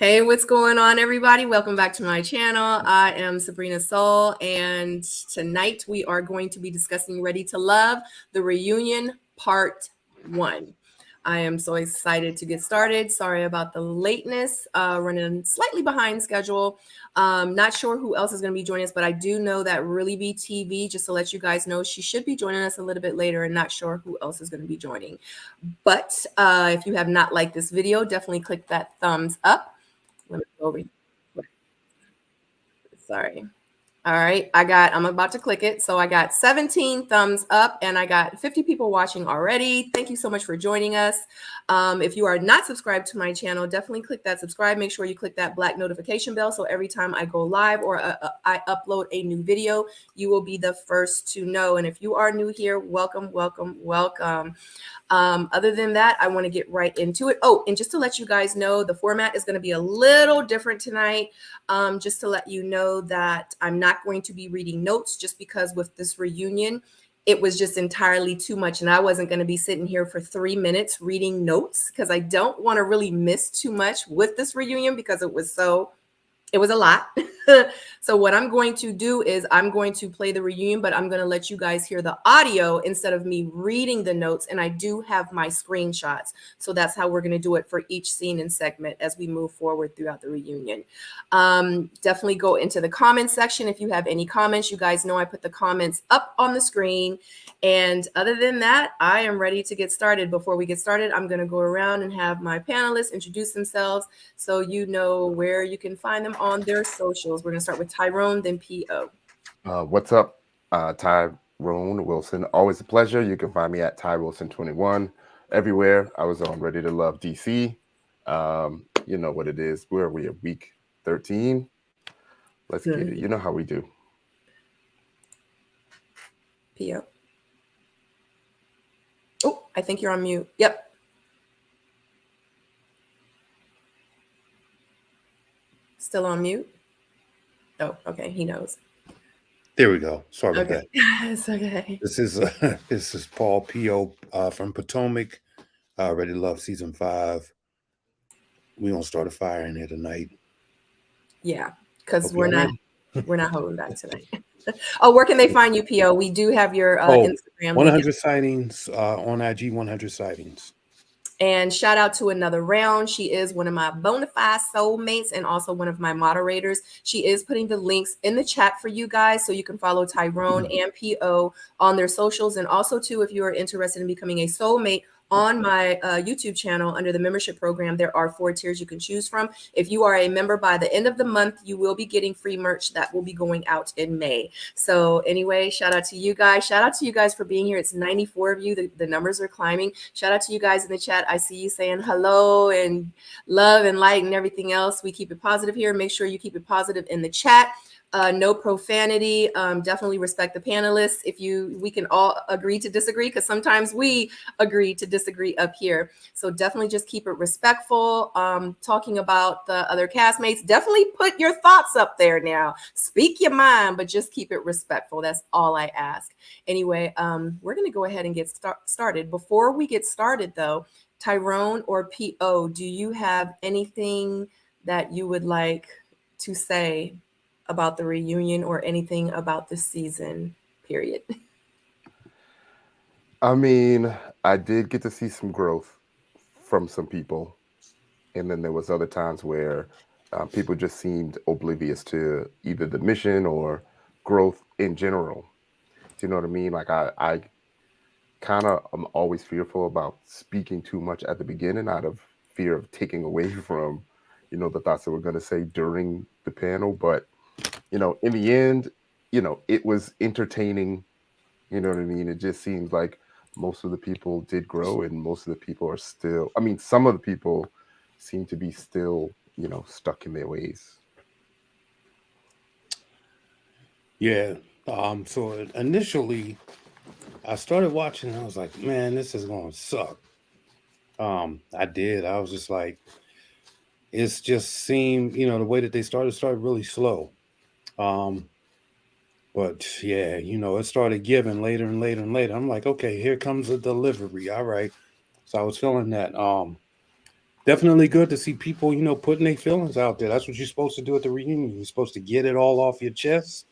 Hey, what's going on, everybody? Welcome back to my channel. I am Sabrina Soul, and tonight we are going to be discussing Ready to Love, the reunion part 1. I am so excited to get started. Sorry about the lateness, running slightly behind schedule. Not sure who else is going to be joining us, but I do know that Really Be TV, just to let you guys know, she should be joining us a little bit later, and not sure who else is going to be joining. But if you have not liked this video, definitely click that thumbs up. Let me go over here. Sorry. All right, I'm about to click it. So I got 17 thumbs up and I got 50 people watching already. Thank you so much for joining us. If you are not subscribed to my channel, definitely click that subscribe. Make sure you click that black notification bell. So every time I go live or I upload a new video, you will be the first to know. And if you are new here, welcome, welcome, welcome. Other than that, I want to get right into it. Oh, and just to let you guys know, the format is going to be a little different tonight. Just to let you know that I'm not going to be reading notes, just because with this reunion, it was just entirely too much. And I wasn't going to be sitting here for 3 minutes reading notes, because I don't want to really miss too much with this reunion, because it was a lot. So what I'm going to do is I'm going to play the reunion, but I'm going to let you guys hear the audio instead of me reading the notes. And I do have my screenshots. So that's how we're going to do it for each scene and segment as we move forward throughout the reunion. Definitely go into the comments section if you have any comments. You guys know I put the comments up on the screen. And other than that, I am ready to get started. Before we get started, I'm going to go around and have my panelists introduce themselves so you know where you can find them on their socials. We're going to start with Tyrone, then P.O. What's up? Tyrone Wilson. Always a pleasure. You can find me at TyWilson21 everywhere. I was on Ready to Love DC. You know what it is. Where are we at? Week 13. Let's get it. You know how we do. P.O. Oh, I think you're on mute. Yep. Still on mute? Oh, okay. He knows. There we go. Sorry about that. It's okay. This is Paul P.O. From Potomac. Ready to Love season 5. We gonna start a fire in here tonight. Yeah, because we're not holding back tonight. Oh, where can they find you, P.O.? We do have your Instagram. 100 sightings on IG. 100 sightings. And shout out to Another Round. She is one of my bona fide soulmates and also one of my moderators. She is putting the links in the chat for you guys so you can follow Tyrone and P.O. on their socials. And also, too, if you are interested in becoming a soulmate, on my YouTube channel under the membership program, there are 4 tiers you can choose from. If you are a member, by the end of the month, you will be getting free merch that will be going out in May. So anyway, shout out to you guys. Shout out to you guys for being here. It's 94 of you. The numbers are climbing. Shout out to you guys in the chat. I see you saying hello and love and light and everything else. We keep it positive here. Make sure you keep it positive in the chat. No profanity. Definitely respect the panelists. We can all agree to disagree, because sometimes we agree to disagree up here. So definitely just keep it respectful. Talking about the other castmates, definitely put your thoughts up there now. Speak your mind, but just keep it respectful. That's all I ask. Anyway, we're going to go ahead and get started. Before we get started, though, Tyrone or P.O., do you have anything that you would like to say about the reunion or anything about the season, period? I mean, I did get to see some growth from some people. And then there was other times where people just seemed oblivious to either the mission or growth in general. Do you know what I mean? Like I kind of am always fearful about speaking too much at the beginning out of fear of taking away from, the thoughts that we're going to say during the panel. But in the end, it was entertaining. You know what I mean? It just seems like most of the people did grow, and most of the people are still, some of the people seem to be still, stuck in their ways. Yeah. So initially, I started watching and I was like, man, this is going to suck. I did. I was just like, it's just seemed, the way that they started really slow. But yeah, it started giving later and later and later. I'm like, okay, here comes a delivery. All right. So I was feeling that. definitely good to see people, putting their feelings out there. That's what you're supposed to do at the reunion. You're supposed to get it all off your chest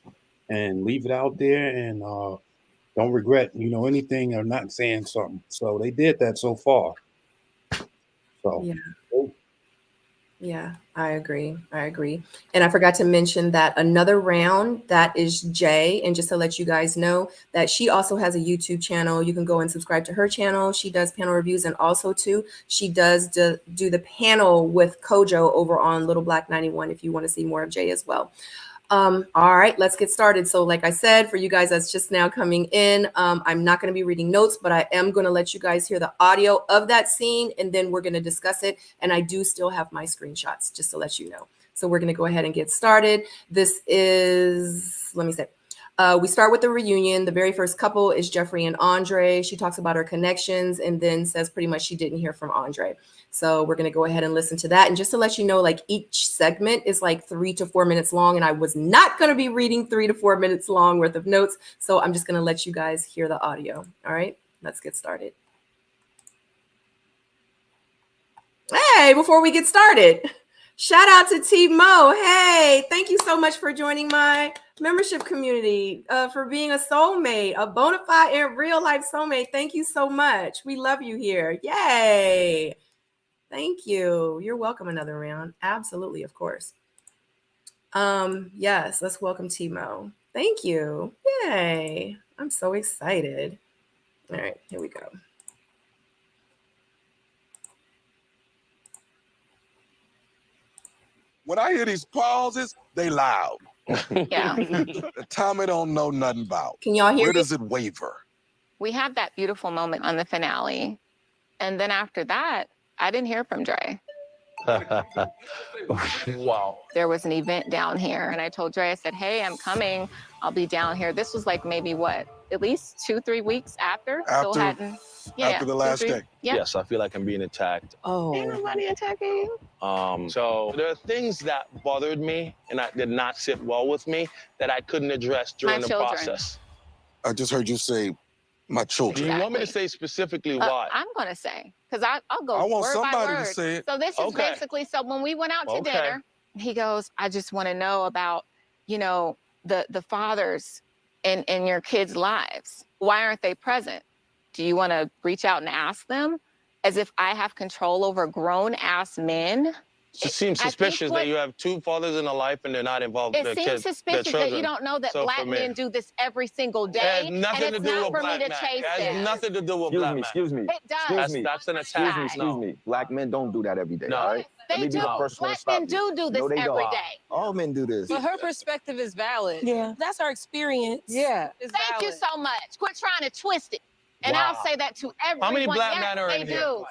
and leave it out there, and don't regret, anything or not saying something. So they did that so far. So Yeah. Yeah, I agree. And I forgot to mention that another round, that is Jay. And just to let you guys know that she also has a YouTube channel. You can go and subscribe to her channel. She does panel reviews, and also too, she does do the panel with Kojo over on Little Black 91 if you want to see more of Jay as well. All right, let's get started. So like I said, for you guys that's just now coming in, I'm not going to be reading notes, but I am going to let you guys hear the audio of that scene, and then we're going to discuss it. And I do still have my screenshots, just to let you know. So we're going to go ahead and get started. This is, let me say, we start with the reunion. The very first couple is Jeffrey and Andre. She talks about her connections and then says pretty much she didn't hear from Andre. So we're going to go ahead and listen to that. And just to let you know, like each segment is like 3 to 4 minutes long. And I was not going to be reading 3 to 4 minutes long worth of notes. So I'm just going to let you guys hear the audio. All right, let's get started. Hey, before we get started, shout out to T Mo. Hey, thank you so much for joining my membership community, for being a soulmate, a bona fide and real life soulmate. Thank you so much. We love you here. Yay. Thank you. You're welcome another round. Absolutely, of course. Yes, let's welcome Timo. Thank you. Yay. I'm so excited. All right, here we go. When I hear these pauses, they loud. Yeah. The Tommy don't know nothing about. Can y'all hear Where me? does it waver? We had that beautiful moment on the finale. And then after that, I didn't hear from Dre. Wow. There was an event down here, and I told Dre, I said, hey, I'm coming. I'll be down here. This was like maybe what, at least 2-3 weeks after? Still hadn't. Yeah, After the last 2-3 day. Yeah. Yes, I feel like I'm being attacked. Ain't nobody attacking you. So there are things that bothered me and that did not sit well with me that I couldn't address during the children. process. I just heard you say, my Do children. you want me to Exactly. say specifically why? I'm going to say, because I'll go I want word by somebody word. to say it. So this is Okay. basically, so when we went out to Okay. dinner, he goes, I just want to know about, the fathers in your kids' lives. Why aren't they present? Do you want to reach out and ask them? As if I have control over grown-ass men. It seems I think suspicious what- that you have 2 fathers in a life and they're not involved. It seems suspicious that you don't know that So black for me- men do this every single It day. has And nothing to it's do not with for me black to men. chase It has this. nothing to do with black men. Excuse me. It does. That's an attack. Excuse me. Black men don't do that every day. No. All right. They Let me be do. the first one to Black stop men you. do this No, they every don't. day. All men do this. But her perspective is valid. Yeah. That's her experience. Yeah. It's Thank valid. you so much. Quit trying to twist it. And Wow. I'll say that to everyone. many black Yes, men are they in here? do.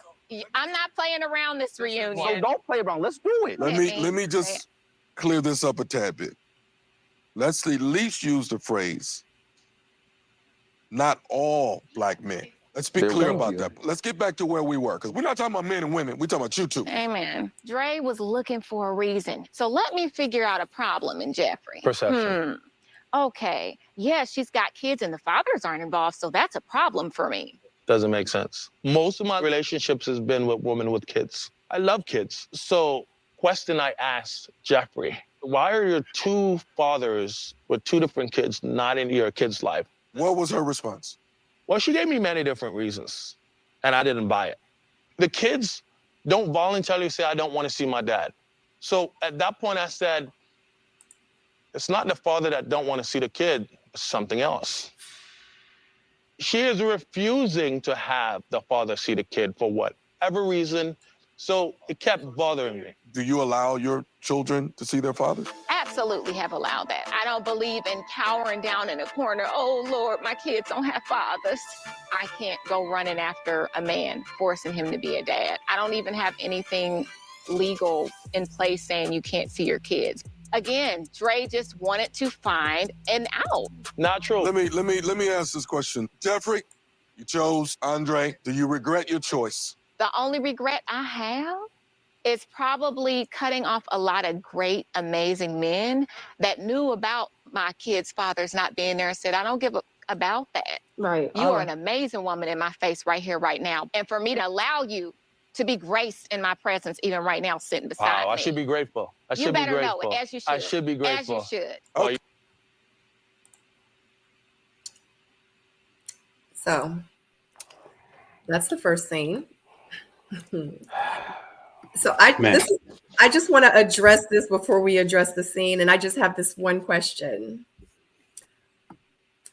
I'm not playing around this reunion. So don't play around. Let's do it. Let me just clear this up a tad bit. Let's at least use the phrase, not all black men. Let's be There- clear thank about you. that. Let's get back to where we were, because we're not talking about men and women. We're talking about you two. Amen. Dre was looking for a reason. So let me figure out a problem in Jeffrey. Perception. Okay. Yeah, she's got kids and the fathers aren't involved, so that's a problem for me. Doesn't make sense. Most of my relationships has been with women with kids. I love kids. So, question I asked Jeffrey, why are your 2 fathers with 2 different kids not in your kid's life? What was her response? Well, she gave me many different reasons, and I didn't buy it. The kids don't voluntarily say, I don't want to see my dad. So at that point, I said, it's not the father that don't want to see the kid, it's something else. She is refusing to have the father see the kid for whatever reason. So it kept bothering me. Do you allow your children to see their fathers? Absolutely have allowed that. I don't believe in cowering down in a corner. Oh, Lord, my kids don't have fathers. I can't go running after a man, forcing him to be a dad. I don't even have anything legal in place saying you can't see your kids. Again, Dre just wanted to find an out. Not true. Let me ask this question. Jeffrey, you chose Andre. Do you regret your choice? The only regret I have is probably cutting off a lot of great, amazing men that knew about my kids' fathers not being there and said, I don't give a about that. Right. You are an amazing woman in my face right here, right now. And for me to allow you to be graced in my presence, even right now, sitting beside me. I should be grateful. I should You be better know grateful. it, as you should. I should be grateful. As you should. Oh, So that's the first scene. So I just want to address this before we address the scene, and I just have this one question.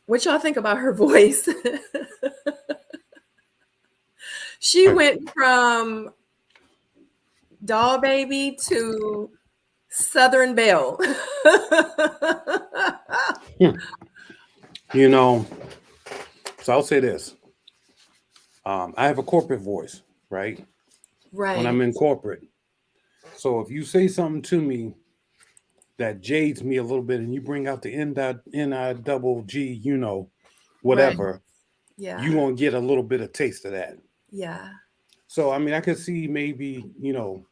What y'all think about her voice? She went from doll baby to Southern Belle. You know, so I'll say this. I have a corporate voice, right? Right. When I'm in corporate. So if you say something to me that jades me a little bit and you bring out the N-I-double-G, you know, whatever, Right. Yeah. you're going to get a little bit of taste of that. Yeah. So, I mean, I could see maybe, you know,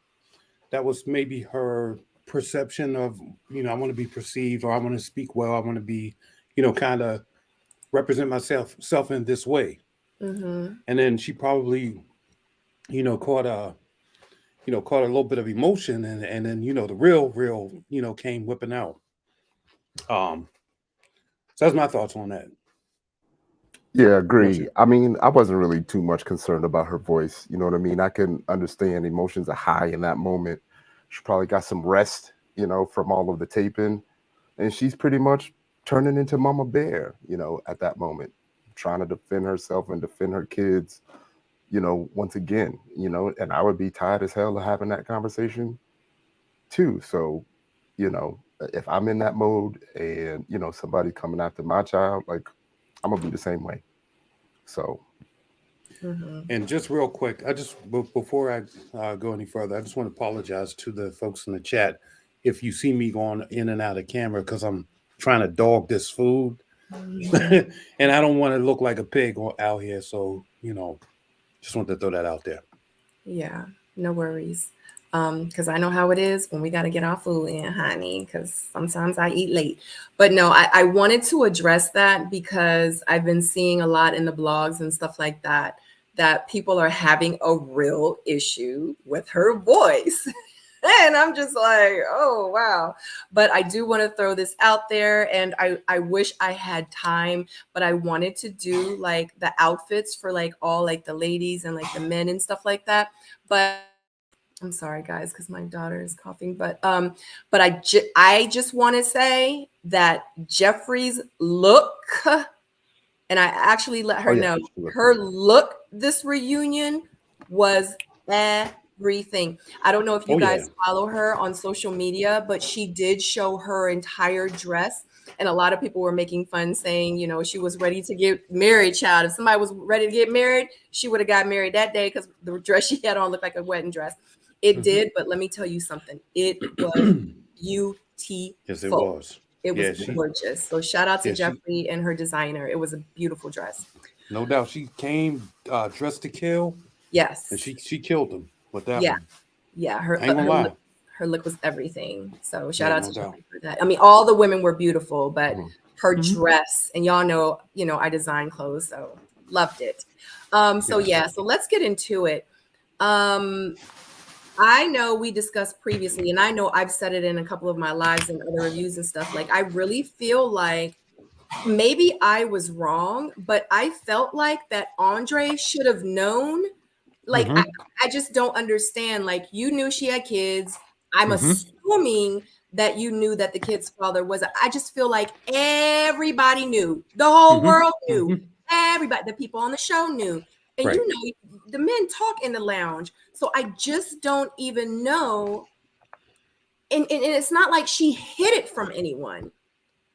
that was maybe her perception of, you know, I want to be perceived, or I want to speak well. I want to be, you know, kind of represent myself in this way. Mm-hmm. And then she probably, you know, caught a little bit of emotion, and then, you know, the real, you know, came whipping out. So that's my thoughts on that. Yeah, agree. I mean, I wasn't really too much concerned about her voice. You know what I mean? I can understand emotions are high in that moment. She probably got some rest, you know, from all of the taping. And she's pretty much turning into Mama Bear, you know, at that moment, trying to defend herself and defend her kids, you know, once again, you know, and I would be tired as hell of having that conversation too. So, you know, if I'm in that mode and, you know, somebody coming after my child, like, I'm gonna be the same way. So, And just real quick, before I go any further, I just want to apologize to the folks in the chat if you see me going in and out of camera, because I'm trying to dog this food, and I don't want to look like a pig out here. So, you know, just want to throw that out there. Yeah, no worries. Because I know how it is when we got to get our food in, honey, because sometimes I eat late. But no, I wanted to address that because I've been seeing a lot in the blogs and stuff like that, that people are having a real issue with her voice. And I'm just like, oh, wow. But I do want to throw this out there. And I wish I had time, but I wanted to do like the outfits for like all like the ladies and like the men and stuff like that. But I'm sorry, guys, because my daughter is coughing. But I just want to say that Jeffrey's look, and I actually let her know her look this reunion was everything. I don't know if you guys follow her on social media, but she did show her entire dress. And a lot of people were making fun saying, you know, she was ready to get married, child. If somebody was ready to get married, she would have got married that day because the dress she had on looked like a wedding dress. It did, but let me tell you something. It was beautiful. Yes, it was. It was gorgeous. So shout out to Jeffrey and her designer. It was a beautiful dress. No doubt. She came dressed to kill. Yes. And she killed him with that one. Yeah. I ain't gonna lie. Her look was everything. So shout out to Jeffrey for that. I mean, all the women were beautiful, but her dress, and y'all know, you know, I design clothes, so loved it. So let's get into it. I know we discussed previously, and I know I've said it in a couple of my lives and other reviews and stuff. Like, I really feel like maybe I was wrong, but I felt like that Andre should have known. Like, I just don't understand. Like, you knew she had kids. I'm assuming that you knew that the kid's father was. I just feel like everybody knew. The whole world knew. Everybody, the people on the show knew. And you know, the men talk in the lounge. So I just don't even know. And it's not like she hid it from anyone.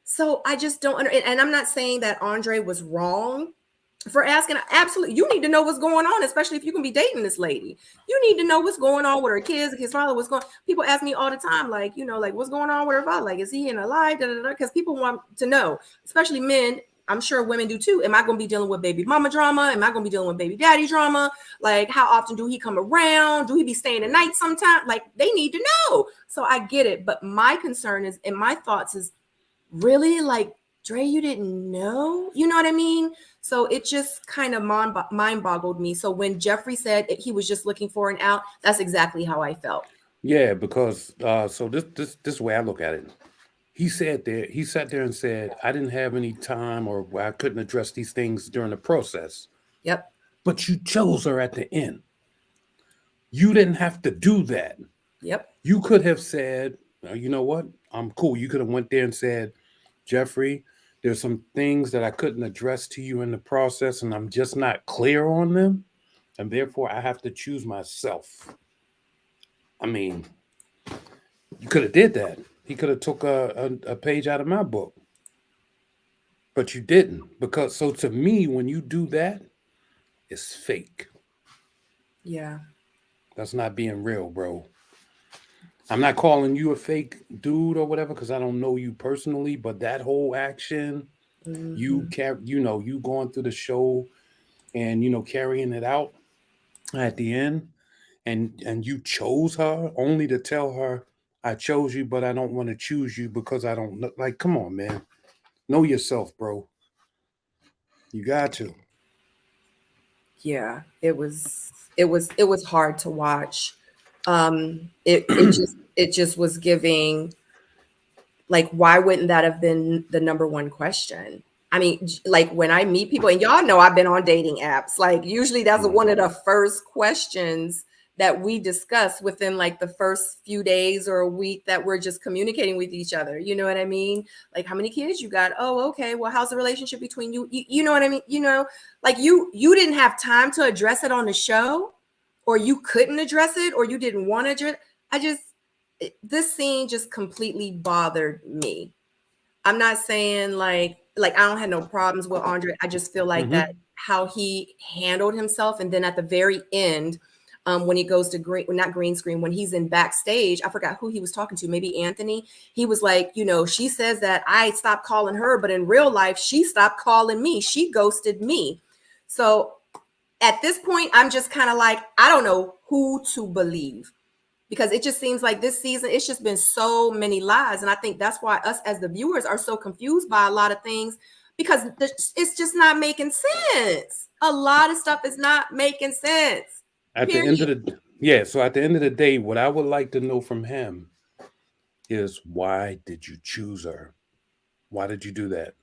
So I just don't and I'm not saying that Andre was wrong for asking. Absolutely, you need to know what's going on, especially if you can be dating this lady. You need to know what's going on with her kids, his father, what's going on. People ask me all the time, like, you know, like, what's going on with her father? Like, is he in a lie? Because people want to know, especially men. I'm sure women do too. Am I going to be dealing with baby mama drama? Am I going to be dealing with baby daddy drama? Like, how often do he come around? Do he be staying the night sometime? Like, they need to know. So I get it. But my concern is, and my thoughts is, really, like, Dre, you didn't know? You know what I mean? So it just kind of mind boggled me. So when Jeffrey said he was just looking for an out, that's exactly how I felt. Yeah, because so this way I look at it. He sat there and said, I didn't have any time, or I couldn't address these things during the process. Yep. But you chose her at the end. You didn't have to do that. Yep. You could have said, you know what? I'm cool. You could have went there and said, Jeffrey, there's some things that I couldn't address to you in the process, and I'm just not clear on them. And therefore, I have to choose myself. I mean, you could have did that. He could have took a page out of my book. But you didn't. Because, so to me, when you do that, it's fake. Yeah. That's not being real, bro. I'm not calling you a fake dude or whatever because I don't know you personally, but that whole action, you going through the show and carrying it out at the end, and you chose her only to tell her, I chose you, but I don't want to choose you because I don't know. Like, come on, man. Know yourself, bro. You got to. Yeah, it was hard to watch. It just was giving, like, why wouldn't that have been the number one question? I mean, like, when I meet people, and y'all know I've been on dating apps, like, usually that's one of the first questions that we discuss within like the first few days or a week that we're just communicating with each other. You know what I mean? Like, how many kids you got? Oh, okay. Well, how's the relationship between you? You know what I mean? Like you didn't have time to address it on the show, or you couldn't address it, or you didn't want to address. This scene just completely bothered me. I'm not saying like I don't have no problems with Andre. I just feel like that how he handled himself, and then at the very end, when he goes to not green screen, when he's in backstage, I forgot who he was talking to, maybe Anthony. He was like, she says that I stopped calling her, but in real life, she stopped calling me. She ghosted me. So at this point, I'm just kind of like, I don't know who to believe, because it just seems like this season, it's just been so many lies. And I think that's why us as the viewers are so confused by a lot of things, because it's just not making sense. A lot of stuff is not making sense. At the end of the day, what I would like to know from him is, why did you choose her? Why did you do that?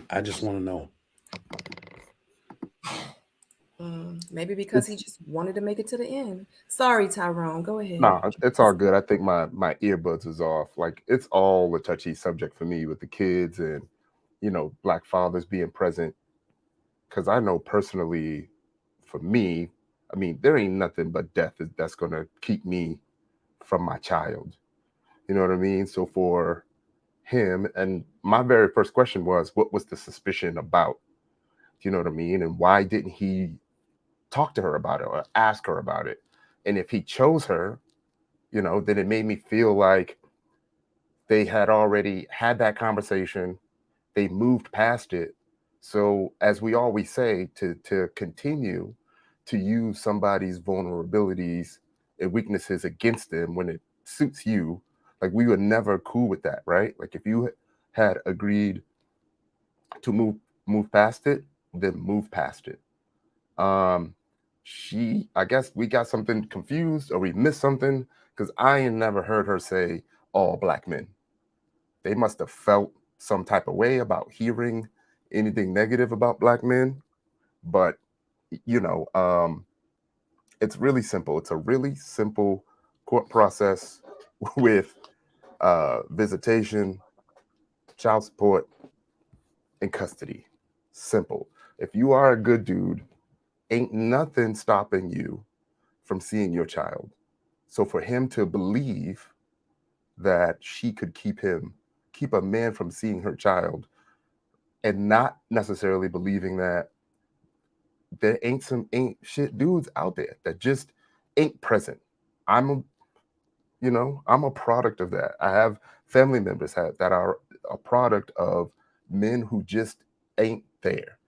I just want to know. Maybe because he just wanted to make it to the end. Sorry, Tyrone. Go ahead. No, it's all good. I think my earbuds is off. Like, it's all a touchy subject for me with the kids and, Black fathers being present. Because I know personally, for me, I mean, there ain't nothing but death that's going to keep me from my child. You know what I mean? So for him, and my very first question was, what was the suspicion about? Do you know what I mean? And why didn't he talk to her about it or ask her about it? And if he chose her, then it made me feel like they had already had that conversation. They moved past it. So as we always say, to continue to use somebody's vulnerabilities and weaknesses against them when it suits you, like, we were never cool with that, right? Like, if you had agreed to move past it, then move past it. I guess we got something confused, or we missed something, because I ain't never heard her say all Black men. They must have felt some type of way about hearing anything negative about Black men. But, it's really simple. It's a really simple court process with visitation, child support, and custody. Simple. If you are a good dude, ain't nothing stopping you from seeing your child. So for him to believe that she could keep a man from seeing her child, and not necessarily believing that there ain't shit dudes out there that just ain't present. I'm a product of that. I have family members that are a product of men who just ain't there.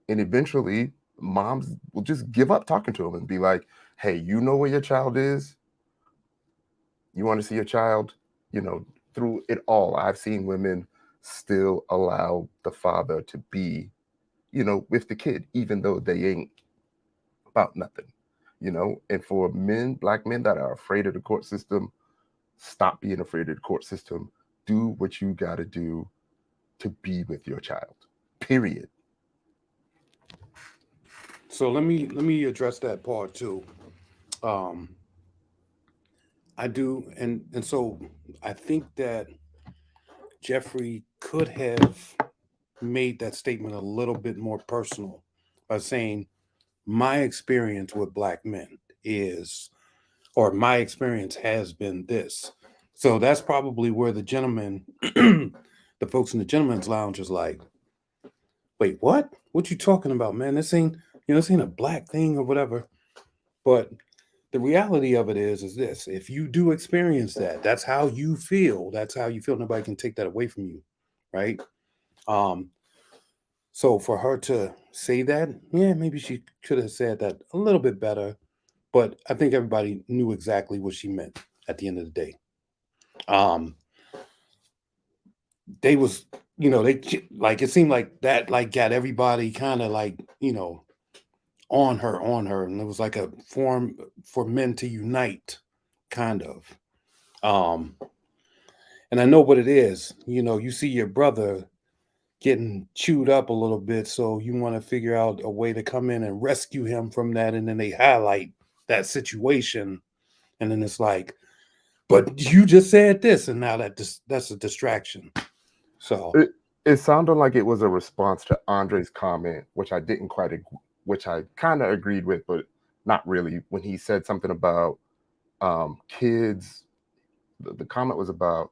And eventually moms will just give up talking to them and be like, hey, you know where your child is? You want to see your child? through it all, I've seen women still allow the father to be, with the kid, even though they ain't about nothing, And for men, black men that are afraid of the court system, stop being afraid of the court system. Do what you got to do to be with your child. Period. So let me address that part too. I do, and so I think that Jeffrey could have made that statement a little bit more personal by saying, my experience with black men is, or my experience has been this. So that's probably where the gentleman, the folks in the gentleman's lounge is like, wait, what? What you talking about, man? This ain't a black thing or whatever. But the reality of it is this: if you do experience that, that's how you feel. That's how you feel. Nobody can take that away from you, right? So for her to say that, yeah, maybe she could have said that a little bit better. But I think everybody knew exactly what she meant at the end of the day. They was, they like, it seemed like that like got everybody kind of like, on her, and it was like a form for men to unite, kind of. And I know what it is. You see your brother getting chewed up a little bit, so you want to figure out a way to come in and rescue him from that, and then they highlight that situation, and then it's like, but you just said this, and now that's a distraction. So it sounded like it was a response to Andre's comment, which I didn't quite, which I kind of agreed with, but not really. When he said something about kids, the comment was about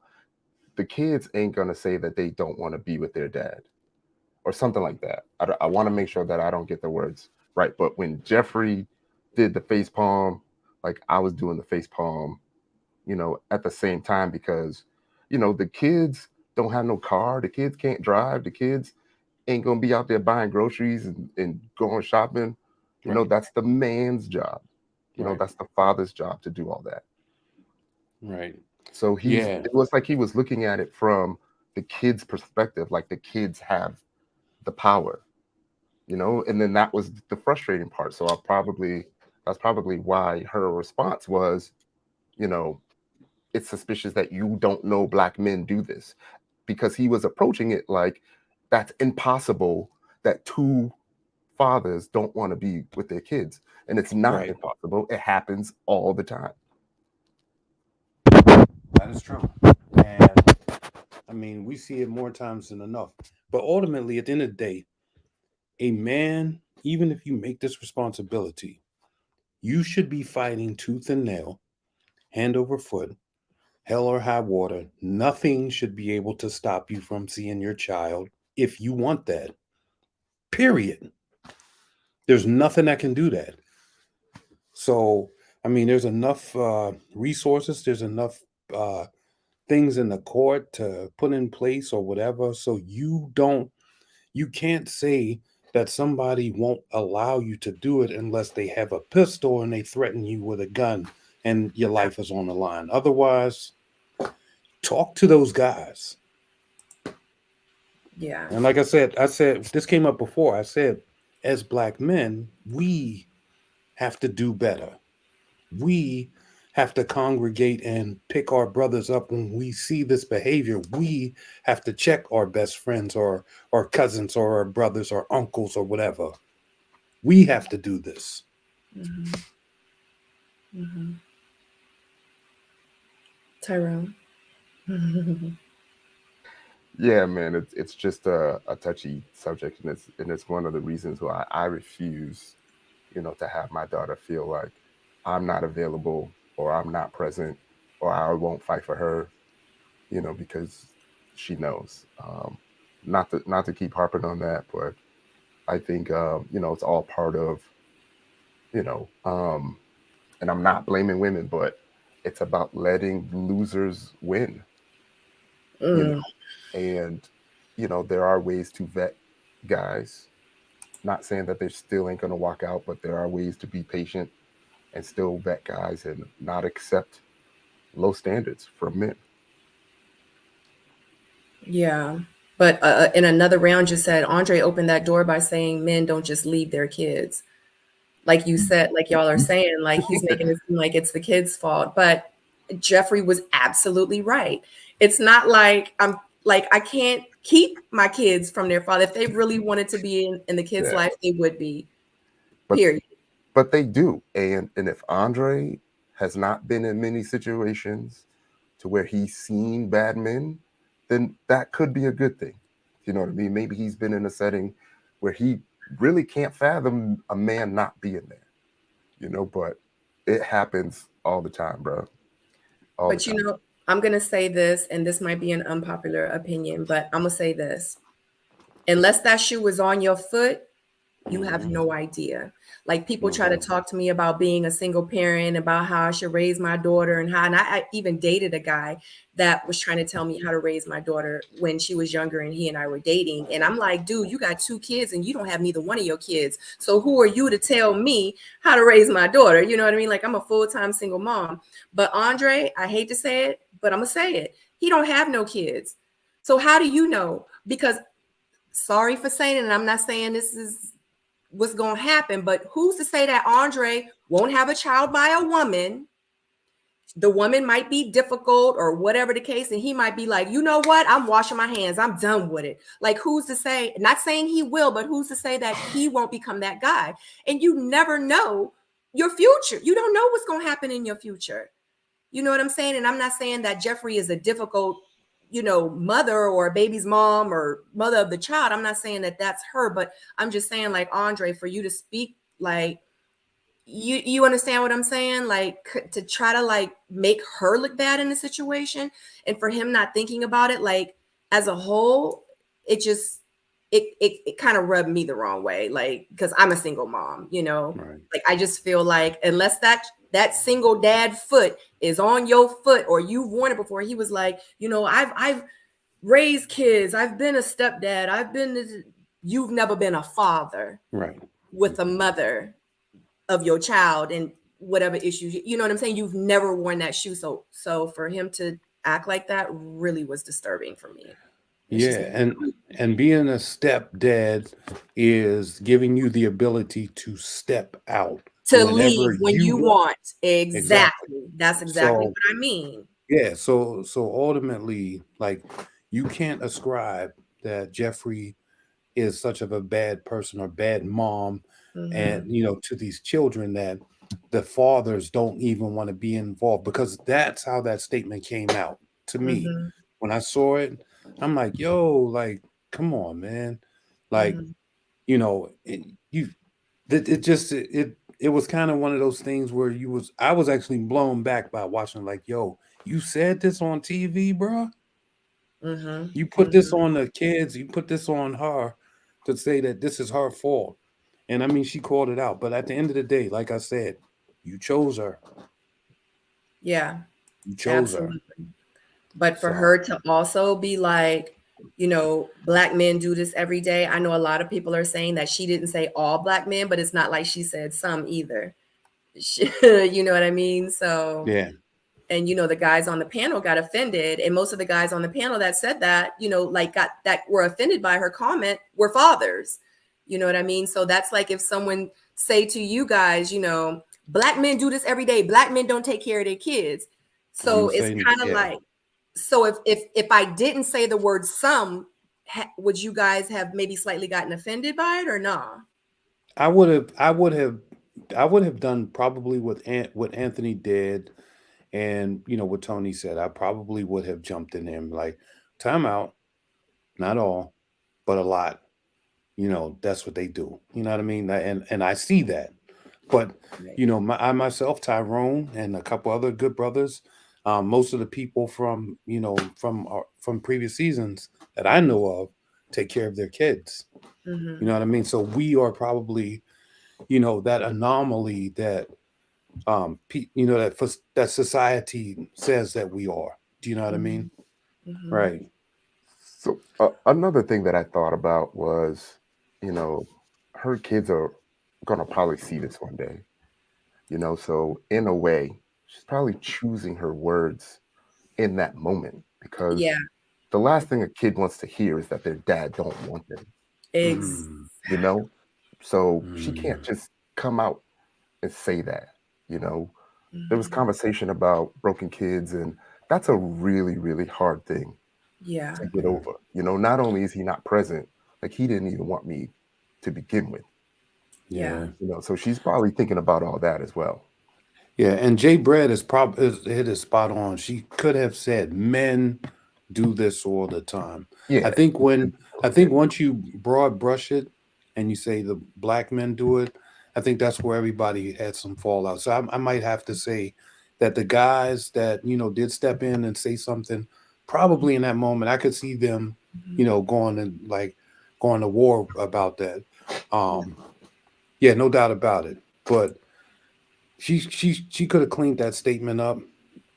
the kids ain't gonna say that they don't want to be with their dad, or something like that. I want to make sure that I don't get the words right. But when Jeffrey did the face palm, like I was doing the face palm, at the same time, because the kids don't have no car, the kids can't drive, the kids ain't gonna be out there buying groceries and going shopping. Right. That's the man's job. Right. That's the father's job to do all that. Right. So Yeah. it was like he was looking at it from the kids' perspective, like the kids have the power, and then that was the frustrating part. So that's probably why her response was, it's suspicious that you don't know black men do this, because he was approaching it like that's impossible, that two fathers don't want to be with their kids. And it's not Right. impossible. It happens all the time. That is true. And I mean, we see it more times than enough. But ultimately, at the end of the day, a man, even if you make this responsibility, you should be fighting tooth and nail, hand over foot, hell or high water. Nothing should be able to stop you from seeing your child if you want that. Period. There's nothing that can do that. So, I mean, there's enough resources, there's enough things in the court to put in place or whatever. So you can't say that somebody won't allow you to do it unless they have a pistol and they threaten you with a gun and your life is on the line. Otherwise, talk to those guys. Yeah. And like I said, this came up before. I said, as black men, we have to do better. We have to congregate and pick our brothers up when we see this behavior. We have to check our best friends or our cousins or our brothers or uncles or whatever. We have to do this. Mm-hmm. Mm-hmm. Tyrone. Yeah, man, it's just a touchy subject, and it's one of the reasons why I refuse, to have my daughter feel like I'm not available or I'm not present or I won't fight for her, because she knows. Not to keep harping on that, but I think it's all part of, and I'm not blaming women, but it's about letting losers win. And there are ways to vet guys. Not saying that they still ain't gonna walk out, but there are ways to be patient and still vet guys and not accept low standards from men. Yeah. But in another round, just said Andre opened that door by saying men don't just leave their kids. Like you said, like y'all are saying, like he's making it seem like it's the kids' fault. But Jeffrey was absolutely right. It's not like I can't keep my kids from their father. If they really wanted to be in the kids' Yeah. life, they would be. But Period. but they do. And if Andre has not been in many situations to where he's seen bad men, then that could be a good thing. You know what I mean? Maybe he's been in a setting where he really can't fathom a man not being there. You know, but it happens all the time, bro. All the But time. I'm gonna say this, and this might be an unpopular opinion, but I'm gonna say this. Unless that shoe was on your foot, you have no idea. Like people try to talk to me about being a single parent, about how I should raise my daughter and I even dated a guy that was trying to tell me how to raise my daughter when she was younger and he and I were dating. And I'm like, dude, you got 2 kids and you don't have neither one of your kids. So who are you to tell me how to raise my daughter? You know what I mean? Like I'm a full-time single mom. But Andre, I hate to say it, but I'm gonna say it. He don't have no kids. So how do you know? Because sorry for saying it, and I'm not saying this is what's going to happen, but who's to say that Andre won't have a child by a woman? The woman might be difficult or whatever the case, and he might be like, you know what, I'm washing my hands, I'm done with it. Like who's to say, not saying he will, but who's to say that he won't become that guy? And you never know your future. You don't know what's going to happen in your future. You know what I'm saying? And I'm not saying that Jeffrey is a difficult, mother or a baby's mom or mother of the child. I'm not saying that that's her, but I'm just saying, like, Andre, for you to speak, like, you understand what I'm saying? Like, to try to like make her look bad in the situation, and for him not thinking about it, like, as a whole, it just it kind of rubbed me the wrong way, like, because I'm a single mom, Right. like I just feel like unless that single dad foot is on your foot or you've worn it before. He was like, I've raised kids, I've been a stepdad, you've never been a father Right. with a mother of your child and whatever issues, you know what I'm saying? You've never worn that shoe. So for him to act like that really was disturbing for me. It's just Yeah, and being a stepdad is giving you the ability to step out to whenever leave when you you want. want. Exactly. Exactly. That's exactly So what I mean. yeah, so ultimately, like you can't ascribe that Jeffrey is such of a bad person or bad mom, and Mhm. to these children that the fathers don't even want to be involved, because that's how that statement came out to me. Mhm. When I saw it, I'm like, yo, like, come on, man. Like, Mhm. it was kind of one of those things where I was actually blown back by watching, like, yo, you said this on TV, bro. Mhm. You put this Mhm. on the kids, you put this on her to say that this is her fault. And I mean, she called it out. But at the end of the day, like I said, you chose her. Yeah, You chose her. absolutely. But for So her to also be like, black men do this every day. I know a lot of people are saying that she didn't say all black men, but it's not like she said some either. You know what I mean? So, yeah. and the guys on the panel got offended, and most of the guys on the panel that said that, like got that were offended by her comment were fathers. You know what I mean? So that's like if someone say to you guys, black men do this every day, black men don't take care of their kids. You So would it's say, kind of yeah. like, so if I didn't say the word some, would you guys have maybe slightly gotten offended by it or not? I would have done probably what Anthony did, and what Tony said. I probably would have jumped in there and be like, time out, not all, but a lot. That's what they do. You know what I mean? And I see that. But Right. I myself, Tyrone, and a couple other good brothers, most of the people from from previous seasons that I know of take care of their kids. Mm-hmm. You know what I mean? So we are probably that anomaly that that society says that we are. Do you know what I mean? Mm-hmm. Right. So another thing that I thought about was, her kids are gonna probably see this one day. So in a way, she's probably choosing her words in that moment Yeah. because the last thing a kid wants to hear is that their dad don't want them, Mm, you know? So she can't mm, just come out and say that, you know? There was Mhm. conversation about broken kids, and that's a really, really hard thing Yeah. to get mm. over. You know, not only is he not present, like he didn't even want me to begin with, Yeah. Yeah. you know, so she's probably thinking about all that as well. Yeah, and Jay Brad is probably hit it spot on. She could have said men do this all the time. I Yeah. think when I Yeah. think once you broad brush it and you say the black men do it, I think that's where everybody had some fallout. So I might have to say that the guys that did step in and say something, probably in that moment, I could see them, Mhm. going to war about that. Yeah. Yeah, no doubt about it. But she could have cleaned that statement up.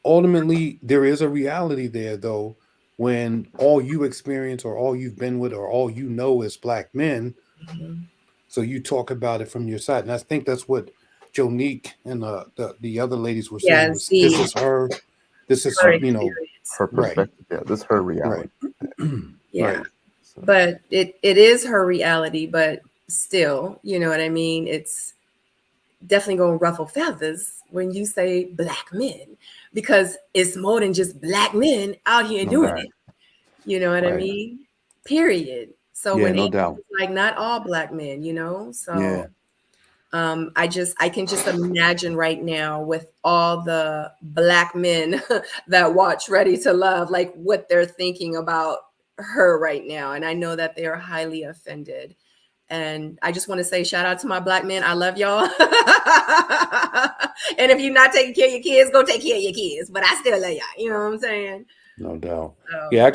Ultimately, there is a reality there, though, when all you experience or all you've been with or all you know is black men. Mhm. So you talk about it from your side, and I think that's what Jonique and the other ladies were saying Yeah. was this See is her, this is her experience. Her right, perspective. Yeah, this is her right, reality. Yeah. right, So, But it is her reality, but still, you know what I mean? It's definitely going to ruffle feathers when you say black men, because it's more than just black men out here no doing doubt, it. You know what I right, mean? Period. So yeah, when no Amy doubt, was like, not all black men, you know? So yeah, I can just imagine right now with all the black men that watch Ready to Love, like what they're thinking about her right now. And I know that they are highly offended. And I just want to say shout out to my black men. I love y'all. And if you're not taking care of your kids, go take care of your kids. But I still love y'all. You know what I'm saying? no doubt. So Yeah,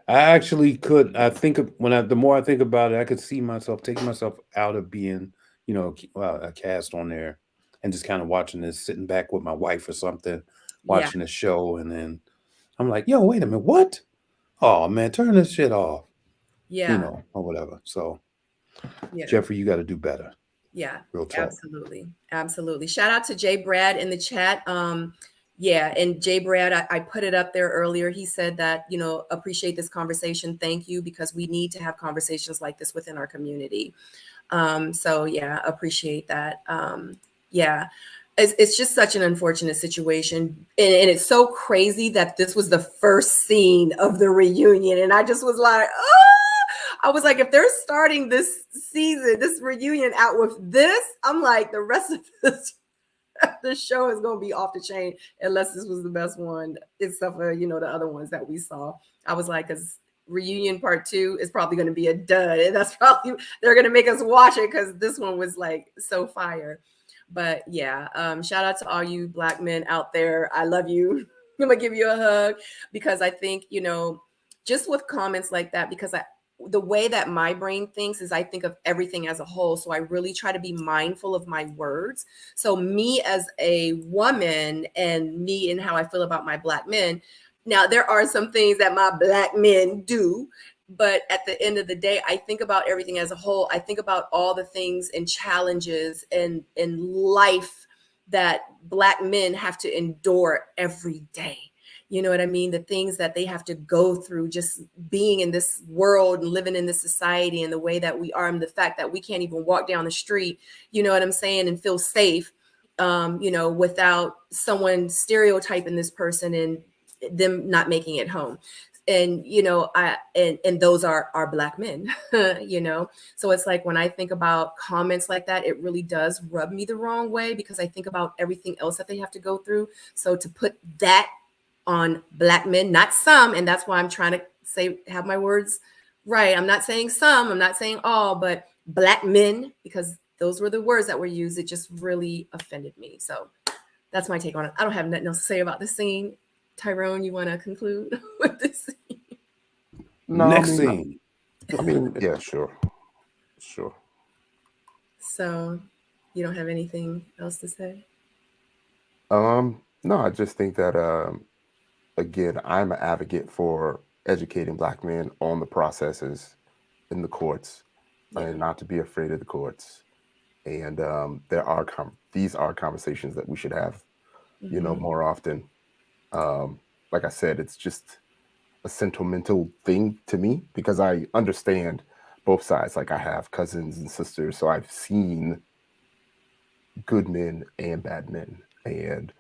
I actually could. I think the more I think about it, I could see myself taking myself out of being, a cast on there, and just kind of watching this, sitting back with my wife or something, yeah, watching a show, and then I'm like, yo, wait a minute, what? Oh man, turn this shit off, yeah, or whatever. So yeah. Jeffrey, you got to do better. Yeah, Real talk. absolutely. Absolutely. Shout out to Jay Brad in the chat. Yeah, and Jay Brad, I put it up there earlier. He said that, appreciate this conversation. Thank you, because we need to have conversations like this within our community. So yeah, appreciate that. Yeah. It's just such an unfortunate situation. And it's so crazy that this was the first scene of the reunion. And I just was like, oh, I was like, if they're starting this season, this reunion out with this, I'm like, the rest of this the show is gonna be off the chain unless this was the best one, except for the other ones that we saw. I was like, because reunion part 2 is probably gonna be a dud, and that's probably they're gonna make us watch it because this one was like so fire. But yeah, shout out to all you black men out there. I love you. I'm gonna give you a hug, because I think just with comments like that, because the way that my brain thinks is I think of everything as a whole. So I really try to be mindful of my words. So me as a woman and me and how I feel about my black men. Now there are some things that my black men do, but at the end of the day, I think about everything as a whole. I think about all the things and challenges and in life that black men have to endure every day. You know what I mean? The things that they have to go through just being in this world and living in this society and the way that we are, and the fact that we can't even walk down the street, you know what I'm saying, and feel safe, without someone stereotyping this person and them not making it home. And and those are our black men. So it's like when I think about comments like that, it really does rub me the wrong way, because I think about everything else that they have to go through. So to put that on black men, not some, and that's why I'm trying to have my words right. I'm not saying some, I'm not saying all, but black men, because those were the words that were used. It just really offended me. So that's my take on it. I don't have nothing else to say about the scene. Tyrone, you want to conclude with this scene? no, Next scene. yeah, sure. So you don't have anything else to say? No, I just think that again, I'm an advocate for educating black men on the processes in the courts, Yeah. and not to be afraid of the courts. And these are conversations that we should have, Mhm. more often. Like I said, it's just a sentimental thing to me because I understand both sides. Like I have cousins and sisters, so I've seen good men and bad men. And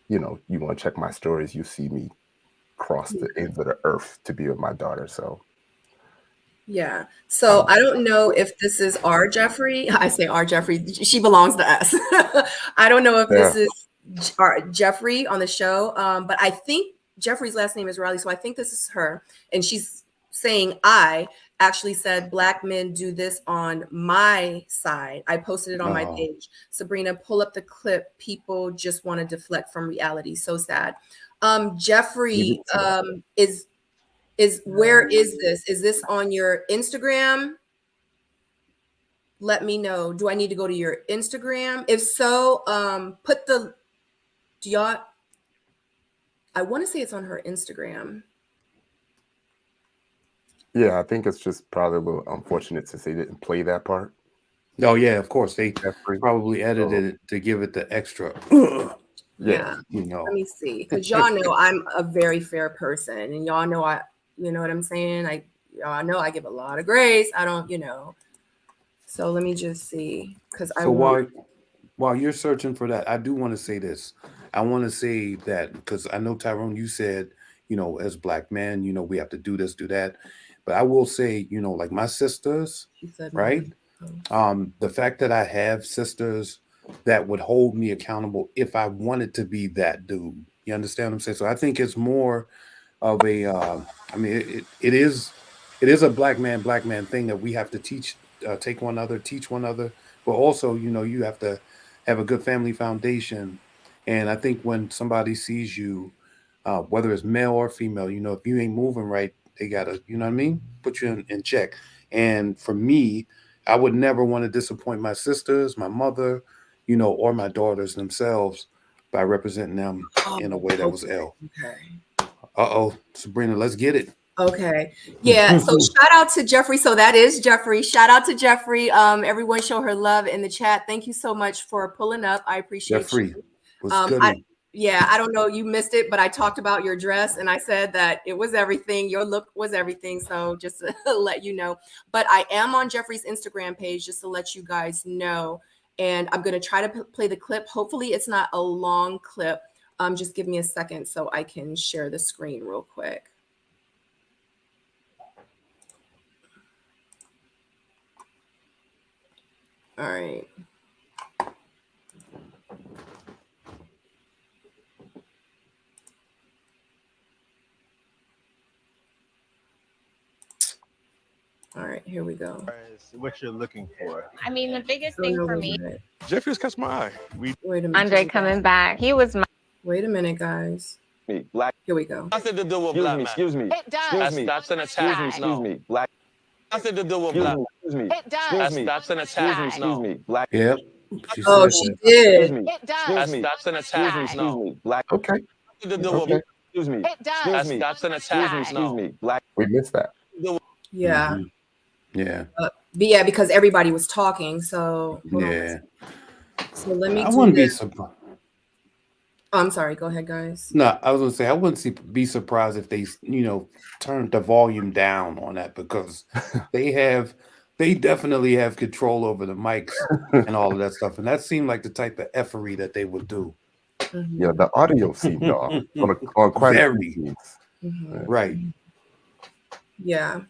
you know, you want to check my stories, you see me cross the ends of the earth to be with my daughter. So Yeah. So I don't know if this is our Jeffrey. I say our Jeffrey. She belongs to us. I don't know if this is our Jeffrey on the show, but I think Jeffrey's last name is Riley. So I think this is her. And she's saying, I actually said black men do this on my side. I posted it on my page. Sabrina, pull up the clip. People just want to deflect from reality. So sad. Jeffrey is where is this? Is this on your Instagram? Let me know. Do I need to go to your Instagram? If so, put the, do y'all, I want to say it's on her Instagram. yeah, I think it's just probably a little unfortunate since they didn't play that part. Oh yeah, of course they Jeffrey. probably edited it to give it the extra. Yeah, you know. Let me see, because y'all know I'm a very fair person, and y'all know you know what I'm saying. Y'all know I give a lot of grace. I don't, you know. So let me just see, because I want. While you're searching for that, I do want to say this. I want to say that because I know Tyrone, you said, you know, as black men, you know, we have to do this, do that. But I will say, you know, like my sisters, right? The fact that I have sisters that would hold me accountable if I wanted to be that dude. You understand what I'm saying? So I think it's more of a, I mean, it is a black man thing that we have to teach, take one another, teach one another, but also, you know, you have to have a good family foundation. And I think when somebody sees you, whether it's male or female, you know, if you ain't moving right, they gotta, you know what I mean, put you in check. And for me, I would never want to disappoint my sisters, my mother, you know, or my daughters themselves by representing them in a way that was L. Uh-oh, Sabrina, let's get it. Okay. Yeah. So shout out to Jeffrey. So that is Jeffrey. Shout out to Jeffrey. Everyone show her love in the chat. Thank you so much for pulling up. I appreciate Jeffrey, you. what's good? Yeah, I don't know, you missed it, but I talked about your dress and I said that it was everything. Your look was everything. So just to let you know, but I am on Jeffrey's Instagram page just to let you guys know. And I'm going to try to play the clip. Hopefully it's not a long clip. Just give me a second so I can share the screen real quick. All right. All right, here we go. What you're looking for. I mean, the biggest thing for me. Jeffrey's catch my eye. Wait a minute. Andre coming back. He was my. Wait a minute, guys. Black. Here we go. Nothing to do with black man. Excuse me. It does. That's an attack. Excuse me. Black. Nothing to do with black. Excuse me. It does. That's an attack. Excuse me. Black. Yep. She Excuse did. me. It does. That's an attack. Excuse me. Black. Okay. Nothing to do with Excuse me. It does. That's an attack. Excuse me. Black. We missed that. Yeah. Yeah. But yeah, because everybody was talking. So Yeah. So let me. I wouldn't be surprised. Oh, I'm sorry. Go ahead, guys. No, I was gonna say I wouldn't be surprised if they, you know, turned the volume down on that because they definitely have control over the mics and all of that stuff, and that seemed like the type of effery that they would do. Yeah, the audio seemed off on quite a few scenes. Right. Yeah.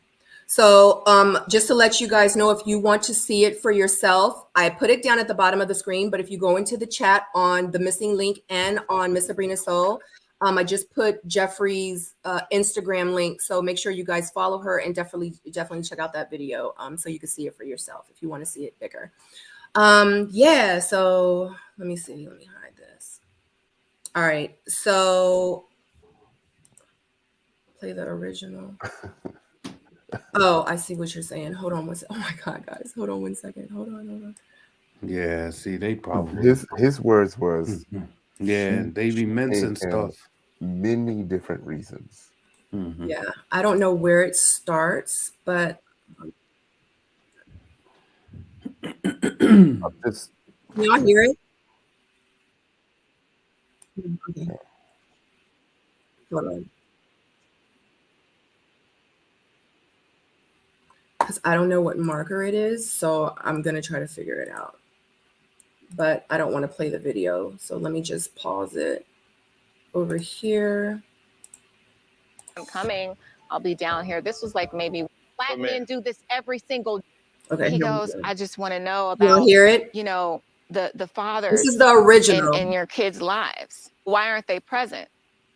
So just to let you guys know, if you want to see it for yourself, I put it down at the bottom of the screen. But if you go into the chat on the missing link and on Miss Sabrina Soul, I just put Jeffrey's Instagram link. So make sure you guys follow her and definitely check out that video so you can see it for yourself if you want to see it bigger. Yeah. So let me see. Let me hide this. All right. So play the original. Oh, I see what you're saying. Hold on one second. Oh my God, guys. Hold on one second. Hold on. Yeah, see, they probably his words was yeah, they be mincing stuff. Many different reasons. Yeah, I don't know where it starts, but can y'all hear it? Okay. Hold on. because I don't know what marker it is, so I'm gonna try to figure it out. But I don't want to play the video, so let me just pause it over here. I'm coming. I'll be down here. This was like maybe black men do this every single. Okay. He here we goes, go. I just want to know You'll about, hear it. you know, the fathers. This is the original. In your kids' lives. Why aren't they present?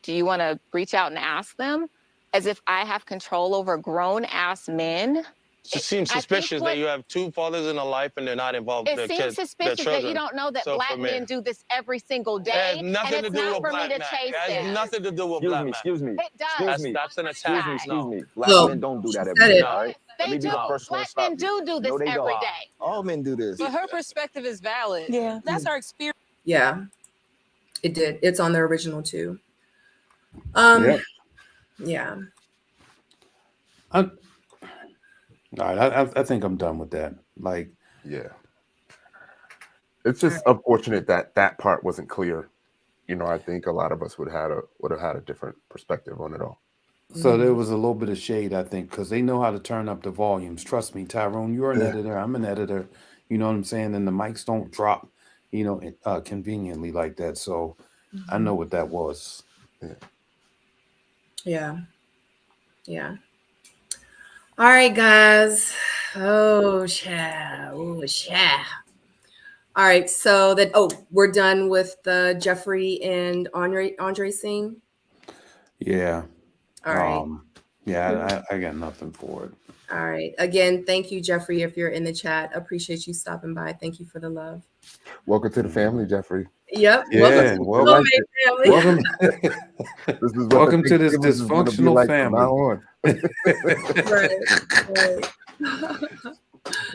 Do you want to reach out and ask them? As if I have control over grown-ass men? It just seems suspicious that you have 2 fathers in a life and they're not involved. It seems suspicious that you don't know that black men do this every single day. It has nothing and to it's do not with for me black to man. chase It has them. nothing to do with black man. Excuse me. It does. That's an attack. Excuse me. No. Black men don't do that every day, all right? Let They me be do. the first one to Black stop men you. do this No, they every don't. day. All men do this. But her perspective is valid. Yeah. That's our experience. Yeah, it did. It's on the original too. Yep. Yeah. All right, I think I'm done with that. Like, Yeah. It's just unfortunate that that part wasn't clear. You know, I think a lot of us would have had a different perspective on it all. so there was a little bit of shade, I think, because they know how to turn up the volumes. Trust me, Tyrone, you're an editor. I'm an editor. You know what I'm saying? And the mics don't drop, you know, conveniently like that. So I know what that was. Yeah. Yeah. All right, guys. Oh, child. Oh, child. All right. So we're done with the Jeffrey and Andre scene. Yeah. All right. Yeah, I got nothing for it. All right. Again, thank you, Jeffrey, if you're in the chat. Appreciate you stopping by. Thank you for the love. Welcome to the family, Jeffrey. Yep. Yeah, Welcome to the family. This is what welcome the to this Thanksgiving is gonna be dysfunctional like from family. now on. Right.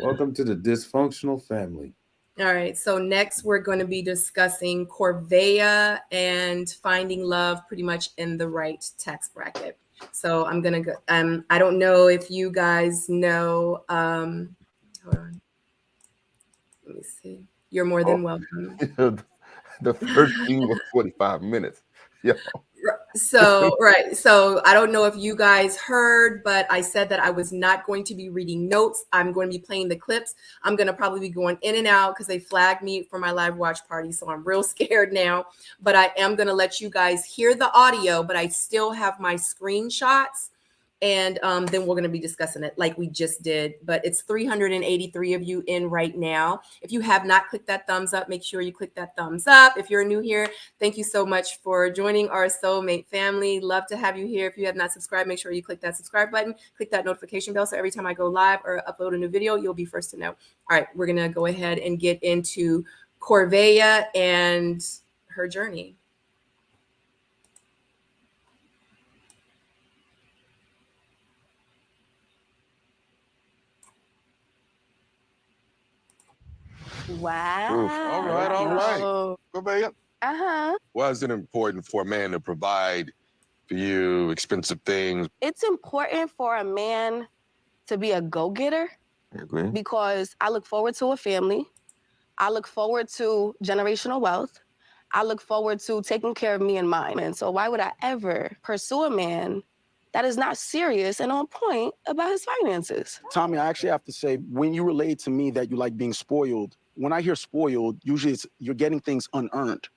Welcome to the dysfunctional family. All right. So next we're going to be discussing Corvea and finding love pretty much in the right tax bracket. So I'm going to go, I don't know if you guys know, hold on. Let me see. You're more than welcome. The first scene was 45 minutes. Yeah. So, right. So I don't know if you guys heard, but I said that I was not going to be reading notes. I'm going to be playing the clips. I'm going to probably be going in and out because they flagged me for my live watch party. So I'm real scared now, but I am going to let you guys hear the audio, but I still have my screenshots. And then we're going to be discussing it like we just did. But it's 383 of you in right now. If you have not clicked that thumbs up, make sure you click that thumbs up. If you're new here, thank you so much for joining our Soulmate family. Love to have you here. If you have not subscribed, make sure you click that subscribe button. Click that notification bell so every time I go live or upload a new video, you'll be first to know. All right, we're going to go ahead and get into Corvea and her journey. Wow. All right. Corvea. Why is it important for a man to provide for you expensive things? It's important for a man to be a go-getter because I look forward to a family. I look forward to generational wealth. I look forward to taking care of me and mine. And so why would I ever pursue a man that is not serious and on point about his finances? Tommy, I actually have to say, when you relate to me that you like being spoiled, when I hear spoiled, usually it's you're getting things unearned.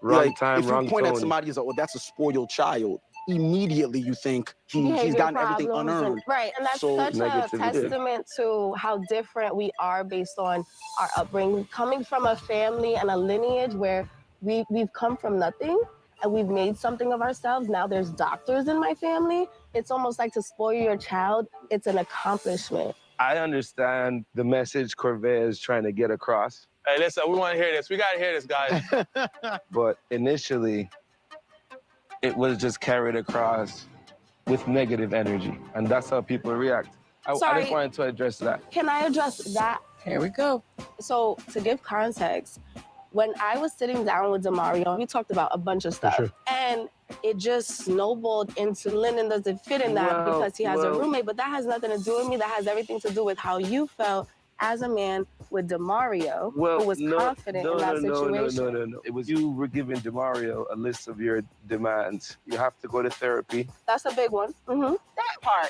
Wrong time, if wrong you point at tone. somebody as, oh, that's a spoiled child, immediately you think he's gotten everything unearned. Right, and that's So such a negativity. testament to how different we are based on our upbringing. Coming from a family and a lineage where we've come from nothing and we've made something of ourselves. Now there's doctors in my family. It's almost like to spoil your child, it's an accomplishment. I understand the message Corvea is trying to get across. Hey, listen, we want to hear this. We got to hear this, guys. But initially, it was just carried across with negative energy. And that's how people react. I just wanted to address that. Can I address that? Here we go. So to give context, when I was sitting down with Demario, we talked about a bunch of stuff. And it just snowballed into Lyndon doesn't fit in that because he has a roommate, but that has nothing to do with me. That has everything to do with how you felt as a man with Demario, who was confident in that situation. No. It was you were giving Demario a list of your demands. You have to go to therapy. That's a big one. That part.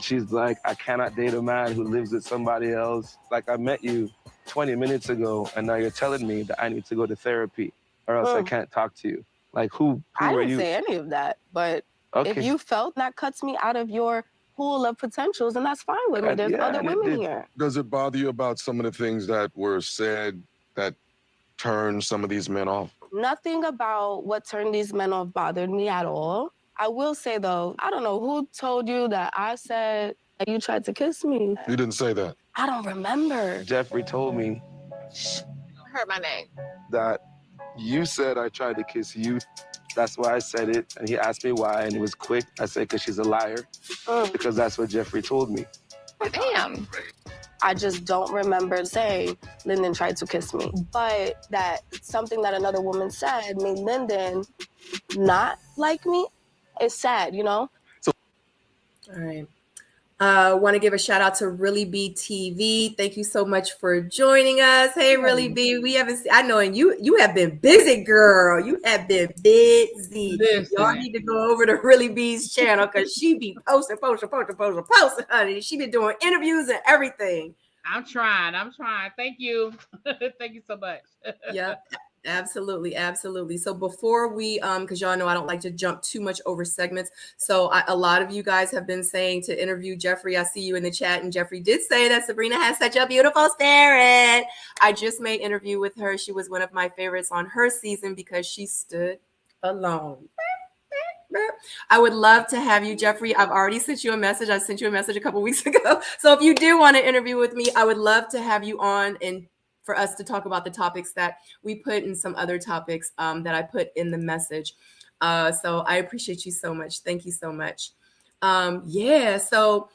She's like, I cannot date a man who lives with somebody else. Like, I met you 20 minutes ago, and now you're telling me that I need to go to therapy or else I can't talk to you. Like, who I are didn't you? say any of that, but if you felt that cuts me out of your pool of potentials, then that's fine with me. There's other women here. Does it bother you about some of the things that were said that turned some of these men off? Nothing about what turned these men off bothered me at all. I will say, though, I don't know who told you that I said that you tried to kiss me. You didn't say that. I don't remember. Jeffrey told me Heard my name. that you said I tried to kiss you. That's why I said it. And he asked me why, and it was quick. I said, because she's a liar. Because that's what Jeffrey told me. Damn. I just don't remember saying Lyndon tried to kiss me. But that something that another woman said made Lyndon not like me is sad, you know? All right. Want to give a shout out to Really Be TV. Thank you so much for joining us. Hey, Really Be, we haven't seen, I know, and you have been busy, girl. You have been busy. Y'all need to go over to Really Be's channel because she be posting, honey. She been doing interviews and everything. I'm trying. Thank you. Thank you so much. Yep. Absolutely. So before we, because y'all know I don't like to jump too much over segments. So a lot of you guys have been saying to interview Jeffrey. I see you in the chat, and Jeffrey did say that Sabrina has such a beautiful spirit. I just made interview with her. She was one of my favorites on her season because she stood alone. I would love to have you, Jeffrey. I've already sent you a message. I sent you a message a couple weeks ago. So if you do want to interview with me, I would love to have you on and for us to talk about the topics that we put in some other topics that I put in the message. So I appreciate you so much. Thank you so much. So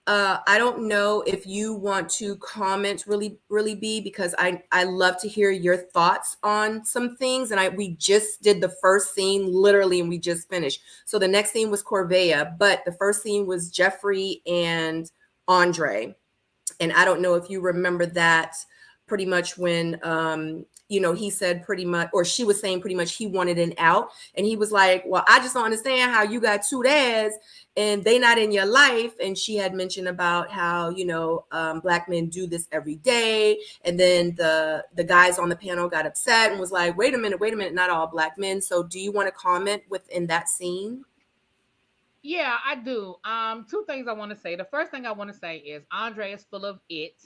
I don't know if you want to comment really be, because I love to hear your thoughts on some things. And we just did the first scene literally, and we just finished. So the next scene was Corvea, but the first scene was Jeffrey and Andre. And I don't know if you remember that pretty much when, he said pretty much, or she was saying pretty much he wanted an out. And he was like, well, I just don't understand how you got two dads and they not in your life. And she had mentioned about how, Black men do this every day. And then the guys on the panel got upset and was like, wait a minute, not all Black men. So do you want to comment within that scene? Yeah, I do. Two things I want to say. The first thing I want to say is Andre is full of it.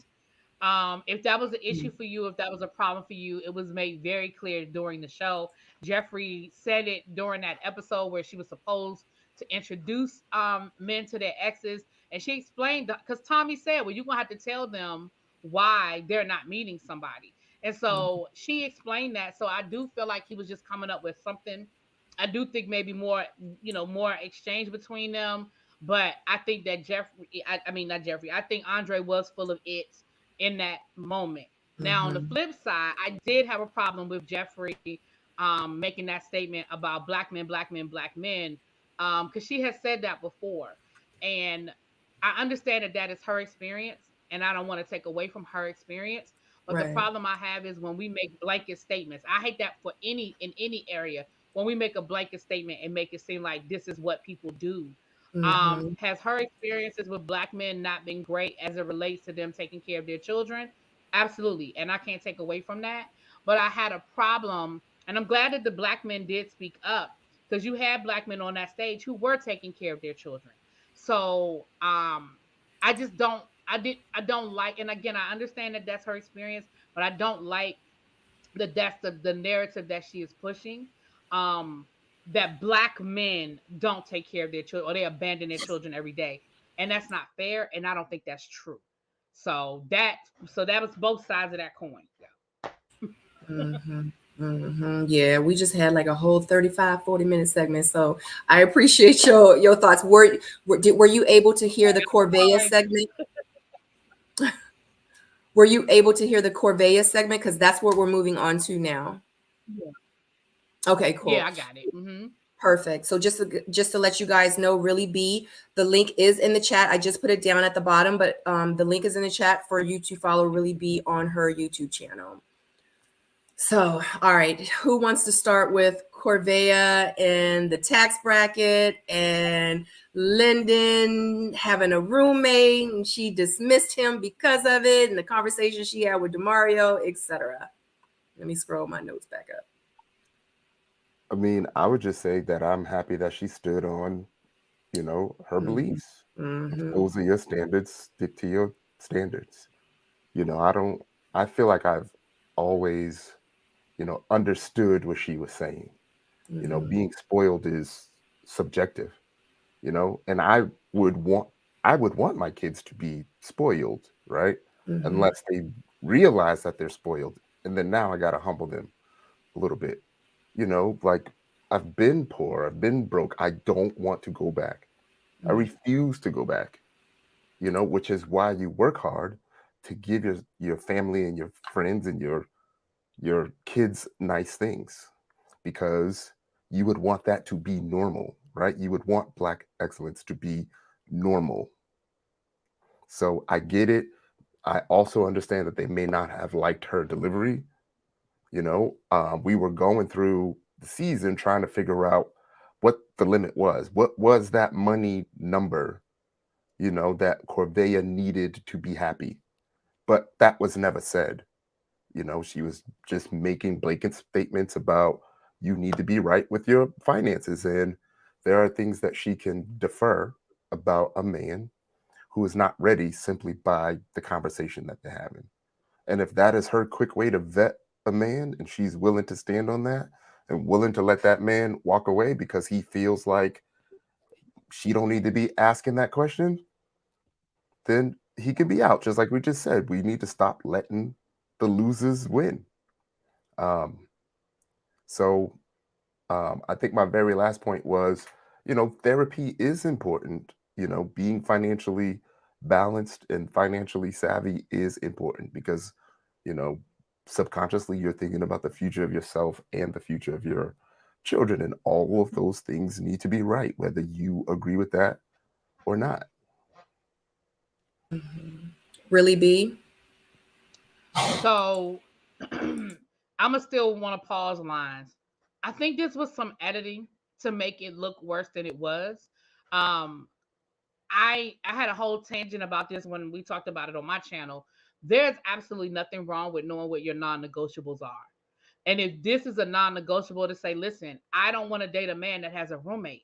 If that was an issue for you, if that was a problem for you, it was made very clear during the show. Jeffrey said it during that episode where she was supposed to introduce men to their exes, and she explained, because Tommy said, well, you're gonna have to tell them why they're not meeting somebody. And so she explained that. So I do feel like he was just coming up with something. I do think maybe more exchange between them. But I think that I think Andre was full of it in that moment. Now, on the flip side, I did have a problem with Jeffrey making that statement about Black men, because she has said that before. And I understand that is her experience, and I don't want to take away from her experience. But the problem I have is when we make blanket statements. I hate that in any area. When we make a blanket statement and make it seem like this is what people do. Has her experiences with Black men not been great as it relates to them taking care of their children? Absolutely. And I can't take away from that. But I had a problem, and I'm glad that the Black men did speak up, because you had Black men on that stage who were taking care of their children. So I don't like, and again, I understand that that's her experience, but I don't like that's the narrative that she is pushing. That Black men don't take care of their children, or they abandon their children every day. And that's not fair. And I don't think that's true. So that was both sides of that coin. Yeah, we just had like a whole 35-40 minute segment. So I appreciate your thoughts. Were you able to hear the Corvea segment? Were you able to hear the Corvea segment? Because that's what we're moving on to now. Yeah. Okay, cool. Yeah, I got it. Perfect. So just to let you guys know, Really Be, the link is in the chat. I just put it down at the bottom, but the link is in the chat for you to follow Really Be on her YouTube channel. So, all right, who wants to start with Corvea and the tax bracket and Lyndon having a roommate and she dismissed him because of it and the conversation she had with DeMario, etc. Let me scroll my notes back up. I mean, I would just say that I'm happy that she stood on, you know, her beliefs. If those are your standards, stick to your standards. You know, I feel like I've always, you know, understood what she was saying. You know, being spoiled is subjective, you know, and I would want my kids to be spoiled, right? Unless they realize that they're spoiled. And then now I got to humble them a little bit. You know, like I've been poor, I've been broke. I don't want to go back. I refuse to go back, you know, which is why you work hard to give your family and your friends and your kids nice things, because you would want that to be normal, right? You would want Black excellence to be normal. So I get it. I also understand that they may not have liked her delivery. You know, we were going through the season trying to figure out what the limit was. What was that money number, you know, that Corvea needed to be happy? But that was never said. You know, she was just making blanket statements about you need to be right with your finances. And there are things that she can defer about a man who is not ready simply by the conversation that they're having. And if that is her quick way to vet a man and she's willing to stand on that and willing to let that man walk away because he feels like she don't need to be asking that question, then he can be out. Just like we just said, we need to stop letting the losers win. So I think my very last point was, you know, therapy is important. You know, being financially balanced and financially savvy is important because, you know, subconsciously you're thinking about the future of yourself and the future of your children. And all of those things need to be right, whether you agree with that or not. Really, B? So I'ma still want to pause lines. I think this was some editing to make it look worse than it was. Um, I had a whole tangent about this when we talked about it on my channel. There's absolutely nothing wrong with knowing what your non-negotiables are. And if this is a non-negotiable to say, listen, I don't want to date a man that has a roommate.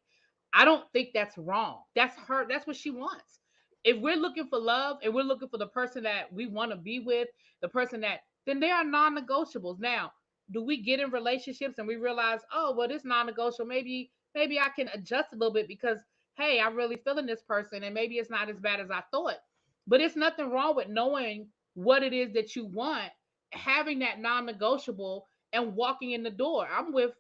I don't think that's wrong. That's her, that's what she wants. If we're looking for love and we're looking for the person that we want to be with, the person that, then they are non-negotiables. Now, do we get in relationships and we realize, oh, well, this non-negotiable, maybe I can adjust a little bit because hey, I'm really feeling this person and maybe it's not as bad as I thought. But it's nothing wrong with knowing what it is that you want, having that non-negotiable and walking in the door. I'm with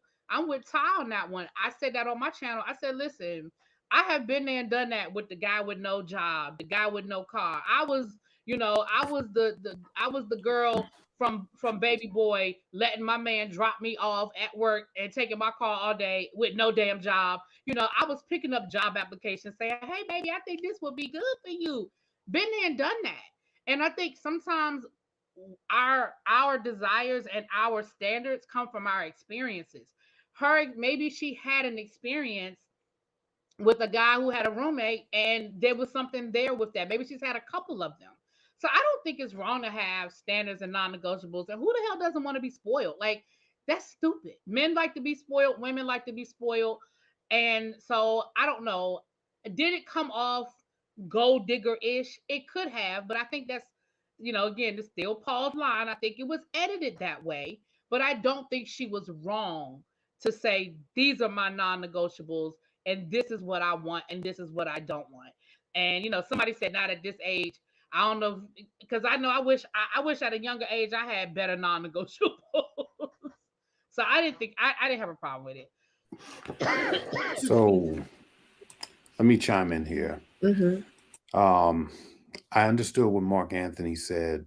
Ty on that one. I said that on my channel. I said, listen, I have been there and done that with the guy with no job, the guy with no car. I was the girl from baby boy letting my man drop me off at work and taking my car all day with no damn job. I was picking up job applications saying, hey baby, I think this would be good for you. Been there and done that. And I think sometimes our desires and our standards come from our experiences. Her, maybe she had an experience with a guy who had a roommate and there was something there with that. Maybe she's had a couple of them. So I don't think it's wrong to have standards and non-negotiables. And who the hell doesn't want to be spoiled? Like, that's stupid. Men like to be spoiled, women like to be spoiled. And so I don't know. Did it come off gold digger-ish? It could have, but I think that's, again, it's still Paul's line. I think it was edited that way, but I don't think she was wrong to say these are my non-negotiables and this is what I want and this is what I don't want. And somebody said not at this age. I don't know, because I know I wish at a younger age I had better non-negotiables. So I didn't think I didn't have a problem with it. So let me chime in here. I understood what Mark Anthony said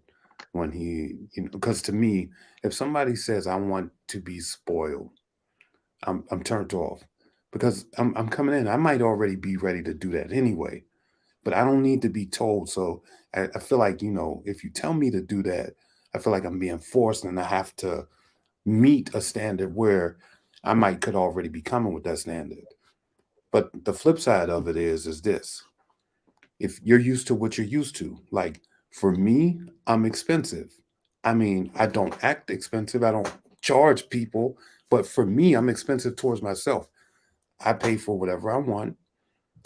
when he, because to me, if somebody says I want to be spoiled, I'm turned off because I'm coming in. I might already be ready to do that anyway, but I don't need to be told. So I feel like, if you tell me to do that, I feel like I'm being forced and I have to meet a standard where I might could already be coming with that standard. But the flip side of it is this. If you're used to what you're used to, like for me, I'm expensive. I mean, I don't act expensive. I don't charge people, but for me, I'm expensive towards myself. I pay for whatever I want.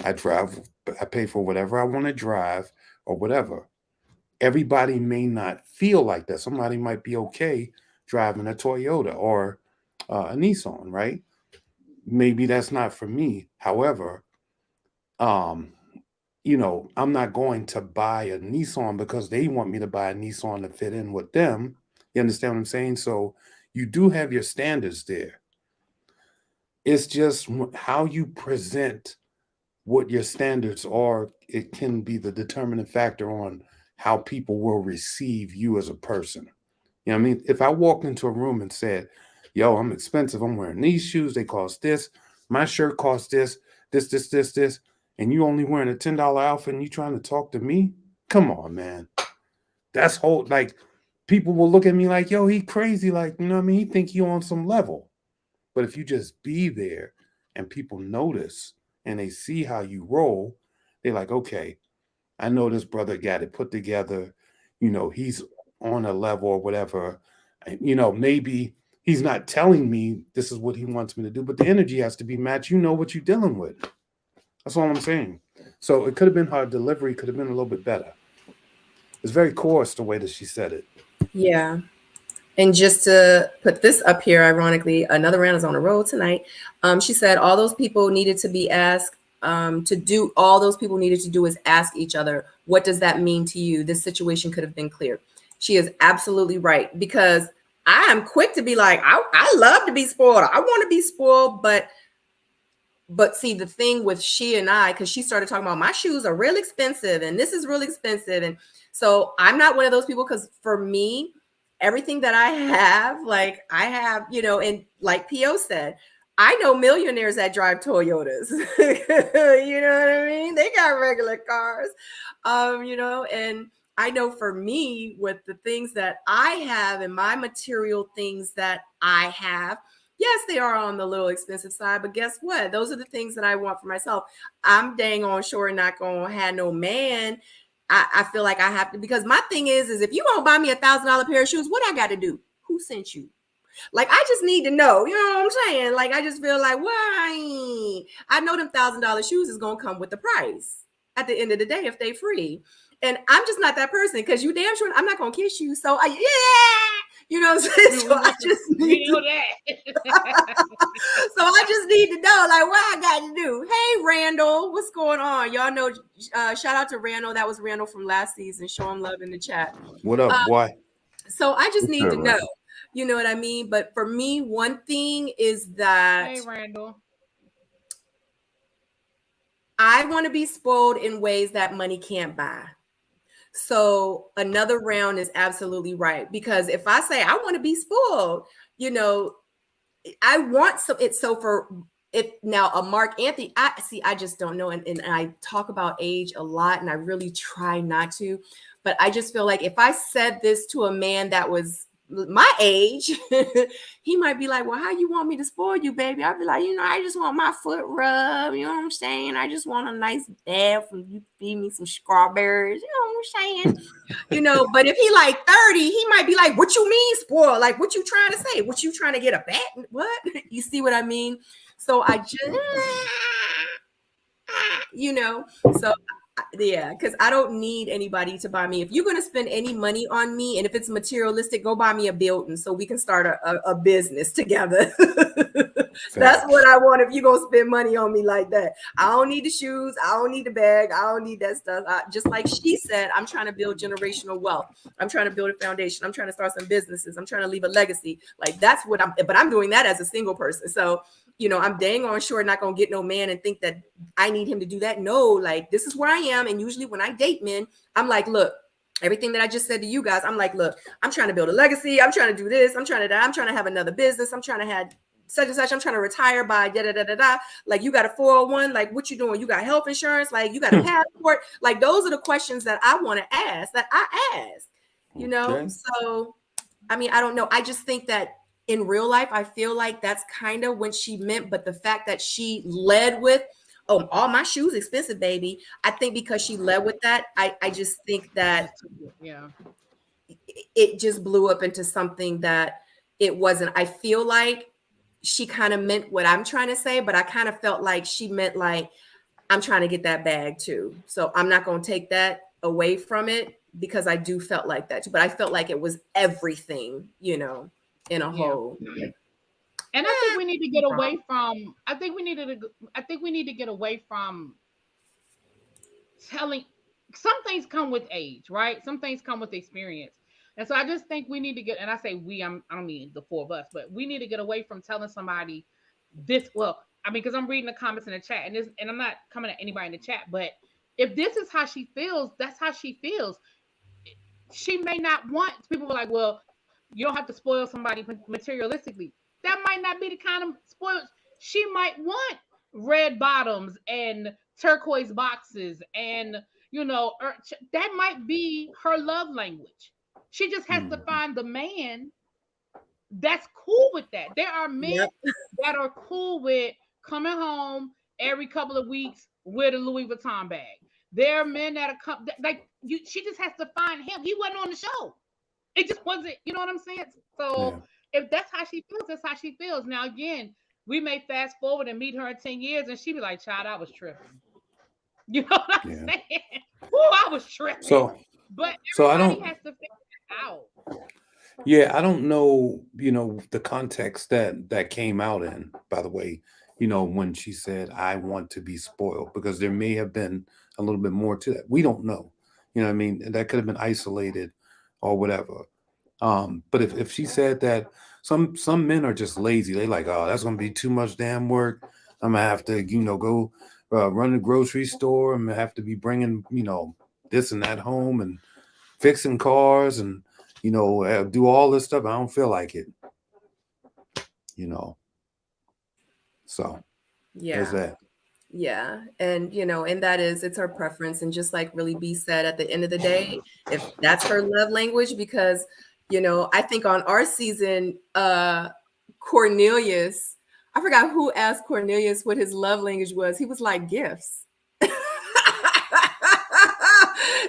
I pay for whatever I want to drive or whatever. Everybody may not feel like that. Somebody might be okay driving a Toyota or a Nissan, right? Maybe that's not for me. However, um, I'm not going to buy a Nissan because they want me to buy a Nissan to fit in with them. You understand what I'm saying? So you do have your standards there. It's just how you present what your standards are. It can be the determining factor on how people will receive you as a person. You know what I mean? If I walked into a room and said, yo, I'm expensive, I'm wearing these shoes, they cost this, my shirt costs this, this, and you only wearing a $10 outfit and you trying to talk to me? Come on, man. That's whole, like, people will look at me like, yo, he crazy. Like, you know what I mean? He think you on some level. But if you just be there and people notice and they see how you roll, they're like, okay, I know this brother got it put together. He's on a level or whatever. Maybe he's not telling me this is what he wants me to do, but the energy has to be matched. You know what you're dealing with. That's all I'm saying. So it could have been her delivery, could have been a little bit better. It's very coarse the way that she said it. Yeah. And just to put this up here, ironically, another round is on the road tonight. She said all those people needed to be asked all those people needed to do is ask each other, what does that mean to you? This situation could have been clear. She is absolutely right, because I am quick to be like, I love to be spoiled. I want to be spoiled. But see, the thing with she and I, because she started talking about my shoes are real expensive and this is really expensive. And so I'm not one of those people, because for me, everything that I have, like I have, and like P.O. said, I know millionaires that drive Toyotas. You know what I mean? They got regular cars, and I know for me, with the things that I have and my material things that I have, yes, they are on the little expensive side, but guess what? Those are the things that I want for myself. I'm dang on sure not going to have no man. I feel like I have to, because my thing is if you won't buy me $1,000 pair of shoes, what I got to do? Who sent you? Like, I just need to know, you know what I'm saying? Like, I just feel like, why? I know them $1,000 shoes is going to come with the price at the end of the day if they free. And I'm just not that person, because you damn sure I'm not going to kiss you. So you know what I'm saying? So I just need to, so I just need to know, like, what I got to do. Hey, Randall, what's going on? Y'all know, shout out to Randall. That was Randall from last season. Show him love in the chat. What up, boy? So I just need to know. You know what I mean? But for me, one thing is that hey, Randall, I want to be spoiled in ways that money can't buy. So another round is absolutely right. Because if I say I want to be spoiled, I want now a Mark Anthony, I just don't know. And I talk about age a lot, and I really try not to. But I just feel like if I said this to a man that was my age, he might be like, well, how you want me to spoil you, baby? I'd be like, I just want my foot rubbed. You know what I'm saying? I just want a nice bath and you feed me some strawberries. You know what I'm saying? But if he like 30, he might be like, what you mean spoil? Like, what you trying to say? What you trying to get a bat? What? You see what I mean? So I just, so yeah, because I don't need anybody to buy me. If you're going to spend any money on me, and if it's materialistic, go buy me a building so we can start a business together. That's what I want if you're going to spend money on me like that. I don't need the shoes. I don't need the bag. I don't need that stuff. Just like she said, I'm trying to build generational wealth. I'm trying to build a foundation. I'm trying to start some businesses. I'm trying to leave a legacy. Like, that's what but I'm doing that as a single person. So, I'm dang on sure not going to get no man and think that I need him to do that. No, like, this is where I am. And usually when I date men, I'm like, look, everything that I just said to you guys, I'm like, look, I'm trying to build a legacy. I'm trying to do this. I'm trying to have another business. I'm trying to have such and such. I'm trying to retire by da. Like, you got a 401. Like, what you doing? You got health insurance? Like, you got a passport? Like, those are the questions that I want to ask, that I ask, Okay. So, I mean, I don't know. I just think that in real life, I feel like that's kind of what she meant. But the fact that she led with, oh, all my shoes expensive, baby. I think because she led with that, I just think that Yeah. it just blew up into something that it wasn't. I feel like she kind of meant what I'm trying to say, but I kind of felt like she meant like, I'm trying to get that bag too. So I'm not going to take that away from it, because I do felt like that too. But I felt like it was everything, you know, in a whole. And I think we need to get away from. I think we need to get away from telling. Some things come with age, right? Some things come with experience. And so I just think we need to get, and I say we, I don't mean the four of us, but we need to get away from telling somebody this. Well, I mean, because I'm reading the comments in the chat, and I'm not coming at anybody in the chat, but if this is how she feels, that's how she feels. She may not want, people were like, well, you don't have to spoil somebody materialistically. That might not be the kind of spoil. She might want red bottoms and turquoise boxes, and that might be her love language. She just has to find the man that's cool with that. There are men that are cool with coming home every couple of weeks with a Louis Vuitton bag. There are men that are like you. She just has to find him. He wasn't on the show. It just wasn't. You know what I'm saying? So if that's how she feels, that's how she feels. Now again, we may fast forward and meet her in 10 years, and she be like, "Child, I was tripping." You know what I'm saying? I was tripping. But everybody has to figure it out. Yeah, I don't know, the context that came out in, by the way, when she said, I want to be spoiled, because there may have been a little bit more to that. We don't know. You know what I mean? That could have been isolated or whatever. But if she said that, some men are just lazy. They like, oh, that's gonna be too much damn work. I'm gonna have to, go run the grocery store. I'm gonna have to be bringing, this and that home and fixing cars and do all this stuff. I don't feel like it, so there's that. Yeah. And, and that is, it's her preference. And just like Really B said, at the end of the day, if that's her love language, because, I think on our season, Cornelius, I forgot who asked Cornelius what his love language was. He was like, gifts.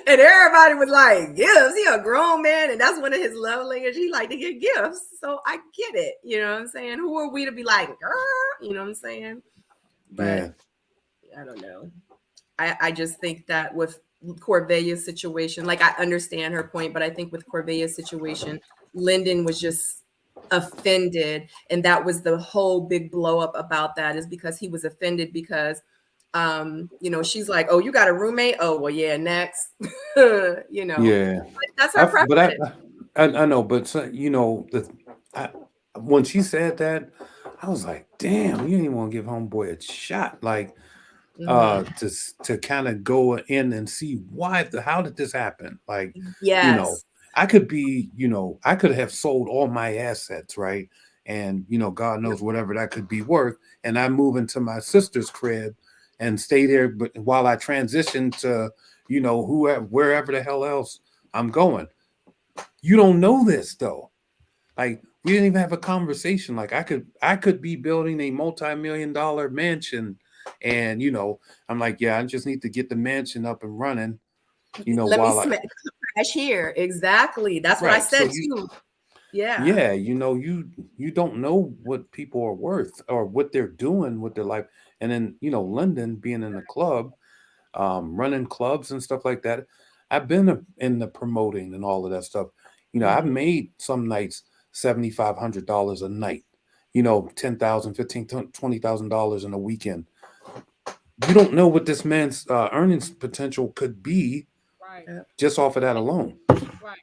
And everybody was like, gifts. He a grown man, and that's one of his love languages. He like to get gifts. So I get it. You know what I'm saying? Who are we to be like, you know what I'm saying? But I don't know. I just think that with Corvella's situation, like, I understand her point, but I think with Corvella's situation, Lyndon was just offended. And that was the whole big blow up about that, is because he was offended because she's like, oh, you got a roommate? Oh, well, yeah, next. Yeah, but that's her preference. But I know, but when she said that, I was like, damn, you didn't even want to give homeboy a shot, like to kind of go in and see how did this happen? Like, I could be, I could have sold all my assets, right? And God knows whatever that could be worth, and I move into my sister's crib and stay there, but while I transition to wherever the hell else I'm going. You don't know this though. Like, we didn't even have a conversation. Like, I could be building a multi-million-dollar mansion, and I'm like, yeah, I just need to get the mansion up and running. Let me crash here. Exactly. That's what I said too. Yeah, you don't know what people are worth or what they're doing with their life. And then London being in the club, running clubs and stuff like that. I've been in the promoting and all of that stuff. I've made some nights $7,500 a night. $10,000, $15,000, $20,000 in a weekend. You don't know what this man's earnings potential could be, just off of that alone. Right.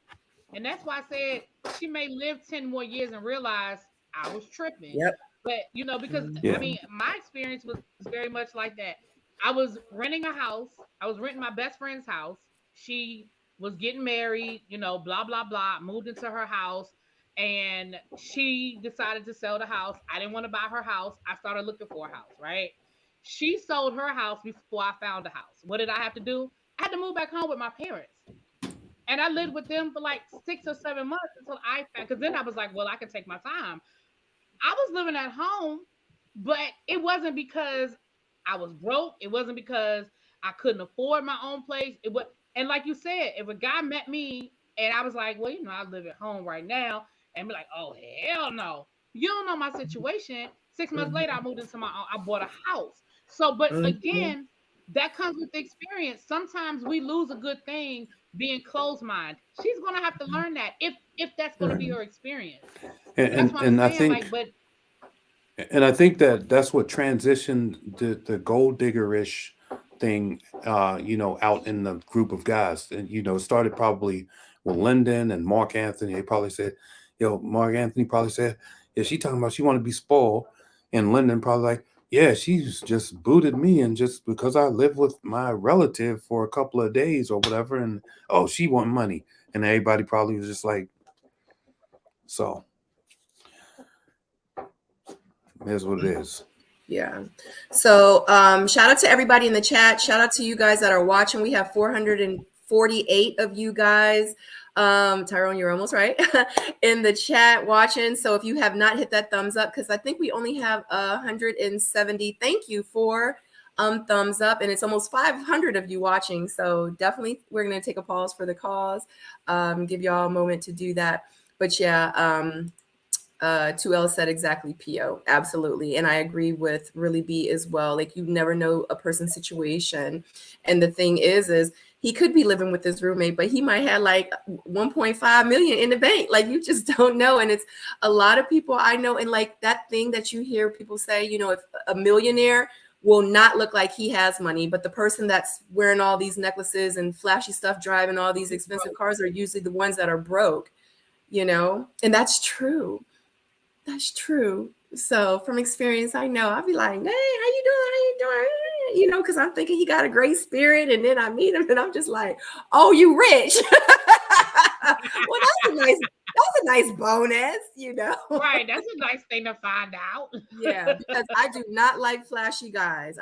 And that's why I said she may live 10 more years and realize I was tripping. Yep. But, because I mean, my experience was very much like that. I was renting a house. I was renting my best friend's house. She was getting married, blah, blah, blah, moved into her house, and she decided to sell the house. I didn't want to buy her house. I started looking for a house, right? She sold her house before I found a house. What did I have to do? I had to move back home with my parents. And I lived with them for like 6 or 7 months until I found, because then I was like, well, I can take my time. I was living at home, but it wasn't because I was broke. It wasn't because I couldn't afford my own place. It was, and like you said, if a guy met me and I was like, well, I live at home right now, and be like, oh hell no, you don't know my situation. 6 months later, I moved into my own. I bought a house. So, but Mhm. again, that comes with experience. Sometimes we lose a good thing being closed minded. She's gonna have to learn that if that's gonna be her experience. And So that's and, what I'm and I saying. think Like, but that that's what transitioned the gold digger-ish thing, out in the group of guys. And it started probably with Lyndon and Mark Anthony. They probably said, Mark Anthony probably said, yeah, she talking about she want to be spoiled. And Lyndon probably like, yeah, she's just booted me, and just because I live with my relative for a couple of days or whatever, and oh, she want money. And everybody probably was just like, so here's what it is. Yeah. So shout out to everybody in the chat. Shout out to you guys that are watching. We have 448 of you guys. Tyrone, you're almost right in the chat watching. So if you have not hit that thumbs up, because I think we only have 170. Thank you for thumbs up, and it's almost 500 of you watching. So definitely we're going to take a pause for the cause, give y'all a moment to do that. But yeah, 2L said exactly, PO. Absolutely. And I agree with Really B as well. Like, you never know a person's situation. And the thing is he could be living with his roommate, but he might have like 1.5 million in the bank. Like, you just don't know. And it's a lot of people I know. And like that thing that you hear people say, if a millionaire will not look like he has money, but the person that's wearing all these necklaces and flashy stuff, driving all these expensive cars, are usually the ones that are broke, and that's true. That's true. So from experience, I know I'll be like, hey, how you doing? How you doing? Because I'm thinking he got a great spirit. And then I meet him and I'm just like, oh, you rich. Well, that's a nice bonus, right, that's a nice thing to find out. Yeah, because I do not like flashy guys.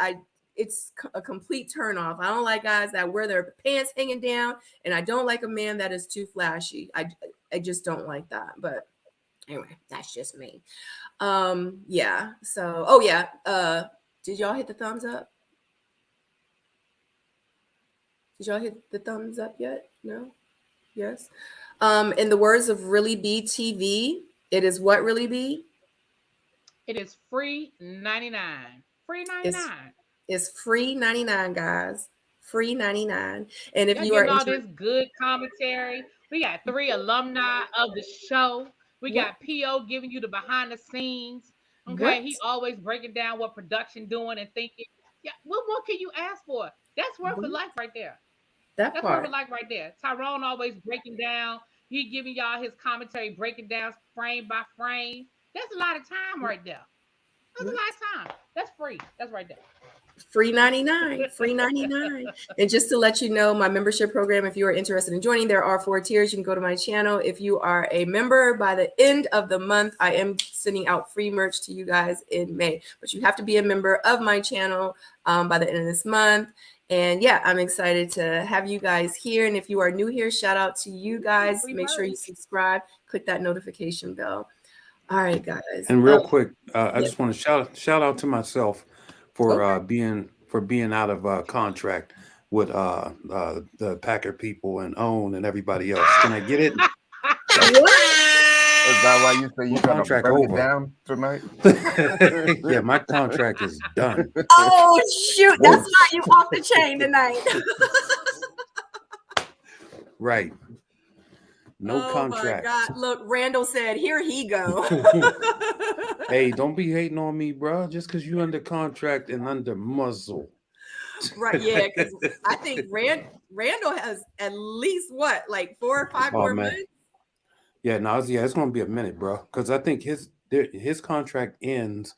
It's a complete turnoff. I don't like guys that wear their pants hanging down, and I don't like a man that is too flashy. I just don't like that. But anyway, that's just me. Yeah. So, oh yeah. Did y'all hit the thumbs up? Did y'all hit the thumbs up yet? No? Yes. In the words of Really B TV, it is what, Really B? It is free 99. Free 99. It's free 99, guys. Free 99. And if Y'all you are getting all interested, this good commentary. We got 3 alumni of the show. We what? got PO giving you the behind the scenes. Okay, What? he always breaking down what production doing and thinking. Yeah, what more can you ask for? That's worth a What? life right there. That That's worth a part. life right there. Tyrone always breaking down. He giving y'all his commentary, breaking down frame by frame. That's a lot of time right there. That's a lot of time. That's free. That's right there. Free 99. Free 99. And just to let you know, my membership program, if you are interested in joining, there are 4 tiers. You can go to my channel. If you are a member, by the end of the month, I am sending out free merch to you guys in May. But you have to be a member of my channel by the end of this month. And yeah, I'm excited to have you guys here. And if you are new here, shout out to you guys. Make sure you subscribe, click that notification bell. All right, guys. And real quick, I yeah. just want to shout out to myself for being out of contract with the Packer people and OWN and everybody else. Can I get it? Is that why you say you're trying to Contract burn over. it down tonight? Yeah, my contract is done. Oh shoot, that's why you off the chain tonight. Right. No contract. Oh my God. Look, Randall said, here he go. Hey, don't be hating on me, bro. Just because you under contract and under muzzle. Right, yeah, because I think Randall has at least what, like 4 or 5 more months? Yeah, no, it's gonna be a minute, bro. Because I think his contract ends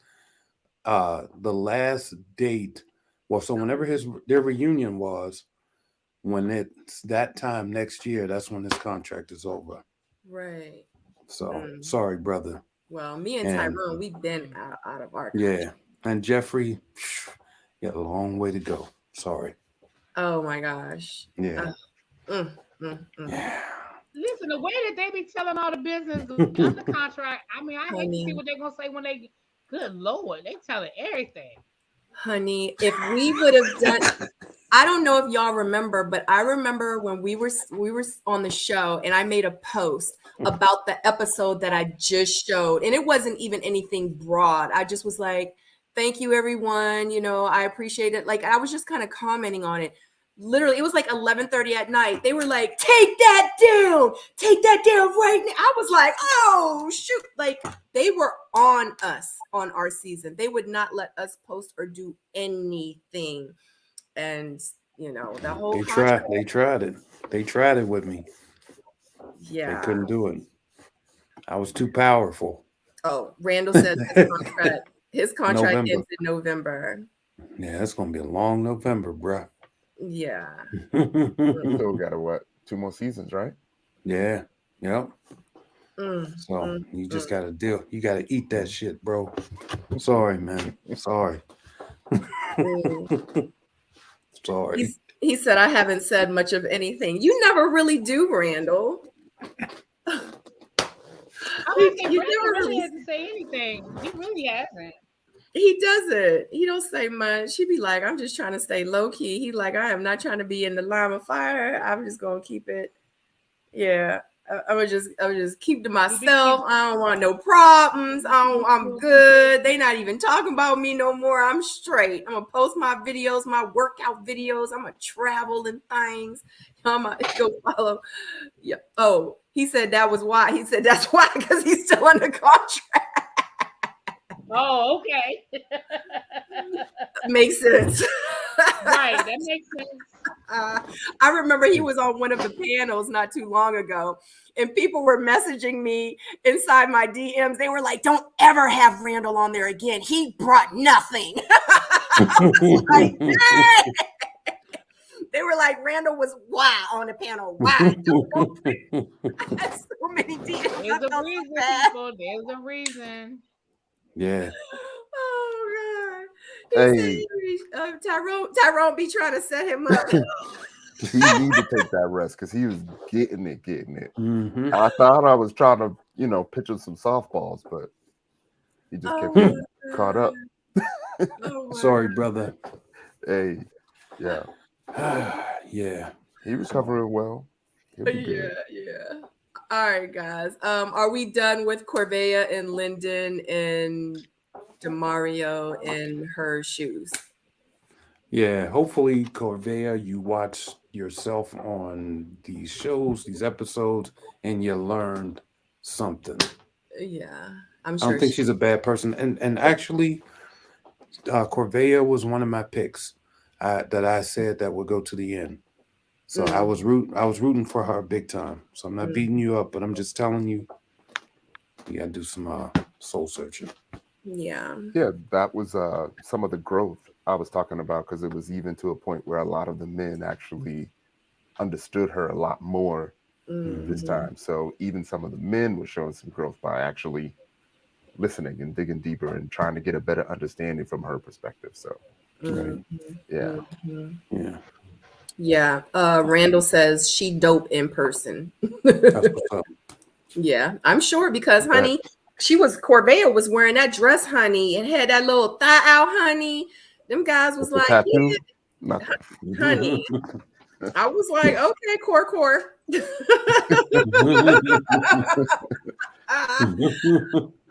the last date. Well, so whenever their reunion was, when it's that time next year, that's when his contract is over. Right. So sorry, brother. Well, me and Tyrone, we've been out of our contract. Yeah, and Jeffrey, got a long way to go. Sorry. Oh my gosh. Yeah. Listen, Yeah. the way that they be telling all the business under contract, I mean, I hate to see Honey, what they're gonna say when they. Good Lord, they telling everything. honey, if we would have done, I don't know if y'all remember, but I remember when we were on the show and I made a post about the episode that I just showed, and it wasn't even anything broad. I just was like, "Thank you, everyone. You know, I appreciate it." Like I was just kind of commenting on it. Literally, it was like 11:30 at night. They were like, "Take that down, take that down right now." I was like, "Oh shoot!" Like they were on us on our season. They would not let us post or do anything. And you know the whole They contract. tried it. They tried it with me. They Yeah. couldn't do it. I was too powerful. Oh, Randall says his contract November. ends in November. Yeah, it's gonna be a long November, bruh. Yeah. Still got what? 2 more seasons, right? Yeah. Yep. Mm, So you just gotta deal. You gotta eat that shit, bro. Sorry, man. Sorry. Sorry. He said, "I haven't said much of anything." You never really do, Randall. I was saying, You Brandon never really really. hasn't say anything. He really hasn't. He doesn't. He don't say much. He be like, "I'm just trying to stay low key." He like, "I am not trying to be in the line of fire. I'm just gonna keep it." Yeah. I would just keep to myself. I don't want no problems. I'm good. They not even talking about me no more. I'm straight. I'm gonna post my videos, my workout videos. I'm gonna travel and things. I'm gonna go follow. Yeah. Oh, he said that was why. He said that's why, because he's still under contract. Oh, okay. Makes sense. Right, that makes sense. I remember he was on one of the panels not too long ago, and people were messaging me inside my DMs. They were like, "Don't ever have Randall on there again. He brought nothing." Like, they were like, "Randall was why on the panel? Why?" I had so many DMs. There's a reason, people. There's a reason. Yeah. Oh God. Hey, Tyrone be trying to set him up. he need to take that rest because he was getting it. Mm-hmm. I thought I was trying to, pitch him some softballs, but he just kept getting caught up. Sorry, brother. Hey, yeah. Yeah. He was covering well. He'll be good. Yeah. All right, guys. Are we done with Corvea and Lyndon and Demario in her shoes? Yeah. Hopefully, Corvea, you watch yourself on these shows, these episodes, and you learned something. Yeah, I'm I sure. don't think she's a bad person. And actually, Corvea was one of my picks that I said that would go to the end. So I was rooting for her big time. So I'm not beating you up, but I'm just telling you, you gotta do some soul searching. Yeah. Yeah, that was some of the growth I was talking about, because it was even to a point where a lot of the men actually understood her a lot more this time. So even some of the men were showing some growth by actually listening and digging deeper and trying to get a better understanding from her perspective. So Yeah. Randall says she dope in person. That's what's up. Yeah, I'm sure, because honey, Corvea was wearing that dress, honey, and had that little thigh out, honey. Them guys was like, tattoo? yeah, honey. I was like, okay, core.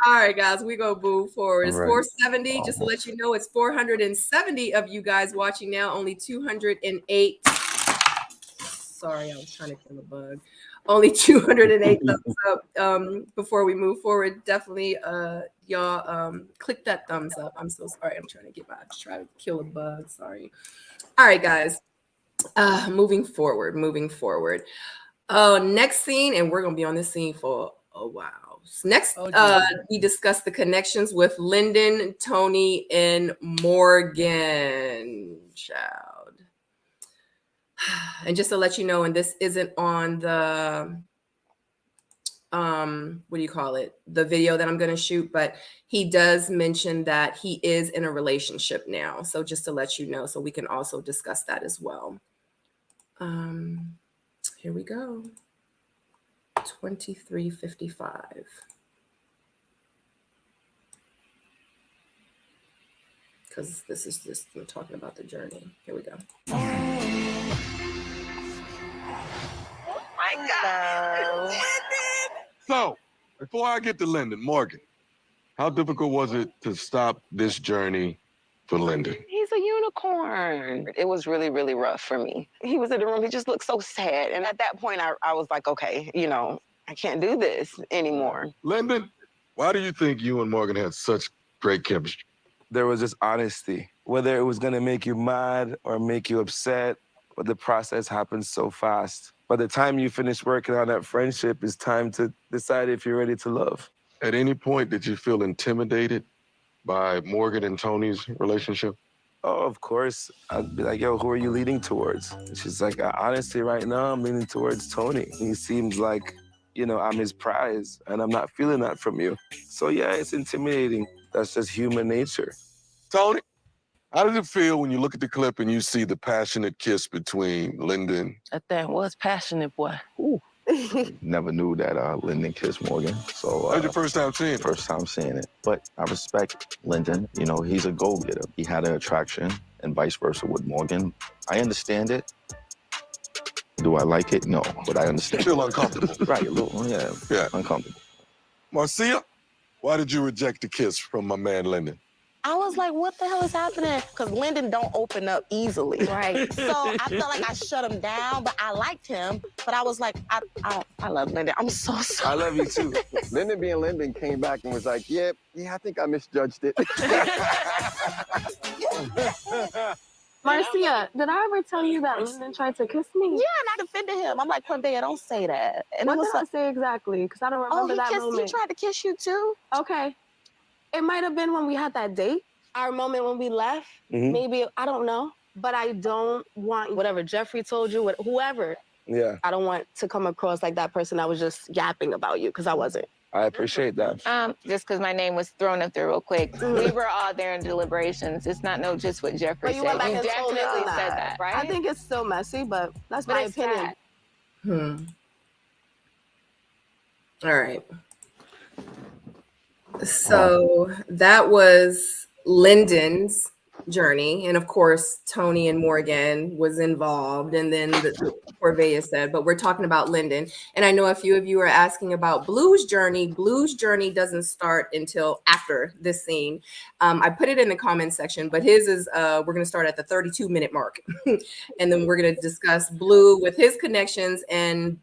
All right, guys, we go move forward. It's 470. Just to let you know, it's 470 of you guys watching now. Only 208. Sorry, I was trying to kill a bug. Only 208 thumbs up. Before we move forward, definitely, y'all, click that thumbs up. I'm so sorry. I'm trying to kill a bug. Sorry. All right, guys. Moving forward. Next scene, and we're gonna be on this scene for a while. Next, we discuss the connections with Lyndon, Tony, and Morgan. Child. And just to let you know, and this isn't on the what do you call it? The video that I'm going to shoot, but he does mention that he is in a relationship now. So just to let you know, so we can also discuss that as well. Here we go. 23:55. Because this is just we're talking about the journey. Here we go. My God. So, before I get to Lyndon, Morgan, how difficult was it to stop this journey for Lyndon? He's a unicorn. It was really, really rough for me. He was in the room, he just looked so sad. And at that point, I was like, okay, you know, I can't do this anymore. Lyndon, why do you think you and Morgan had such great chemistry? There was just honesty. Whether it was gonna make you mad or make you upset, but the process happens so fast. By the time you finish working on that friendship, it's time to decide if you're ready to love. At any point, did you feel intimidated by Morgan and Tony's relationship? Oh, of course. I'd be like, yo, who are you leaning towards? And she's like, honestly, right now, I'm leaning towards Tony. He seems like, you know, I'm his prize, and I'm not feeling that from you. So yeah, it's intimidating. That's just human nature. Tony, how does it feel when you look at the clip and you see the passionate kiss between Lyndon? That thing was passionate, boy. Ooh. Never knew that Lyndon kissed Morgan. So That was your first time seeing it? First time seeing it. But I respect Lyndon. You know, he's a go-getter. He had an attraction and vice versa with Morgan. I understand it. Do I like it? No, but I understand. You feel uncomfortable. Right, a little, yeah, uncomfortable. Marcia, why did you reject the kiss from my man Lyndon? I was like, what the hell is happening? Because Lyndon don't open up easily. Right. So I felt like I shut him down, but I liked him. But I was like, I love Lyndon. I'm so sorry. I love you too. Lyndon being Lyndon came back and was like, yeah, I think I misjudged it. Marcia, did I ever tell you that Lyndon tried to kiss me? Yeah, and I defended him. I'm like, Cordea, don't say that. And what it was did I say exactly? Because I don't remember that moment. He tried to kiss you too? Okay. It might have been when we had that date, our moment when we left. Maybe, I don't know. But I don't want whatever Jeffrey told you, whoever. Yeah. I don't want to come across like that person that was just yapping about you, because I wasn't. I appreciate that. Just because my name was thrown up there real quick. We were all there in deliberations. It's not just what Jeffrey But you said. went back You and told me definitely said that, right? I think it's still messy, but that's But my it's opinion. All right. So that was Lyndon's journey. And of course, Tony and Morgan was involved. And then the Corvea said, but we're talking about Lyndon. And I know a few of you are asking about Blue's journey. Blue's journey doesn't start until after this scene. I put it in the comment section, but his is, we're going to start at the 32-minute mark. And then we're going to discuss Blue with his connections and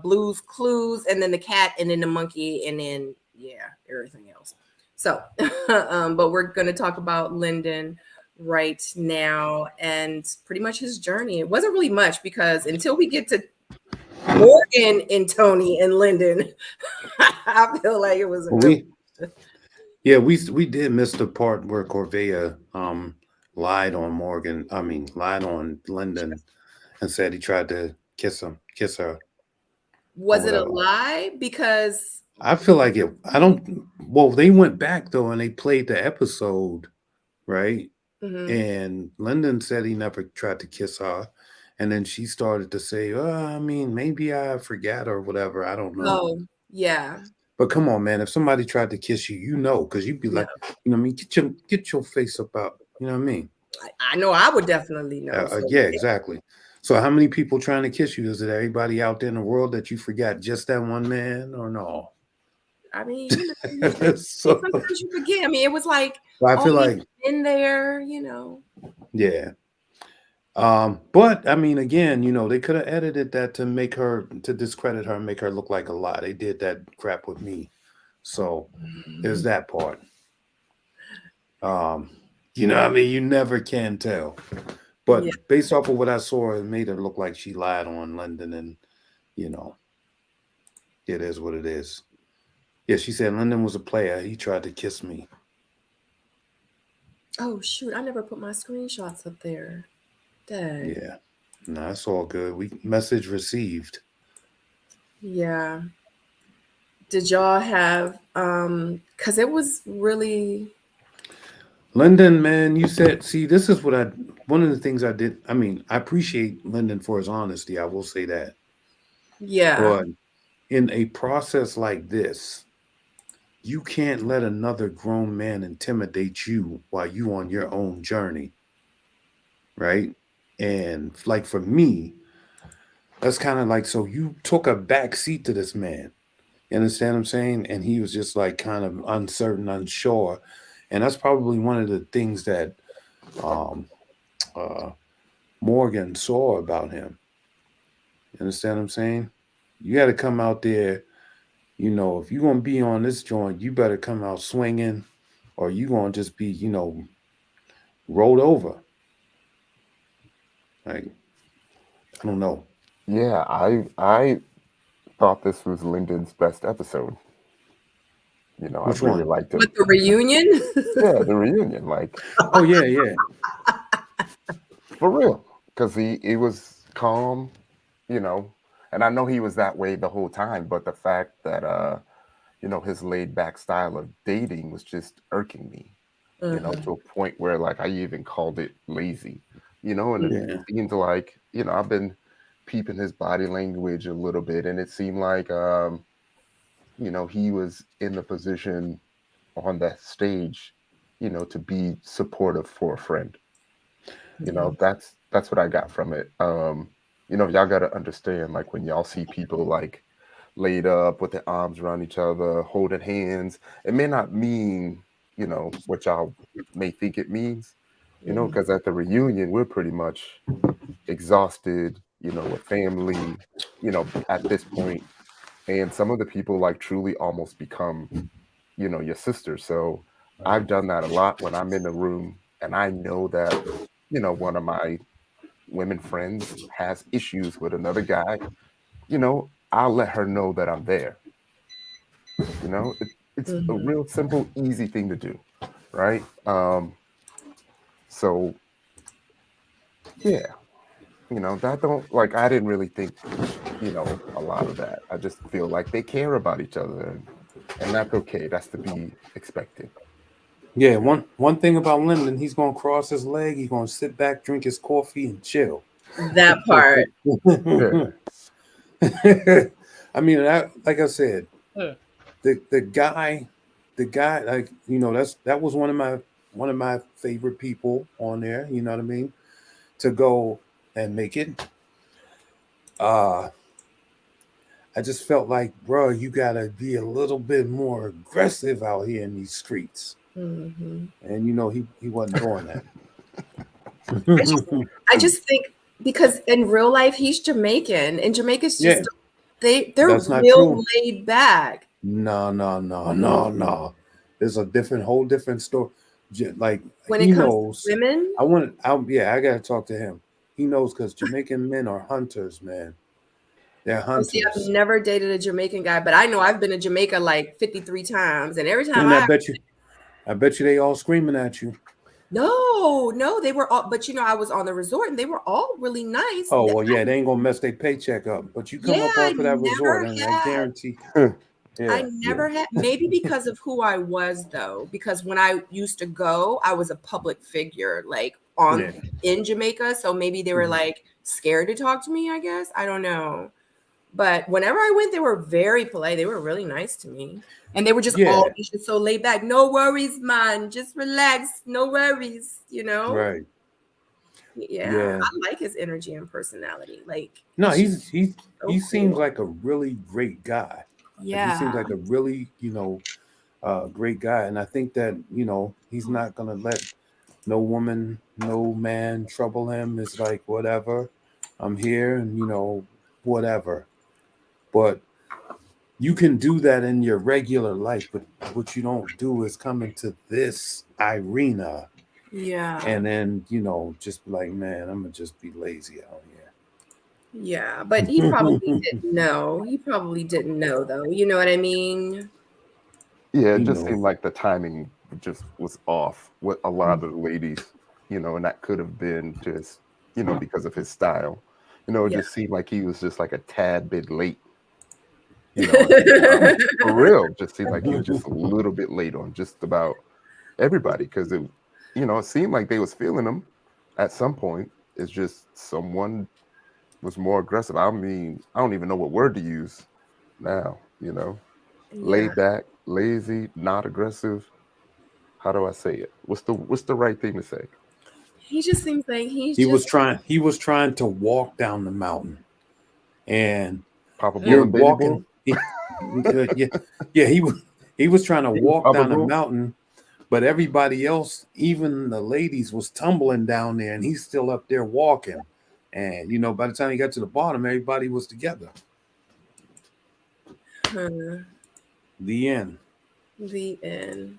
Blue's clues, and then the cat, and then the monkey, and then, yeah, everything else. So, but we're going to talk about Lyndon right now and pretty much his journey. It wasn't really much because until we get to Morgan and Tony and Lyndon, I feel like it was. We did miss the part where Corvea lied on Morgan. I mean, lied on Lyndon and said he tried to kiss her. Was it a lie? Because I feel like it. Well, they went back though and they played the episode, right? And Lyndon said he never tried to kiss her. And then she started to say, I mean, maybe I forgot or whatever. I don't know. Oh, yeah. But come on, man. If somebody tried to kiss you, you know, because you'd be like, you know what I mean? Get your face up out. You know what I mean? I know I would definitely know. Yeah, exactly. So how many people trying to kiss you? Is it everybody out there in the world that you forgot just that one man or no? I mean, you know, sometimes you forget. I mean, it was like, I feel like in there, you know. Yeah. But I mean, again, you know, they could have edited that to discredit her and make her look like a lie. They did that crap with me. So there's that part. You know what I mean? You never can tell. But based off of what I saw, it made her look like she lied on Lyndon, and you know, it is what it is. Yeah, she said Lyndon was a player. He tried to kiss me. Oh shoot, I never put my screenshots up there. Dang. Yeah. No, it's all good. Message received. Yeah. Did y'all have because it was really Lyndon, man, you said, see, this is what one of the things I did. I mean, I appreciate Lyndon for his honesty. I will say that. Yeah. But in a process like this, you can't let another grown man intimidate you while you on your own journey, right? And like for me, that's kind of like, so you took a back seat to this man. You understand what I'm saying? And he was just like kind of uncertain, unsure. And that's probably one of the things that um, Morgan saw about him. You understand what I'm saying? You got to come out there, if you're going to be on this joint, you better come out swinging or you going to just be, rolled over. Like, I don't know. Yeah, I thought this was Lyndon's best episode. I Which really one? liked it. With the reunion? Yeah, the reunion, like Oh, yeah. for real, because he was calm, and I know he was that way the whole time, but the fact that his laid back style of dating was just irking me, to a point where like I even called it lazy, and it seemed like, I've been peeping his body language a little bit, and it seemed like he was in the position on that stage, to be supportive for a friend. That's what I got from it. Y'all got to understand, like when y'all see people like laid up with their arms around each other, holding hands, it may not mean, what y'all may think it means, because at the reunion, we're pretty much exhausted, with family, at this point. And some of the people like truly almost become, your sister. So I've done that a lot when I'm in the room and I know that, one of my women friends has issues with another guy, I'll let her know that I'm there. It's a real simple, easy thing to do, right? So yeah, that don't like I didn't really think, a lot of that. I just feel like they care about each other, and that's okay. That's to be expected. Yeah, one thing about Lyndon, he's gonna cross his leg, he's gonna sit back, drink his coffee, and chill. That part. I mean, like I said, the guy, like that was one of my favorite people on there. You know what I mean? To go and make it. I just felt like, bro, you gotta be a little bit more aggressive out here in these streets. And he wasn't doing that. I just think because in real life he's Jamaican, and Jamaica's just they're real laid back. No. There's a whole different story. Like when he it comes knows. to women, I gotta talk to him. He knows because Jamaican men are hunters, man. They're hunters. See, I've never dated a Jamaican guy, but I know I've been to Jamaica like 53 times, and every time and I bet you they all screaming at you. No, they were all, but I was on the resort and they were all really nice. Oh, well, yeah, they ain't gonna mess their paycheck up, but you come up off of that resort, and I guarantee. I never had, maybe because of who I was though, because when I used to go, I was a public figure, like in Jamaica. So maybe they were like scared to talk to me, I guess. I don't know. But whenever I went, they were very polite. They were really nice to me. And they were just all just so laid back. No worries, man. Just relax. No worries, Right. Yeah. I like his energy and personality. Like, no, he seems like a really great guy. Yeah. Like, he seems like a really, great guy. And I think that, he's not gonna let no woman, no man trouble him. It's like, whatever. I'm here and whatever. But you can do that in your regular life, but what you don't do is come into this arena. Yeah. And then, just be like, man, I'm going to just be lazy out here. Yeah. But he probably didn't know. He probably didn't know, though. You know what I mean? Yeah, it just seemed like the timing just was off with a lot of the ladies, and that could have been just, because of his style. It just seemed like he was just like a tad bit late. For real, just seemed like he was just a little bit late on just about everybody, because it seemed like they was feeling him at some point. It's just someone was more aggressive. I mean, I don't even know what word to use, now, you know. Yeah. Laid back, lazy, not aggressive. How do I say it? What's the right thing to say? He just seems like he was trying to walk down the mountain, and Papa Bull you're and Baby walking. Bull? Yeah, he was trying to walk Papa down the Bull? mountain, but everybody else, even the ladies, was tumbling down there, and he's still up there walking. And you know, by the time he got to the bottom, everybody was together. The end. The end.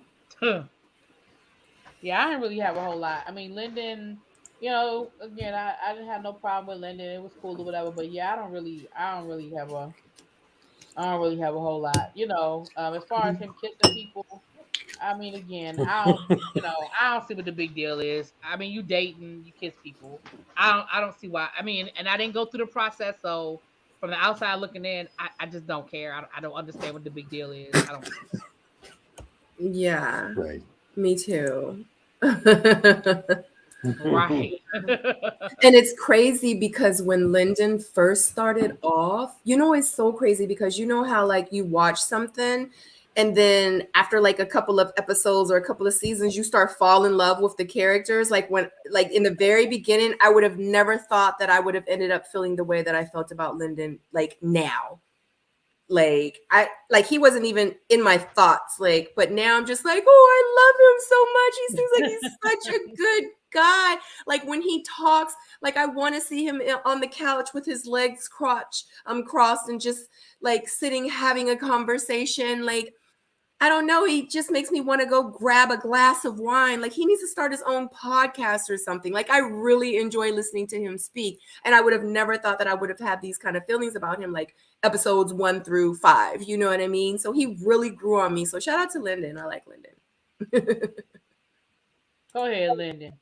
Yeah, I didn't really have a whole lot. I mean, Lyndon, you know, again, I didn't have no problem with Lyndon. It was cool or whatever. But yeah, I don't really have a whole lot. You know, as far as him kissing people, I mean, again, I don't see what the big deal is. I mean, you dating, you kiss people. I don't see why. I mean, and I didn't go through the process, so from the outside looking in, I just don't care. I don't understand what the big deal is. I don't. Yeah. Right. Me too. Right. And it's crazy because when Lyndon first started off, you know, it's so crazy because you know how like you watch something and then after like a couple of episodes or a couple of seasons, you start fall in love with the characters. Like when, like in the very beginning, I would have never thought that I would have ended up feeling the way that I felt about Lyndon, like now. Like he wasn't even in my thoughts, like, but now I'm just like, oh, I love him so much. He seems like he's such a good guy. Like when he talks, like I want to see him on the couch with his legs crossed and just like sitting having a conversation. Like I don't know, he just makes me want to go grab a glass of wine. Like he needs to start his own podcast or something. Like I really enjoy listening to him speak, and I would have never thought that I would have had these kind of feelings about him, like episodes 1 through 5. You know what I mean? So he really grew on me. So shout out to Lyndon. I like Lyndon. Go ahead, Lyndon.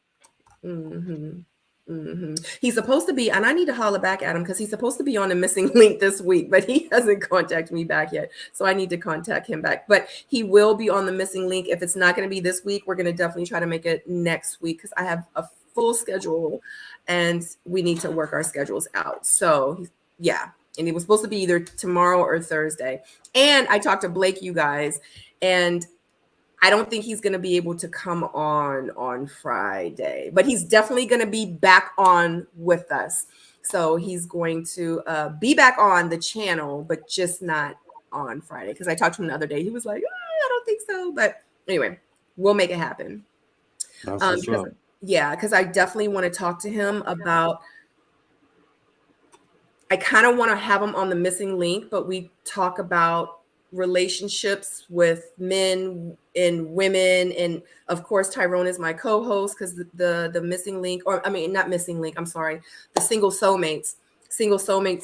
He's supposed to be, and I need to holler back at him because he's supposed to be on the missing link this week, but he hasn't contacted me back yet. So I need to contact him back. But he will be on the missing link. If it's not going to be this week, we're going to definitely try to make it next week because I have a full schedule and we need to work our schedules out. So yeah. And it was supposed to be either tomorrow or Thursday. And I talked to Blake, you guys, and I don't think he's going to be able to come on Friday, but he's definitely going to be back on with us. So he's going to be back on the channel, but just not on Friday. Because I talked to him the other day. He was like, I don't think so. But anyway, we'll make it happen. Because I definitely want to talk to him about, I kind of want to have him on the missing link, but we talk about relationships with men and women, and of course Tyrone is my co-host because the missing link, or I mean not missing link, I'm sorry, the single soulmates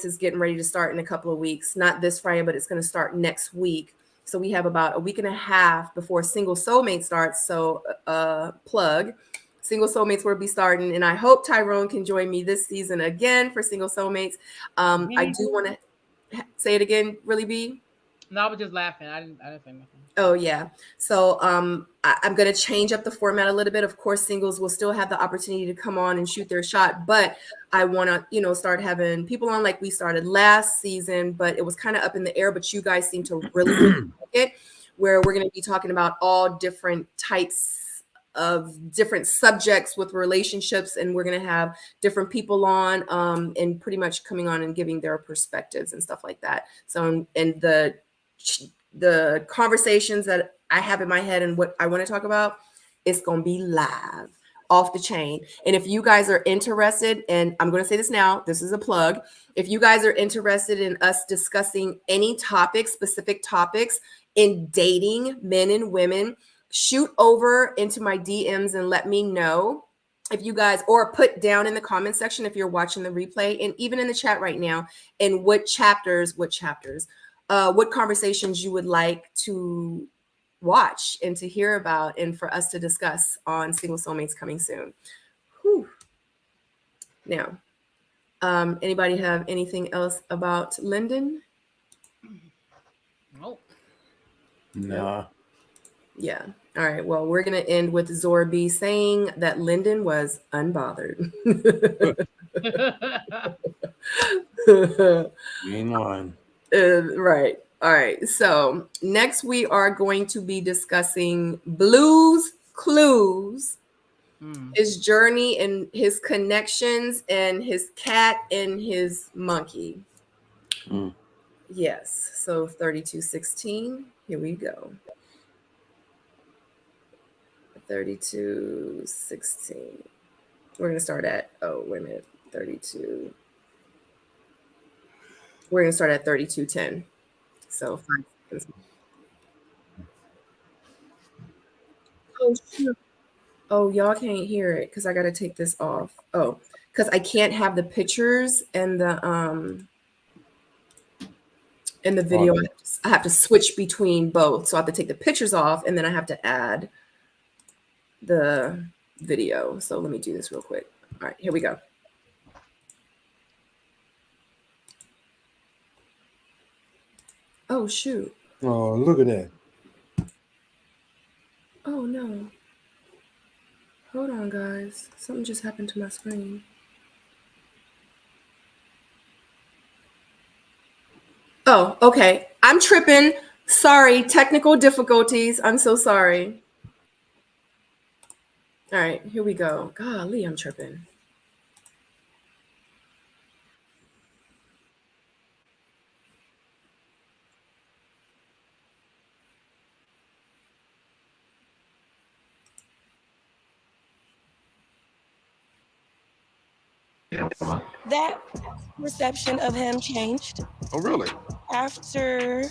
is getting ready to start in a couple of weeks, not this Friday, but it's going to start next week. So we have about a week and a half before single soulmate starts. So plug Single Soulmates will be starting, and I hope Tyrone can join me this season again for Single Soulmates. I do want to say it again, really, B. No, I was just laughing. I didn't say nothing. Oh yeah. So I'm going to change up the format a little bit. Of course, singles will still have the opportunity to come on and shoot their shot, but I want to, start having people on like we started last season, but it was kind of up in the air, but you guys seem to really like it, where we're going to be talking about all different types of different subjects with relationships, and we're going to have different people on and pretty much coming on and giving their perspectives and stuff like that. So, and the conversations that I have in my head and what I want to talk about, it's going to be live, off the chain. And if you guys are interested, and I'm going to say this now, this is a plug. If you guys are interested in us discussing any topics, specific topics in dating, men and women, shoot over into my DMs and let me know. If you guys, or put down in the comment section if you're watching the replay, and even in the chat right now, and what conversations you would like to watch and to hear about and for us to discuss on Single Soulmates coming soon. Whew. Now, anybody have anything else about Lyndon? Nope. Nah. Yeah. All right. Well, we're going to end with Zora B saying that Lyndon was unbothered. Ain't lying. Right. All right. So next we are going to be discussing Blue's clues, his journey and his connections, and his cat and his monkey. Yes. So 3216. Here we go. 3216. We're gonna start at, oh, wait a minute. 32. We're gonna start at 3210. So 5 seconds. Oh shoot. Oh, y'all can't hear it because I gotta take this off. Oh, because I can't have the pictures and the video. I have to switch between both. So I have to take the pictures off and then I have to add the video. So let me do this real quick. All right, here we go. Oh shoot. Oh, look at that. Oh no. Hold on, guys. Something just happened to my screen. Oh, okay. I'm tripping. Sorry, technical difficulties. I'm so sorry. All right, here we go. Golly, I'm tripping. That perception of him changed Oh, really? after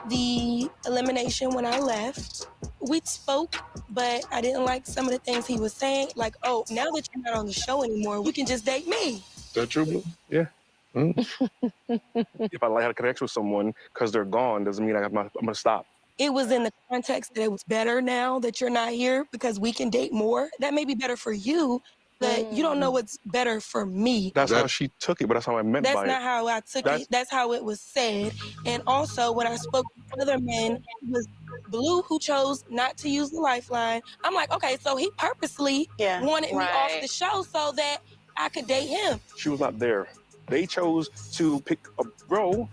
the elimination when I left. We spoke, but I didn't like some of the things he was saying. Like, oh, now that you're not on the show anymore, you can just date me. Is that true, Blue? Yeah. If I like had a connection with someone because they're gone, doesn't mean I'm gonna stop. It was in the context that it was better now that you're not here because we can date more. That may be better for you, but you don't know what's better for me. That's how she took it, but that's how I meant That's by not it. how I took it. That's how it was said. And also, when I spoke to other men, it was Blue who chose not to use the lifeline. I'm like, okay, so he purposely wanted me off the show so that I could date him. She was not there. They chose to pick a bro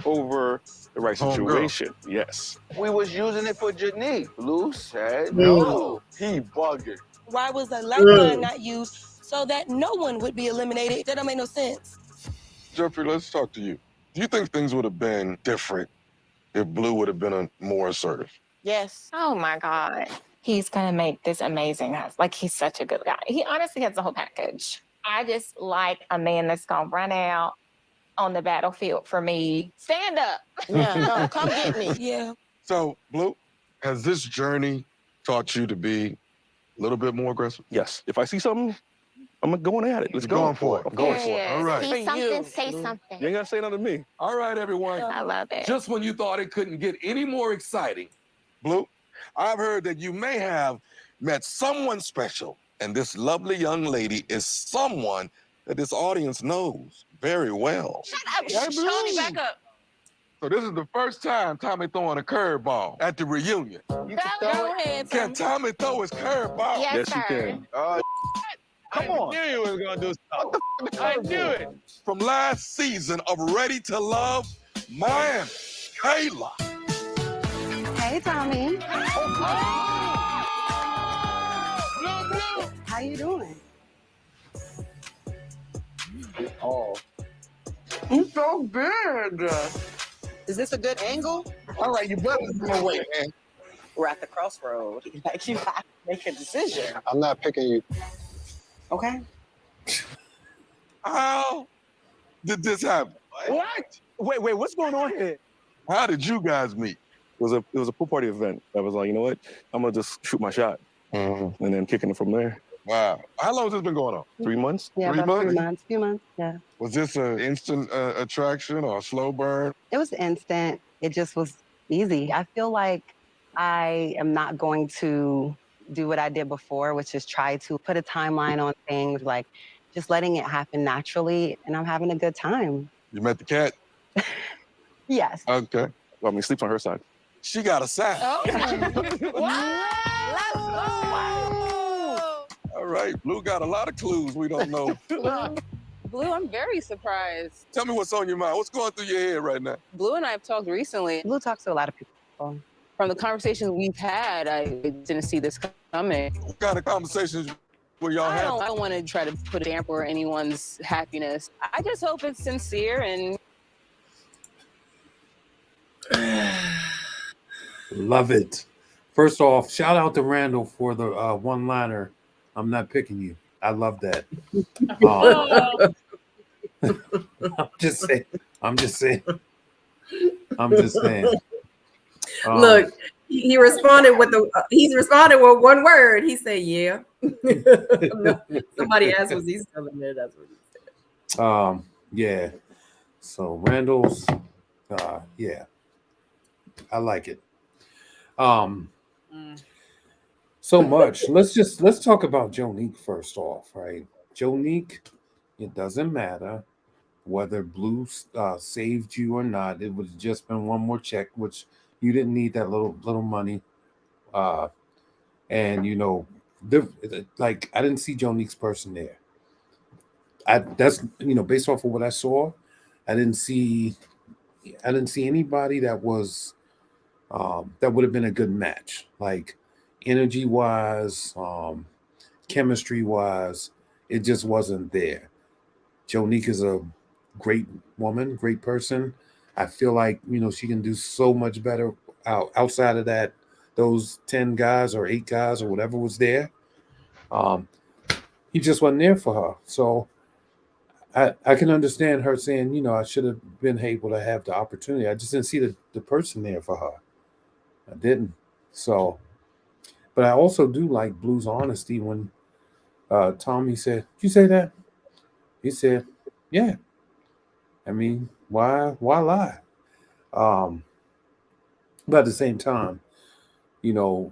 over the right situation. Yes. We was using it for Janique. Blue said no. He bugging. Why was the lifeline not used so that no one would be eliminated? That don't make no sense. Jeffrey, let's talk to you. Do you think things would have been different if Blue would have been more assertive? Yes. Oh my God. He's gonna make this amazing house. Like, he's such a good guy. He honestly has the whole package. I just like a man that's gonna run out on the battlefield for me. Stand up. Yeah, no, come get me. Yeah. So, Blue, has this journey taught you to be a little bit more aggressive? Yes. If I see something, I'm going at it. Let's go. Going for it. I'm going for it. All right. See something, say something. You ain't gotta say nothing to me. All right, everyone. I love it. Just when you thought it couldn't get any more exciting. Blue, I've heard that you may have met someone special, and this lovely young lady is someone that this audience knows very well. Shut up. Tony, back up. So this is the first time Tommy throwing a curveball at the reunion. Go ahead, Can Tommy throw his curveball? Yes, Yes, you sir. can. Come on. I knew you was gonna do something. I knew it. From last season of Ready to Love Miami, Kayla. Hey, Tommy. Blue. How you doing? Oh. You so big. Is this a good angle? All right, you better go away, man. We're at the crossroad. Like, you have to make a decision. I'm not picking you. Okay. How did this happen? What? Wait, what's going on here? How did you guys meet? It was a pool party event. I was like, you know what? I'm gonna just shoot my shot. And then kicking it from there. Wow. How long has this been going on? 3 months? Yeah, 3 about months? 3 months. Few months, yeah. Was this an instant attraction or a slow burn? It was instant. It just was easy. I feel like I am not going to do what I did before, which is try to put a timeline on things, like just letting it happen naturally, and I'm having a good time. You met the cat? Yes. Okay. Well, I mean, sleeps on her side. She got a side. All right. Blue got a lot of clues we don't know. Blue, I'm very surprised. Tell me what's on your mind. What's going through your head right now? Blue and I have talked recently. Blue talks to a lot of people. From the conversations we've had, I didn't see this coming. What kind of conversations were y'all having? I don't want to try to put a damper on anyone's happiness. I just hope it's sincere and Love it. First off, shout out to Randall for the one-liner. I'm not picking you. I love that. I'm just saying. Look, he responded with he's responded with one word. He said, "Yeah." Somebody asked, "Was he still in there?" That's what he said. Yeah. So Randall's, yeah, I like it. So much. Let's talk about Jonique first off, right? Jonique, it doesn't matter whether Blue saved you or not. It would have just been one more check, which you didn't need that little money. And you know, like I didn't see Jonique's person there. That's based off of what I saw, I didn't see anybody that was that would have been a good match, like energy wise, chemistry wise. It just wasn't there. Jonique is a great woman, great person. I feel like she can do so much better outside of that. Those 10 guys or 8 guys or whatever was there, he just wasn't there for her. So I can understand her saying, I should have been able to have the opportunity. I just didn't see the person there for her. I didn't. So, but I also do like Blue's honesty when Tommy said, "Did you say that?" He said, "Yeah." I mean, why lie? But at the same time, if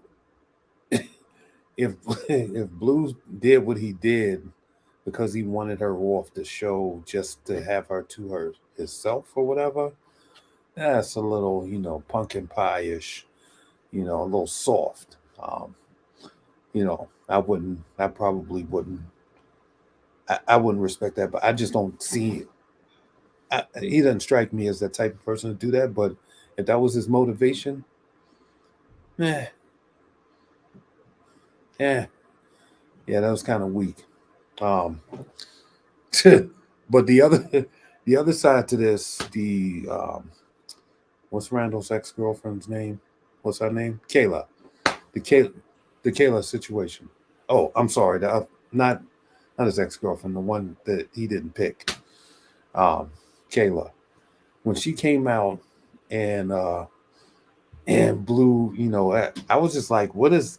Blue did what he did because he wanted her off the show just to have her to himself or whatever, that's a little, pumpkin pie-ish, a little soft. I probably wouldn't. I wouldn't respect that, but I just don't see it. He doesn't strike me as that type of person to do that. But if that was his motivation, yeah, that was kind of weak. But the other side to this, what's Randall's ex-girlfriend's name? What's her name? Kayla. The Kayla situation. Oh, I'm sorry. Not his ex-girlfriend, the one that he didn't pick. Kayla. When she came out and Blue, I was just like, what is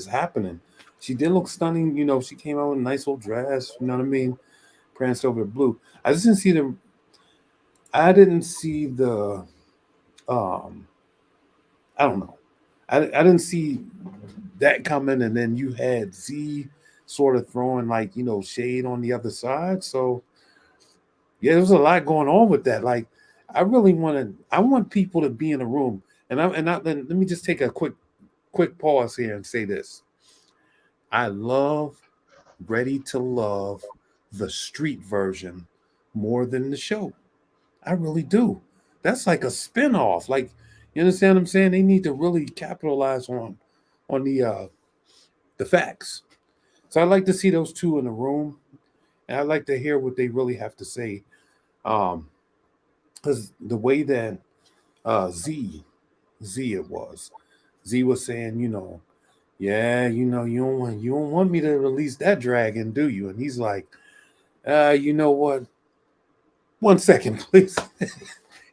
happening? She did look stunning, she came out in a nice little dress, you know what I mean? Pranced over to Blue. I didn't see the I don't know. I didn't see that coming, and then you had Z sort of throwing shade on the other side. So yeah, there was a lot going on with that. Like, I want people to be in a room, let me just take a quick pause here and say this. I love Ready to Love, the street version, more than the show. I really do. That's like a spinoff. Like, you understand what I'm saying? They need to really capitalize on the facts. So I like to see those two in the room, and I like to hear what they really have to say. Because the way that Z was saying, yeah, you don't want me to release that dragon, do you? And he's like, you know what? 1 second, please.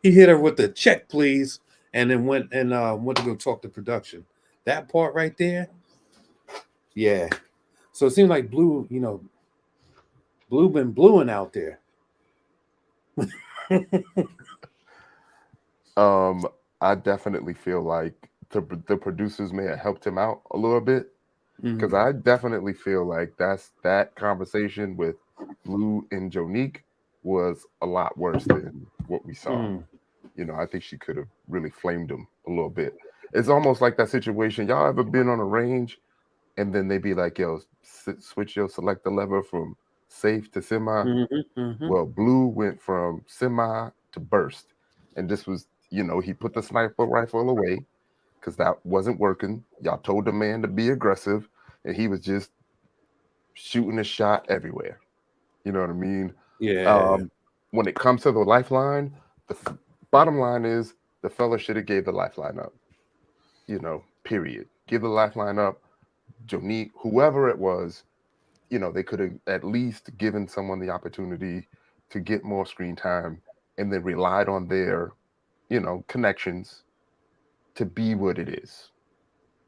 He hit her with the check, please, and then went to go talk to production. That part right there, yeah. So it seems like Blue been blueing out there. I definitely feel like the producers may have helped him out a little bit, because I definitely feel like that conversation with Blue and Jonique was a lot worse than what we saw. I think she could have really flamed him a little bit. It's almost like that situation. Y'all ever been on a range and then they be like, yo, switch your selector lever from safe to semi. Well, Blue went from semi to burst. And this was, he put the sniper rifle away because that wasn't working. Y'all told the man to be aggressive, and he was just shooting a shot everywhere. You know what I mean? Yeah. When it comes to the lifeline, the bottom line is the fella should have gave the lifeline up. Period. Give the lifeline up. Jonique, whoever it was, they could have at least given someone the opportunity to get more screen time and then relied on their, connections to be what it is.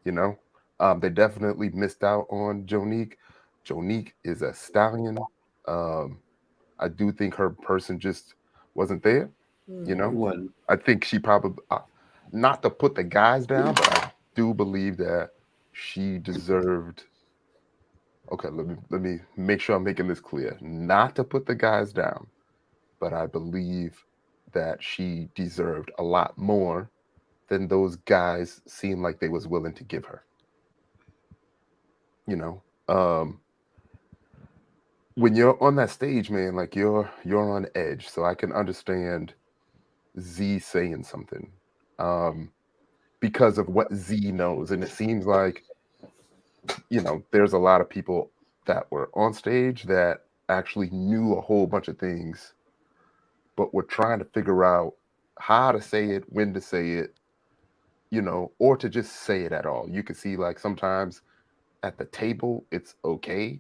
They definitely missed out on Jonique. Jonique is a stallion. I do think her person just wasn't there. It wasn't. I think she probably, not to put the guys down, but I do believe that she deserved. Okay, let me make sure I'm making this clear. Not to put the guys down, but I believe that she deserved a lot more than those guys seemed like they was willing to give her. When you're on that stage, man, like you're on edge. So I can understand Z saying something because of what Z knows. And it seems like, there's a lot of people that were on stage that actually knew a whole bunch of things, but were trying to figure out how to say it, when to say it, or to just say it at all. You can see like sometimes at the table it's okay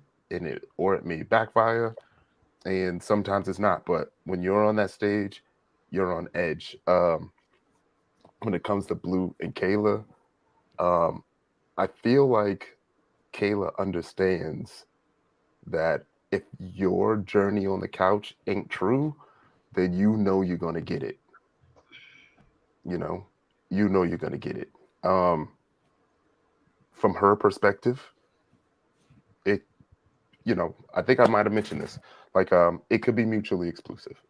or it may backfire, and sometimes it's not. But when you're on that stage, you're on edge. When it comes to Blue and Kayla, I feel like Kayla understands that if your journey on the couch ain't true, then you're gonna get it. You're gonna get it. From her perspective, it I think I might have mentioned this. Like, it could be mutually exclusive.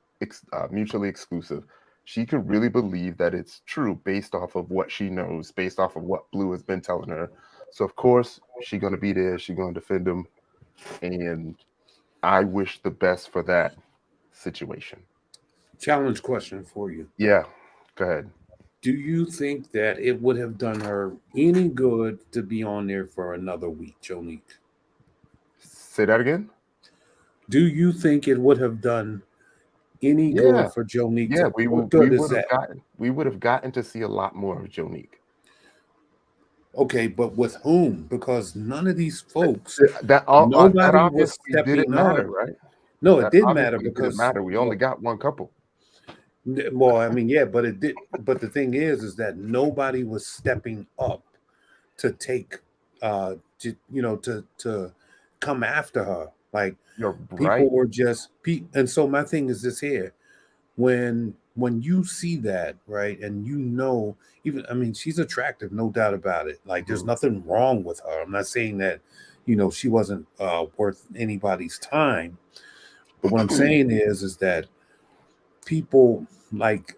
Mutually exclusive. She could really believe that it's true based off of what she knows, based off of what Blue has been telling her. So of course she's gonna be there. She's gonna defend him, and I wish the best for that situation. Challenge question for you. Yeah, go ahead. Do you think that it would have done her any good to be on there for another week, Jonique? Say that again. Do you think it would have done any good for Jonique? Yeah, What good is that? We would have gotten to see a lot more of Jonique. Okay, but with whom? Because none of these folks, that nobody obviously was stepping didn't matter, up. right? No, it That did matter obviously because didn't matter. We only got one couple. Well, I mean, yeah, but it did. But the thing is that nobody was stepping up to take, to come after her. Like You're people right. were just, and so my thing is this here: when you see that, right, and even, I mean, she's attractive, no doubt about it. Like there's nothing wrong with her. I'm not saying that, she wasn't worth anybody's time. But what I'm saying is that people like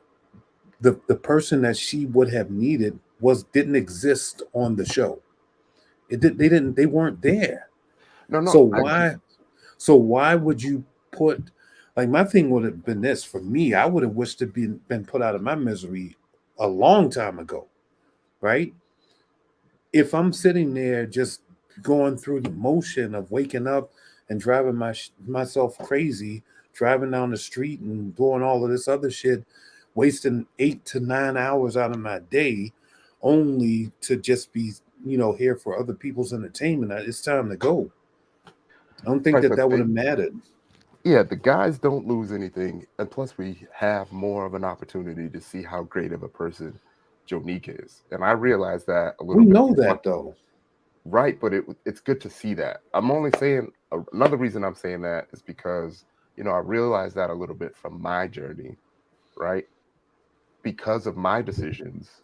the person that she would have needed didn't exist on the show. They weren't there. No. So why would you put, like, my thing would have been this for me, I would have wished to been put out of my misery a long time ago, right? If I'm sitting there just going through the motion of waking up and driving myself crazy, driving down the street and doing all of this other shit, wasting 8 to 9 hours out of my day only to just be, here for other people's entertainment, it's time to go. I don't think that would have mattered. Yeah, the guys don't lose anything, and plus we have more of an opportunity to see how great of a person Jonique is, and I realize that a little We bit. know that though, right? But it's good to see that. I'm only saying another reason I'm saying that is because I realized that a little bit from my journey, right? Because of my decisions,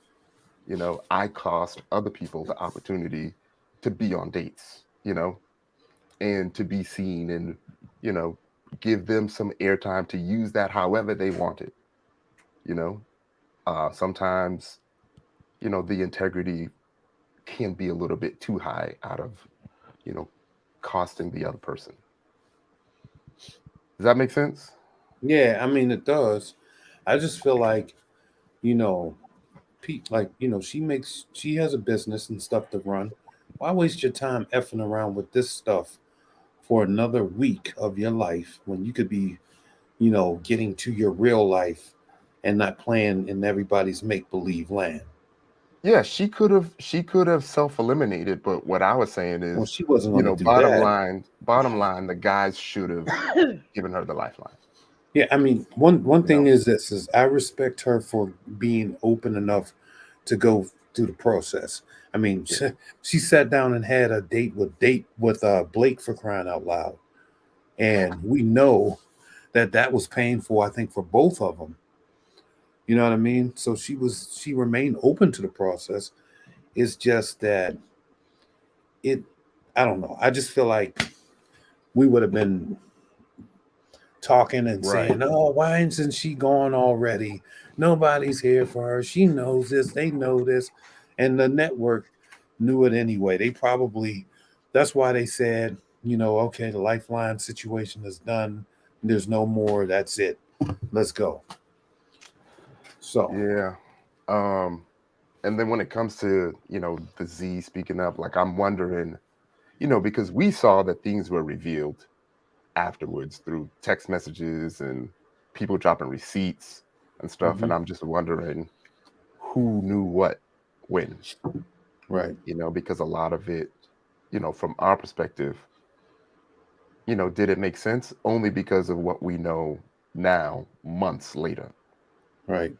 I cost other people the opportunity to be on dates, and to be seen, and give them some airtime to use that however they want it. Sometimes the integrity can be a little bit too high out of costing the other person. Does that make sense? Yeah, I mean it does. I just feel like, you know, like, you know, she has a business and stuff to run. Why waste your time effing around with this stuff for another week of your life when you could be, you know, getting to your real life and not playing in everybody's make-believe land? Yeah, she could have self-eliminated, but what I was saying Well, is, she wasn't you going know, to do that. bottom line, the guys should have given her the lifeline. Yeah, I mean, one You thing know? is this is I respect her for being open enough to go through the process. I mean, Yeah. she sat down and had a date with Blake, for crying out loud, and we know that was painful. I think for both of them. You know what I mean? So she remained open to the process. It's just that it, I don't know. I just feel like we would have been talking and Right. saying, "Oh, why isn't she gone already? Nobody's here for her. She knows this. They know this," and the network knew it anyway. They probably, that's why they said, you know, okay, the Lifeline situation is done. There's no more. That's it. Let's go. So Yeah. And then when it comes to, you know, the Z speaking up, like I'm wondering, you know, because we saw that things were revealed afterwards through text messages and people dropping receipts and stuff. And I'm just wondering who knew what when, right. you know, because a lot of it, you know, from our perspective, you know, did it make sense? Only because of what we know now, months later, Right.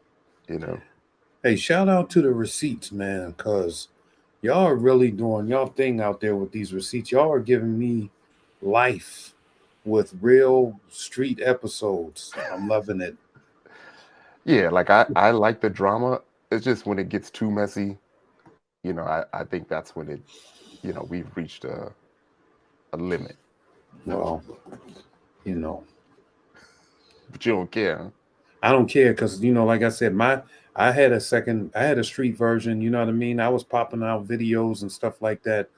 you know. Hey, shout out to the receipts, man, because y'all are really doing y'all thing out there with these receipts. Y'all are giving me life with real street episodes. I'm loving it. Yeah, like I like the drama. It's just when it gets too messy, you know, I think that's when it, you know, we've reached a limit. Well, you know, But you don't care. Huh? I don't care because, you know, like I said, I had a street version. You know what I mean? I was popping out videos and stuff like that,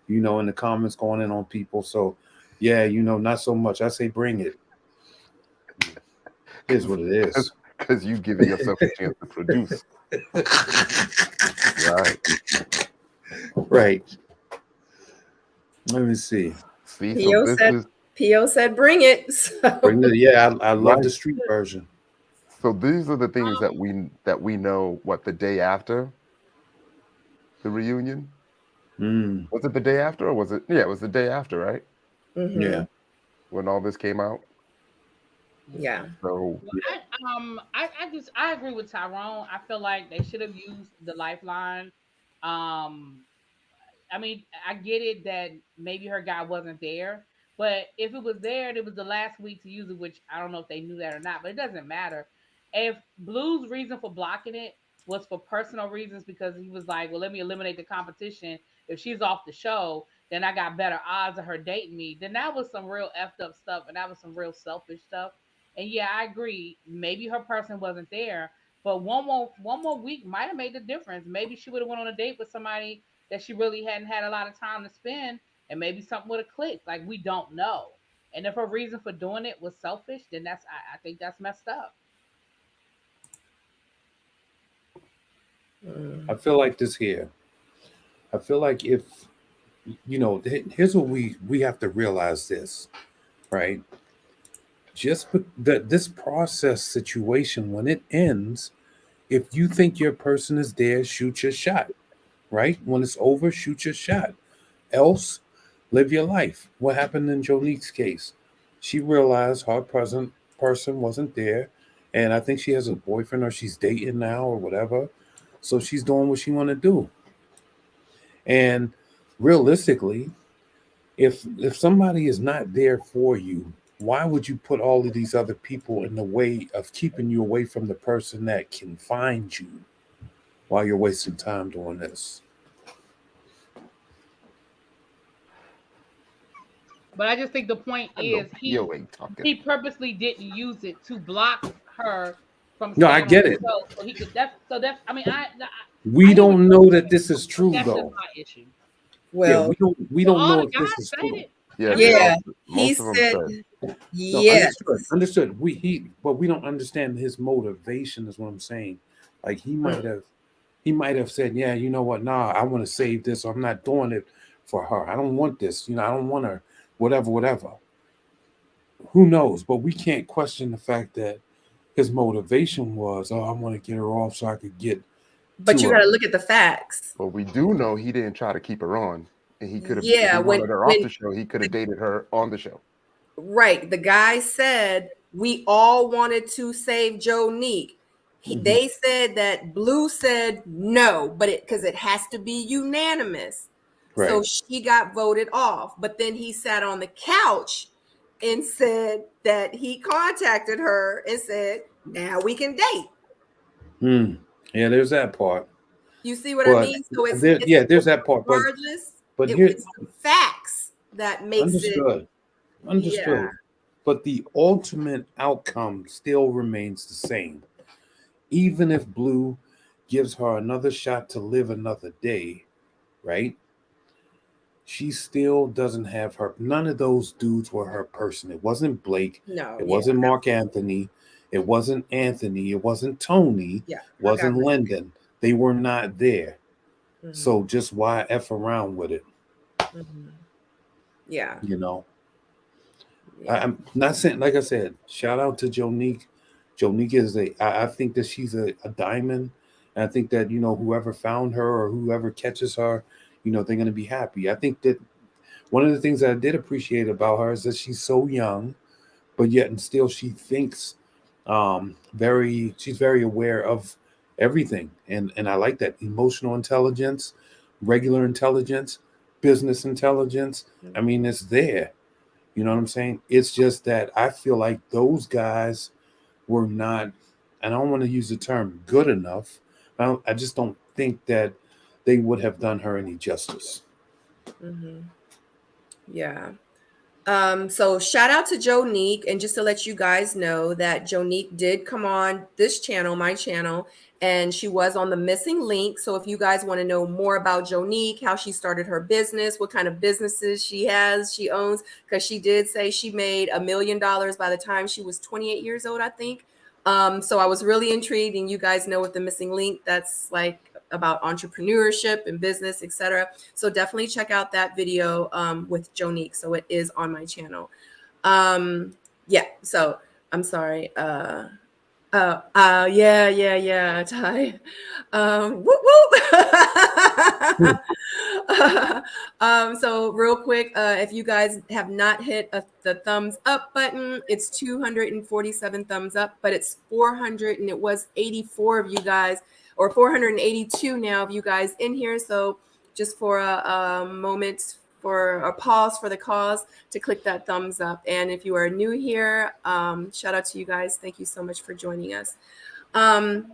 you know, in the comments going in on people. So, yeah, you know, not so much. I say bring it. Here's what it is. Because you giving yourself a chance to produce. Right. Right. Let me see. See, so this is P.O. said bring it. So. Bring it. Yeah, I love Right. the street version. So these are the things that we know. What, the day after the reunion? Was it the day after, or was it? Yeah, it was the day after, right? Yeah. When all this came out. Yeah. So I agree with Tyrone. I feel like they should have used the Lifeline. I mean, I get it that maybe her guy wasn't there, but if it was there and it was the last week to use it, which I don't know if they knew that or not, but it doesn't matter. If Blue's reason for blocking it was for personal reasons because he was like, well, let me eliminate the competition. If she's off the show, then I got better odds of her dating me. Then that was some real effed up stuff, and that was some real selfish stuff. And yeah, I agree. Maybe her person wasn't there, but one more week might have made the difference. Maybe she would have went on a date with somebody that she really hadn't had a lot of time to spend, and maybe something would have clicked. Like we don't know. And if her reason for doing it was selfish, then I think that's messed up. I feel like this here. I feel like if, you know, here's what we have to realize this, right? Just that this process situation, when it ends, if you think your person is there, shoot your shot, right? When it's over, shoot your shot. Else, live your life. What happened in Jonique's case? She realized her present person wasn't there, and I think she has a boyfriend or she's dating now or whatever. So she's doing what she want to do. And realistically, if somebody is not there for you, why would you put all of these other people in the way of keeping you away from the person that can find you while you're wasting time doing this? But I just think the point is he purposely didn't use it to block her from No, I staying on get the it. show. So he could I mean We don't know that this is true, that's though. just my issue. Well, yeah, we don't all know the if this guys is said true. it. Yeah, Yeah, he most of them said said. No, yes. understood. But we don't understand his motivation. Is what I'm saying. Like he might have said, yeah, you know what? Nah, I want to save this. I'm not doing it for her. I don't want this. You know, I don't want her. Whatever. Who knows? But we can't question the fact that his motivation was, oh, I want to get her off so I could get But to you her. got to look at the facts. But we do know he didn't try to keep her on, and he could have. If Yeah, he wanted her off when the show, he could have dated her on the show. right, the guy said we all wanted to save Jonique. They said that Blue said no, but because it has to be unanimous. So Right. she got voted off. But then he sat on the couch and said that he contacted her and said, now we can date. Yeah, there's that part. You see what I But mean? So there's that part. regardless, But here, it's the facts that makes it. Understood. Yeah. But the ultimate outcome still remains the same. Even if Blue gives her another shot to live another day, right? She still doesn't have her. None of those dudes were her person. It wasn't Blake. No, It yeah. wasn't Mark Anthony. It wasn't Anthony. It wasn't Tony. Yeah. It wasn't Lyndon. They were not there. Mhm. So just why F around with it? Yeah. You know? I'm not saying, like I said, shout out to Jonique. Jonique is I think that she's a diamond. And I think that, you know, whoever found her or whoever catches her, you know, they're going to be happy. I think that one of the things that I did appreciate about her is that she's so young, but yet and still she thinks she's very aware of everything. And I like that emotional intelligence, regular intelligence, business intelligence. I mean, it's there. You know what I'm saying? It's just that I feel like those guys were not, and I don't want to use the term good enough. I just don't think that they would have done her any justice. Yeah. So shout out to Jonique, and just to let you guys know that Jonique did come on this channel, my channel, and she was on the missing link. So if you guys want to know more about Jonique, how she started her business, what kind of businesses she owns, because she did say she made $1 million by the time she was 28 years old, I think. So I was really intrigued, and you guys know with the missing link, that's like about entrepreneurship and business, etc. So definitely check out that video with Jonique. So it is on my channel. Yeah. So I'm sorry. Yeah, Ty. Whoop whoop. So real quick, if you guys have not hit the thumbs up button, it's 247 thumbs up, but it's 400 and it was 84 of you guys, or 482 now of you guys in here. So just for a moment, for a pause for the cause, to click that thumbs up. And if you are new here, shout out to you guys. Thank you so much for joining us.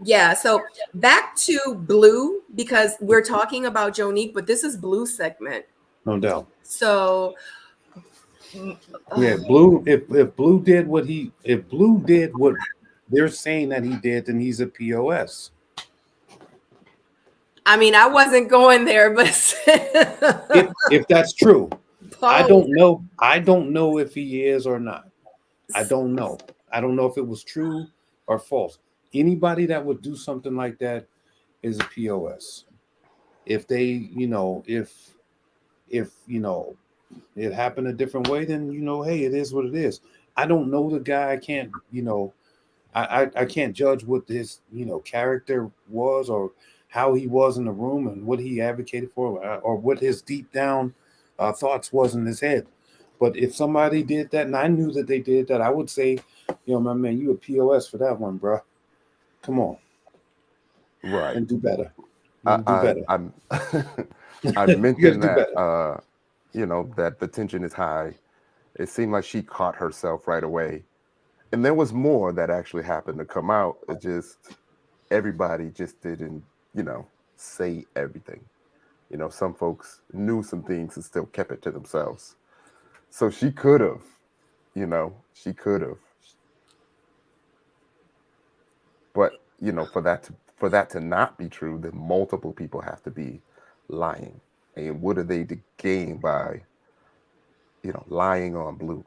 Yeah, so back to Blue, because we're talking about Jonique, but this is Blue's segment. No doubt. So yeah, Blue, if Blue did what they're saying that he did, then he's a POS. I mean, I wasn't going there, but if that's true, I don't know if he is or not. I don't know. I don't know if it was true or false. Anybody that would do something like that is a POS. If they, you know, if you know, it happened a different way, then, you know, hey, it is what it is. I don't know the guy. I can't, you know, I can't judge what his, you know, character was, or how he was in the room, and what he advocated for, or what his deep down thoughts was in his head. But if somebody did that, and I knew that they did that, I would say, you know, my man, you a POS for that one, bro. Come on. Right. And do better. I mentioned that, you know, that the tension is high. It seemed like she caught herself right away. And there was more that actually happened to come out. It just, everybody just didn't, you know, say everything. You know, some folks knew some things and still kept it to themselves. So she could have, you know, But, you know, for that to not be true, then multiple people have to be lying. And what are they to gain by lying on Blue.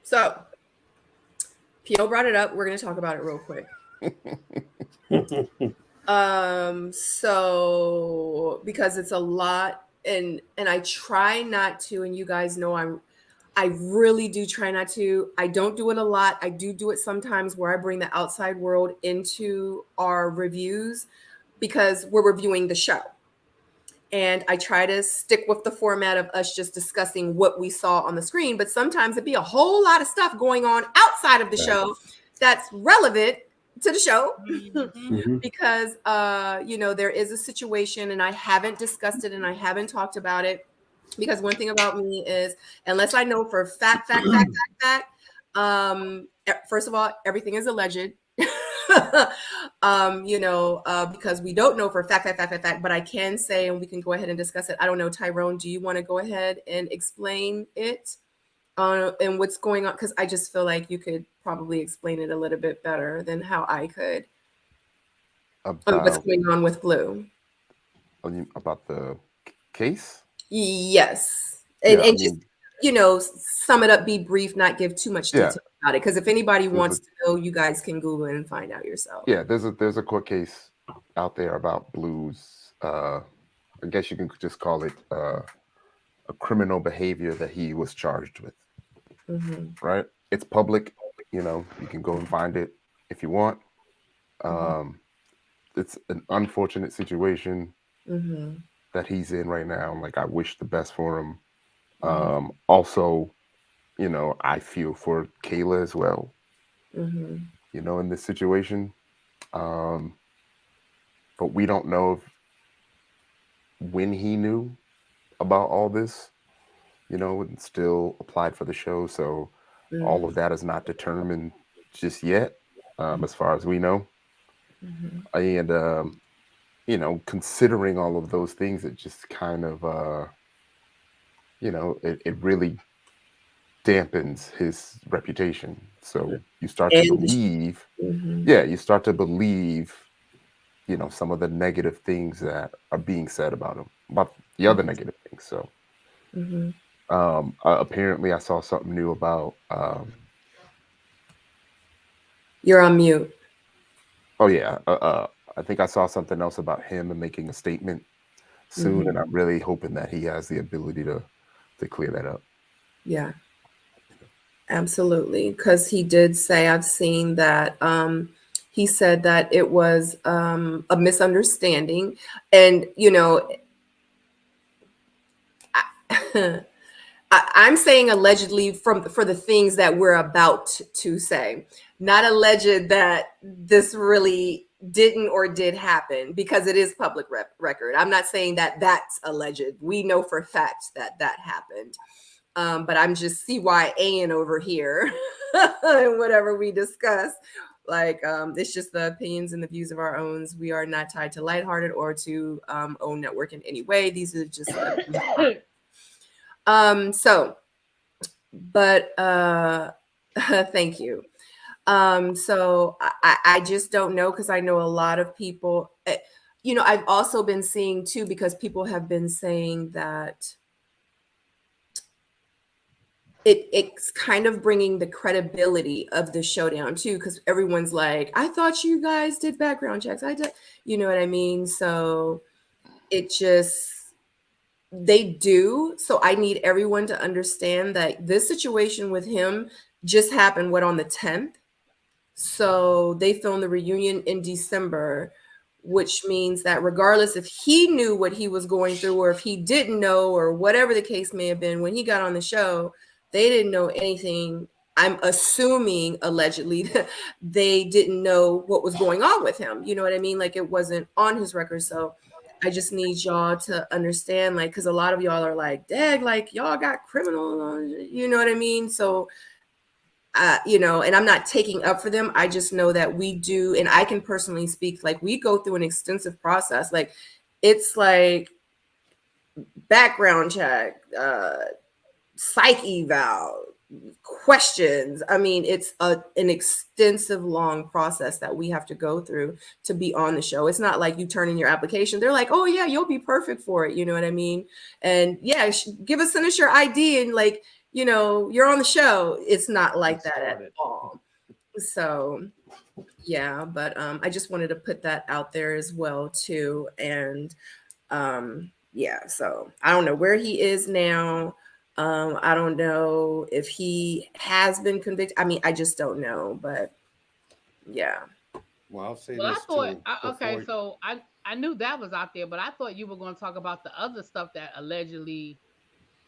So, P.O. brought it up. We're going to talk about it real quick. So because it's a lot, and I try not to, and you guys know I really do try not to. I don't do it a lot. I do it sometimes where I bring the outside world into our reviews because we're reviewing the show. And I try to stick with the format of us just discussing what we saw on the screen. But sometimes it'd be a whole lot of stuff going on outside of the show that's relevant to the show because, there is a situation, and I haven't discussed it and I haven't talked about it because one thing about me is, unless I know for fact, first of all, everything is alleged. Because we don't know for fact, but I can say, and we can go ahead and discuss it. I don't know, Tyrone, do you want to go ahead and explain it and what's going on? Because I just feel like you could probably explain it a little bit better than how I could. What's going on with Blue? About the case? Yes. And just, sum it up, be brief, not give too much detail about it. Because if anybody wants to know, you guys can Google it and find out yourself. Yeah, there's a court case out there about Blue's, I guess you can just call it a criminal behavior that he was charged with. Right? It's public, you can go and find it if you want. It's an unfortunate situation that he's in right now. Like, I wish the best for him. Also, I feel for Kayla as well, in this situation. But we don't know when he knew about all this, and still applied for the show. So all of that is not determined just yet, as far as we know. And, considering all of those things, it just kind of, it really dampens his reputation. So you start to believe, some of the negative things that are being said about him, about the other negative things. So apparently I saw something new about you're on mute. Oh yeah. I think I saw something else about him and making a statement soon, and I'm really hoping that he has the ability to clear that up. Yeah, absolutely. Because he did say, I've seen that he said that it was a misunderstanding. And, I'm saying allegedly for the things that we're about to say, not alleged that this really didn't or did happen, because it is public record. I'm not saying that that's alleged. We know for a fact that happened. But I'm just CYAing over here and whatever we discuss. Like, it's just the opinions and the views of our own. We are not tied to Lighthearted or to Own Network in any way. These are just thank you. So I just don't know, because I know a lot of people, I've also been seeing too, because people have been saying that it's kind of bringing the credibility of the showdown too, because everyone's like, I thought you guys did background checks. I did, you know what I mean? So they do. So I need everyone to understand that this situation with him just happened, on the 10th? So they filmed the reunion in December, which means that regardless if he knew what he was going through or if he didn't know, or whatever the case may have been, when he got on the show, they didn't know anything. I'm assuming allegedly that they didn't know what was going on with him. You know what I mean? Like, it wasn't on his record. So I just need y'all to understand, like, because a lot of y'all are like, dang, like, y'all got criminal, you know what I mean? So, and I'm not taking up for them. I just know that we do, and I can personally speak, like, we go through an extensive process. Like, it's like background check, psych eval, questions. I mean, it's an extensive, long process that we have to go through to be on the show. It's not like you turn in your application. They're like, oh yeah, you'll be perfect for it. You know what I mean? And yeah, send us your ID and like, you know, you're on the show. It's not like that at all. So yeah, but I just wanted to put that out there as well too. And yeah, so I don't know where he is now. I don't know if he has been convicted. I mean, I just don't know, but yeah. Well, I'll say Well, I this thought, too. okay, so I knew that was out there, but I thought you were going to talk about the other stuff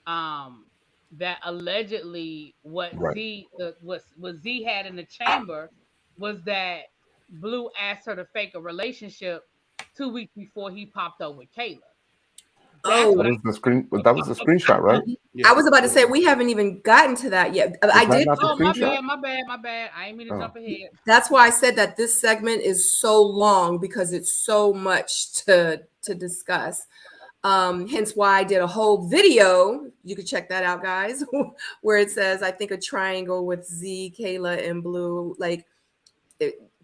um, that allegedly what Right. what Z had in the chamber was that Blue asked her to fake a relationship 2 weeks before he popped up with Kayla. That's Oh, what That was the screen. That was the screenshot, right? I was about to say we haven't even gotten to that yet. I that did. not the Oh, my screenshot? bad, my bad. I ain't mean to jump ahead. That's why I said that this segment is so long because it's so much to discuss. Hence why I did a whole video. You can check that out, guys, where it says, I think a triangle with Z, Kayla, and Blue. Like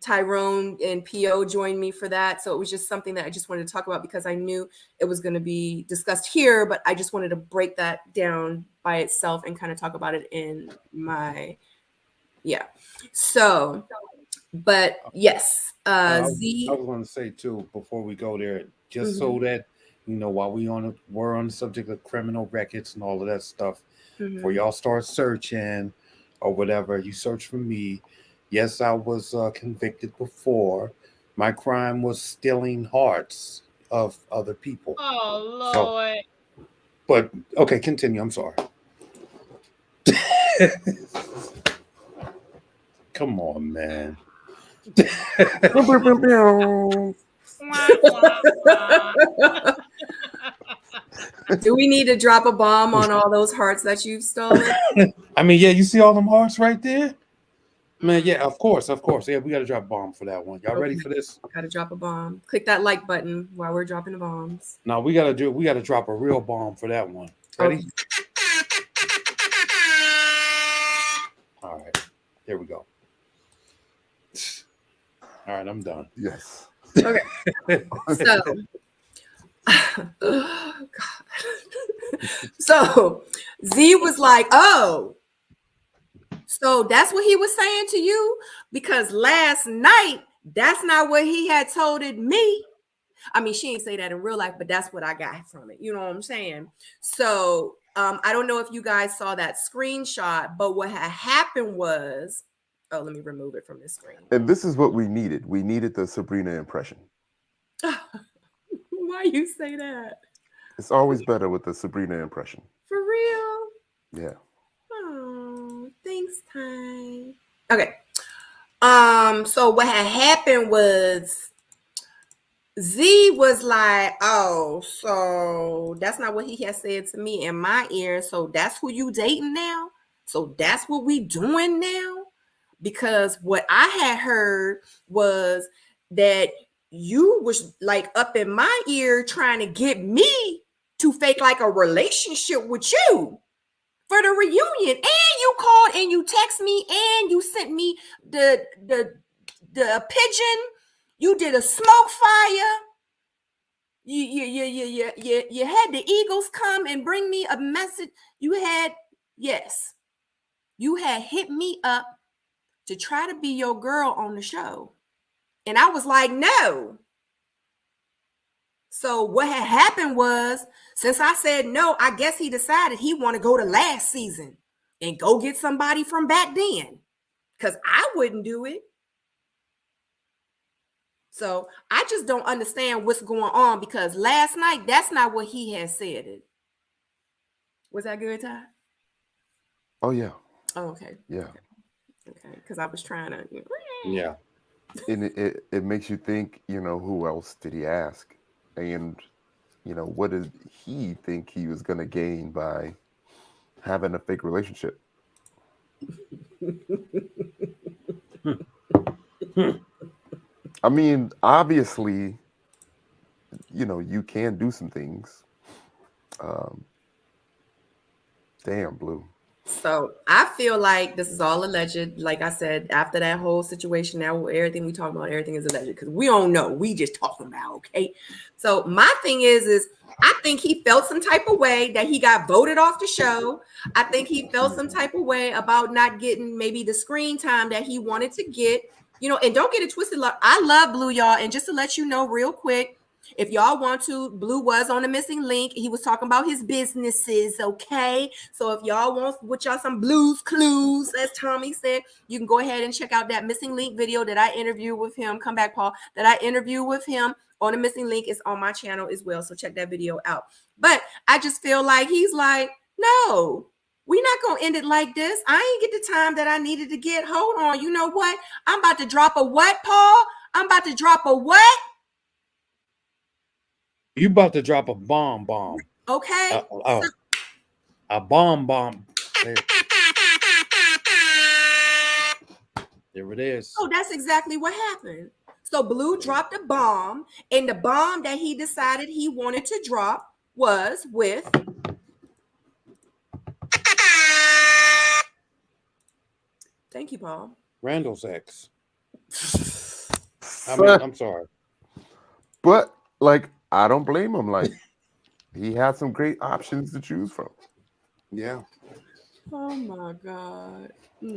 Tyrone and PO joined me for that. So it was just something that I just wanted to talk about because I knew it was going to be discussed here, but I just wanted to break that down by itself and kind of talk about it in my, yeah. So, but yes, Z. I was going to say too before we go there, just so that you know, while we're on the subject of criminal records and all of that stuff, before y'all start searching or whatever, you search for me. Yes, I was convicted before. My crime was stealing hearts of other people. Oh So, Lord. but okay, continue. I'm sorry. Come on, man. Do we need to drop a bomb on all those hearts that you've stolen? I mean, yeah, you see all them hearts right there? Man, yeah, of course. Yeah, we got to drop a bomb for that one. Y'all ready for this? Got to drop a bomb. Click that like button while we're dropping the bombs. No, we got to drop a real bomb for that one. Ready? Okay. All right. Here we go. All right, I'm done. Yes. Okay. So, oh, God. So Z was like, oh, so that's what he was saying to you? Because last night, that's not what he had told me. I mean, she didn't say that in real life, but that's what I got from it. You know what I'm saying? So I don't know if you guys saw that screenshot, but what had happened was, oh, let me remove it from this screen. And this is what we needed. We needed the Sabrina impression. Why you say that? It's always better with the Sabrina impression. For real? Yeah. Oh, thanks, Ty. Okay. So what had happened was Z was like, oh, so that's not what he had said to me in my ear. So that's who you dating now? So that's what we doing now? Because what I had heard was that you was like up in my ear trying to get me to fake like a relationship with you for the reunion. And you called and you text me and you sent me the pigeon. You did a smoke fire. You had the Eagles come and bring me a message. You had hit me up to try to be your girl on the show. And I was like, no. So what had happened was, since I said no, I guess he decided he want to go to last season and go get somebody from back then. Because I wouldn't do it. So I just don't understand what's going on, because last night, that's not what he had said it. Was that good, Ty? Oh, yeah. Oh, okay. Yeah. Okay. Because I was trying to. Yeah. And it makes you think, you know, who else did he ask? And, you know, what did he think he was going to gain by having a fake relationship? I mean, obviously, you know, you can do some things. Damn, Blue. So I feel like this is all alleged. Like I said, after that whole situation, now everything we talk about, everything is alleged because we don't know. We just talking about, okay? So my thing is I think he felt some type of way that he got voted off the show. I think he felt some type of way about not getting maybe the screen time that he wanted to get. You know, and don't get it twisted. I love Blue, y'all. And just to let you know real quick, if y'all want to, Blue was on the missing link. He was talking about his businesses, okay? So if y'all want with y'all some blues clues, as Tommy said, you can go ahead and check out that missing link video that I interviewed with him. Come back, Paul. That I interviewed with him on the missing link is on my channel as well. So check that video out. But I just feel like he's like, no, we're not going to end it like this. I ain't get the time that I needed to get. Hold on. You know what? I'm about to drop a what, Paul? I'm about to drop a what? You about to drop a bomb. Okay. A bomb. There it is. Oh, that's exactly what happened. So Blue dropped a bomb, and the bomb that he decided he wanted to drop was with thank you, Paul. Randall's ex. I'm sorry. But like, I don't blame him. Like, he had some great options to choose from. Yeah. Oh my God.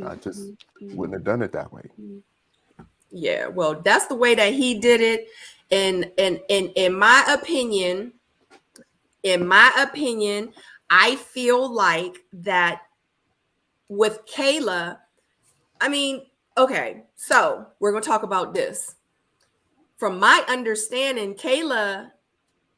I just wouldn't have done it that way. Yeah, well, that's the way that he did it. And in my opinion, I feel like that with Kayla, I mean, okay, so we're gonna talk about this. From my understanding, Kayla,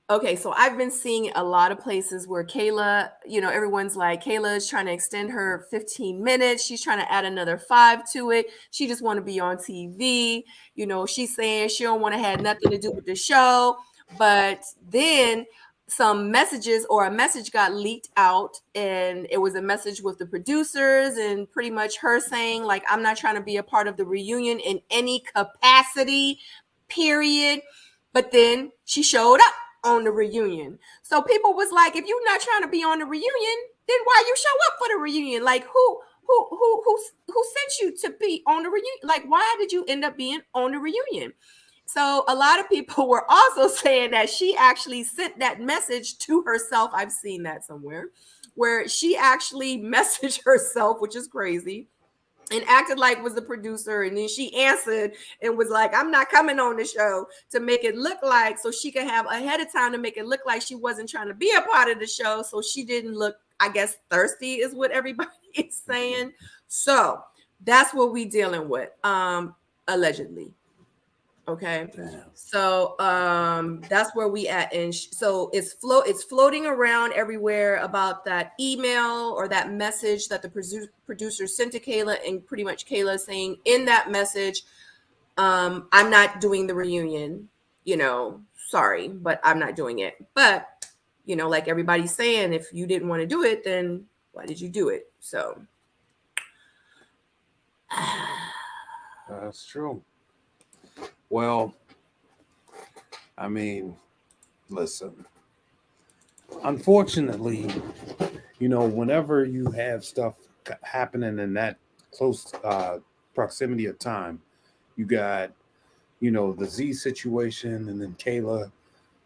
okay, so I've been seeing a lot of places where Kayla, you know, everyone's like, Kayla is trying to extend her 15 minutes. She's trying to add another 5 to it. She just want to be on TV. You know, she's saying she don't want to have nothing to do with the show. But then some messages or a message got leaked out, and it was a message with the producers and pretty much her saying, like, I'm not trying to be a part of the reunion in any capacity, period. But then she showed up on the reunion. So people was like, if you're not trying to be on the reunion, then why you show up for the reunion? Like who sent you to be on the reunion? Like, why did you end up being on the reunion? So a lot of people were also saying that she actually sent that message to herself. I've seen that somewhere where she actually messaged herself, which is crazy, and acted like was the producer. And then she answered and was like, I'm not coming on the show, to make it look like, so she could have ahead of time to make it look like she wasn't trying to be a part of the show. So she didn't look, I guess, thirsty is what everybody is saying. So that's what we dealing with, allegedly. Okay. Damn. So that's where we at. And so it's floating around everywhere about that email or that message that the producer sent to Kayla, and pretty much Kayla saying in that message, I'm not doing the reunion, you know, sorry, but I'm not doing it. But, you know, like everybody's saying, if you didn't want to do it, then why did you do it? So that's true. Well, I mean, listen, unfortunately, you know, whenever you have stuff happening in that close proximity of time, you got, you know, the Z situation, and then Kayla,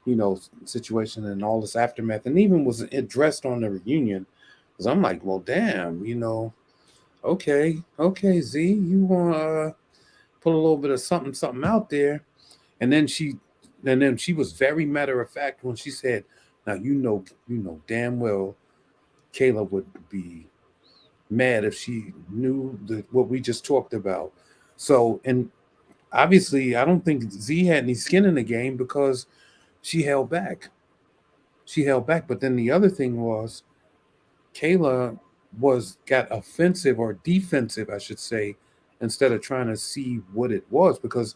you know, situation, and all this aftermath, and even was addressed on the reunion. Because I'm like, well, damn, you know, okay, Z, you want to put a little bit of something out there. And then she was very matter of fact when she said, now you know damn well Kayla would be mad if she knew what we just talked about. So, and obviously I don't think Z had any skin in the game because she held back. But then the other thing was Kayla got offensive or defensive, I should say, instead of trying to see what it was. Because,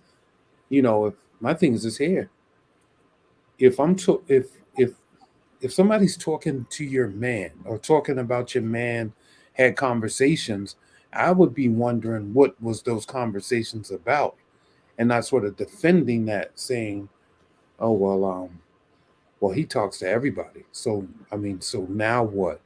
you know, if my thing is this here, if somebody's talking to your man or talking about your man, had conversations, I would be wondering what was those conversations about, and not sort of defending that, saying, oh well he talks to everybody, so I mean, so now what?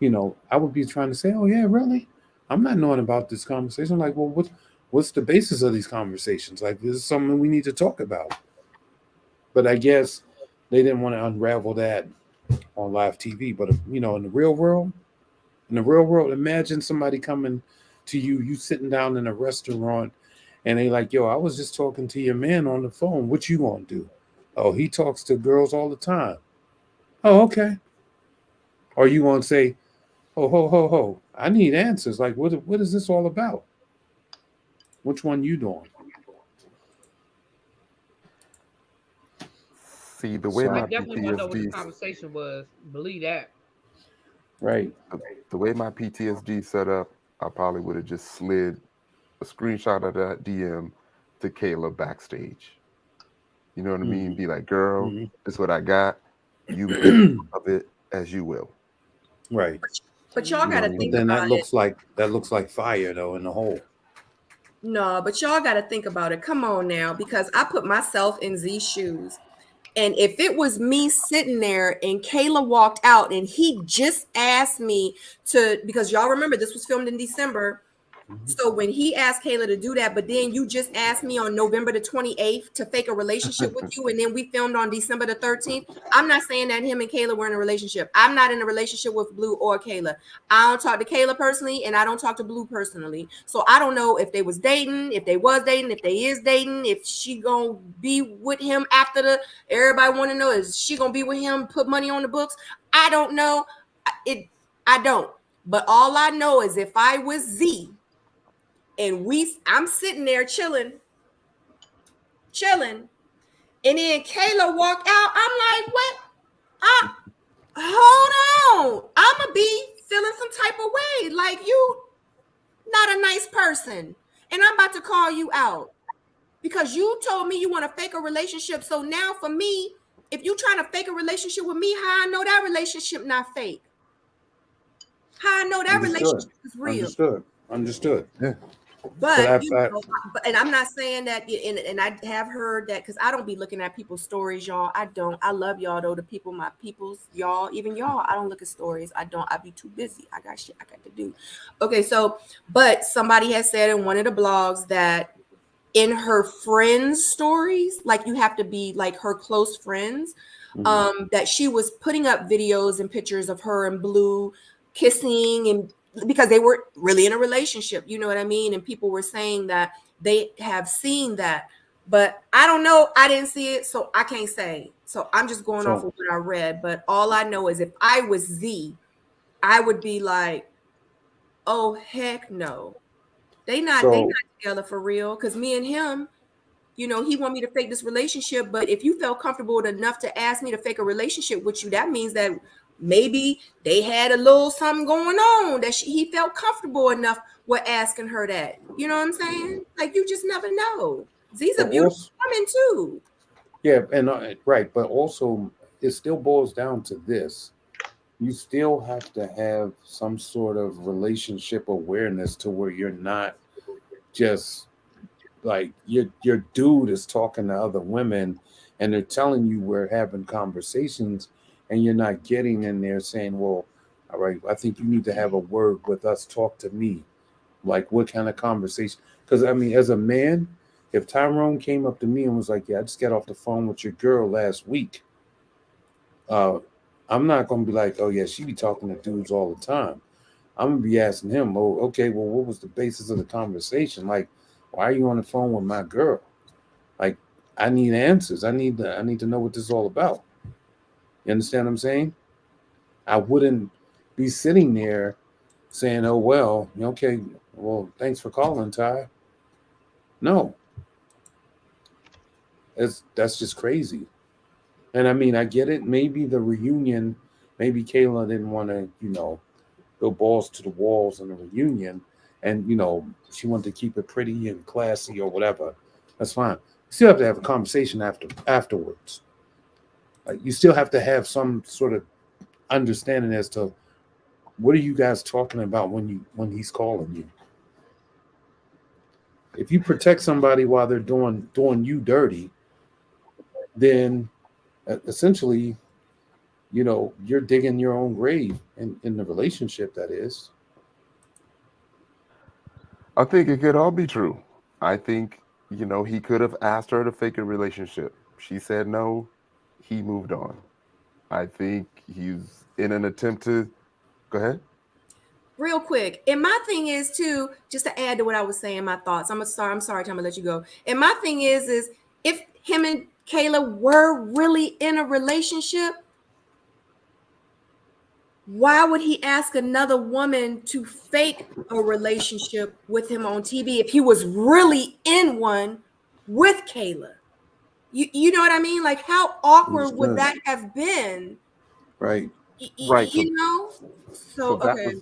I would be trying to say, oh yeah, really? I'm not knowing about this conversation. I'm like, well, what's the basis of these conversations? Like, this is something we need to talk about. But I guess they didn't want to unravel that on live TV. But in the real world, imagine somebody coming to you, you sitting down in a restaurant, and they like, yo, I was just talking to your man on the phone. What you gonna do? Oh, he talks to girls all the time. Oh, okay. Or you gonna say, oh, ho, ho, ho. I need answers. Like, what is this all about? Which one you doing? See, the way So I my definitely want to know what the PTSD, conversation was. Believe that. right. the way my PTSD set up, I probably would have just slid a screenshot of that DM to Kayla backstage. You know what I mean? Be like, girl, this is what I got. You make of it as you will. Right. But y'all got to But think then about it. that looks like fire though in the hole. No, but y'all got to think about it. Come on now, because I put myself in Z's shoes. And if it was me sitting there and Kayla walked out and he just asked me to, because y'all remember this was filmed in December. So when he asked Kayla to do that, but then you just asked me on November the 28th to fake a relationship with you, and then we filmed on December the 13th. I'm not saying that him and Kayla were in a relationship. I'm not in a relationship with Blue or Kayla. I don't talk to Kayla personally, and I don't talk to Blue personally. So I don't know if they was dating, if they was dating, if they is dating, if she gonna be with him after the. Everybody want to know, is she gonna be with him, put money on the books? I don't know. I don't. But all I know is if I was Z, and I'm sitting there chilling, and then Kayla walked out. I'm like, what? Hold on. I'ma be feeling some type of way. Like, you not a nice person. And I'm about to call you out because you told me you want to fake a relationship. So now for me, if you trying to fake a relationship with me, how I know that relationship not fake? How I know that relationship is real? Understood. Yeah. But and I'm not saying that, and I have heard that, because I don't be looking at people's stories, y'all. I don't. I love y'all though, my peoples, y'all, even y'all. I don't look at stories. I don't. I be too busy. I got shit I got to do. Okay, so but somebody has said in one of the blogs that in her friends' stories, like you have to be like her close friends, that she was putting up videos and pictures of her and Blue kissing, and because they were really in a relationship, you know what I mean? And people were saying that they have seen that, but I don't know. I didn't see it, so I can't say. So I'm just going off of what I read. But all I know is if I was Z, I would be like, oh heck no. They not together for real. Because me and him, he want me to fake this relationship. But if you felt comfortable enough to ask me to fake a relationship with you, that means that maybe they had a little something going on that he felt comfortable enough with asking her that. You know what I'm saying? Like, you just never know. Z's a beautiful woman too. Yeah, and right, but also it still boils down to this. You still have to have some sort of relationship awareness to where you're not just like your dude is talking to other women and they're telling you we're having conversations, and you're not getting in there saying, well, all right, I think you need to have a word with us, talk to me. Like, what kind of conversation? Because I mean, as a man, if Tyrone came up to me and was like, yeah, I just got off the phone with your girl last week, I'm not gonna be like, oh yeah, she be talking to dudes all the time. I'm gonna be asking him, oh, okay, well, what was the basis of the conversation? Like, why are you on the phone with my girl? Like, I need answers. I need to know what this is all about. You understand what I'm saying? I wouldn't be sitting there saying, oh well, okay, well, thanks for calling, Ty. No. That's just crazy. And I mean, I get it. Maybe the reunion, maybe Kayla didn't want to, go balls to the walls in the reunion, and she wanted to keep it pretty and classy or whatever. That's fine. You still have to have a conversation afterwards. Like, you still have to have some sort of understanding as to what are you guys talking about when he's calling you. If you protect somebody while they're doing you dirty, then essentially you know, you're digging your own grave in the relationship, that is. I think it could all be true. I think, you know, he could have asked her to fake a relationship. She said no. He moved on. I think he's in an attempt to go ahead. Real quick. And my thing is too, just to add to what I was saying, my thoughts. I'm sorry, Tom, I'm gonna let you go. And my thing is if him and Kayla were really in a relationship, why would he ask another woman to fake a relationship with him on TV if he was really in one with Kayla? You know what I mean? Like, how awkward would that have been? Right. Right. You know? So okay.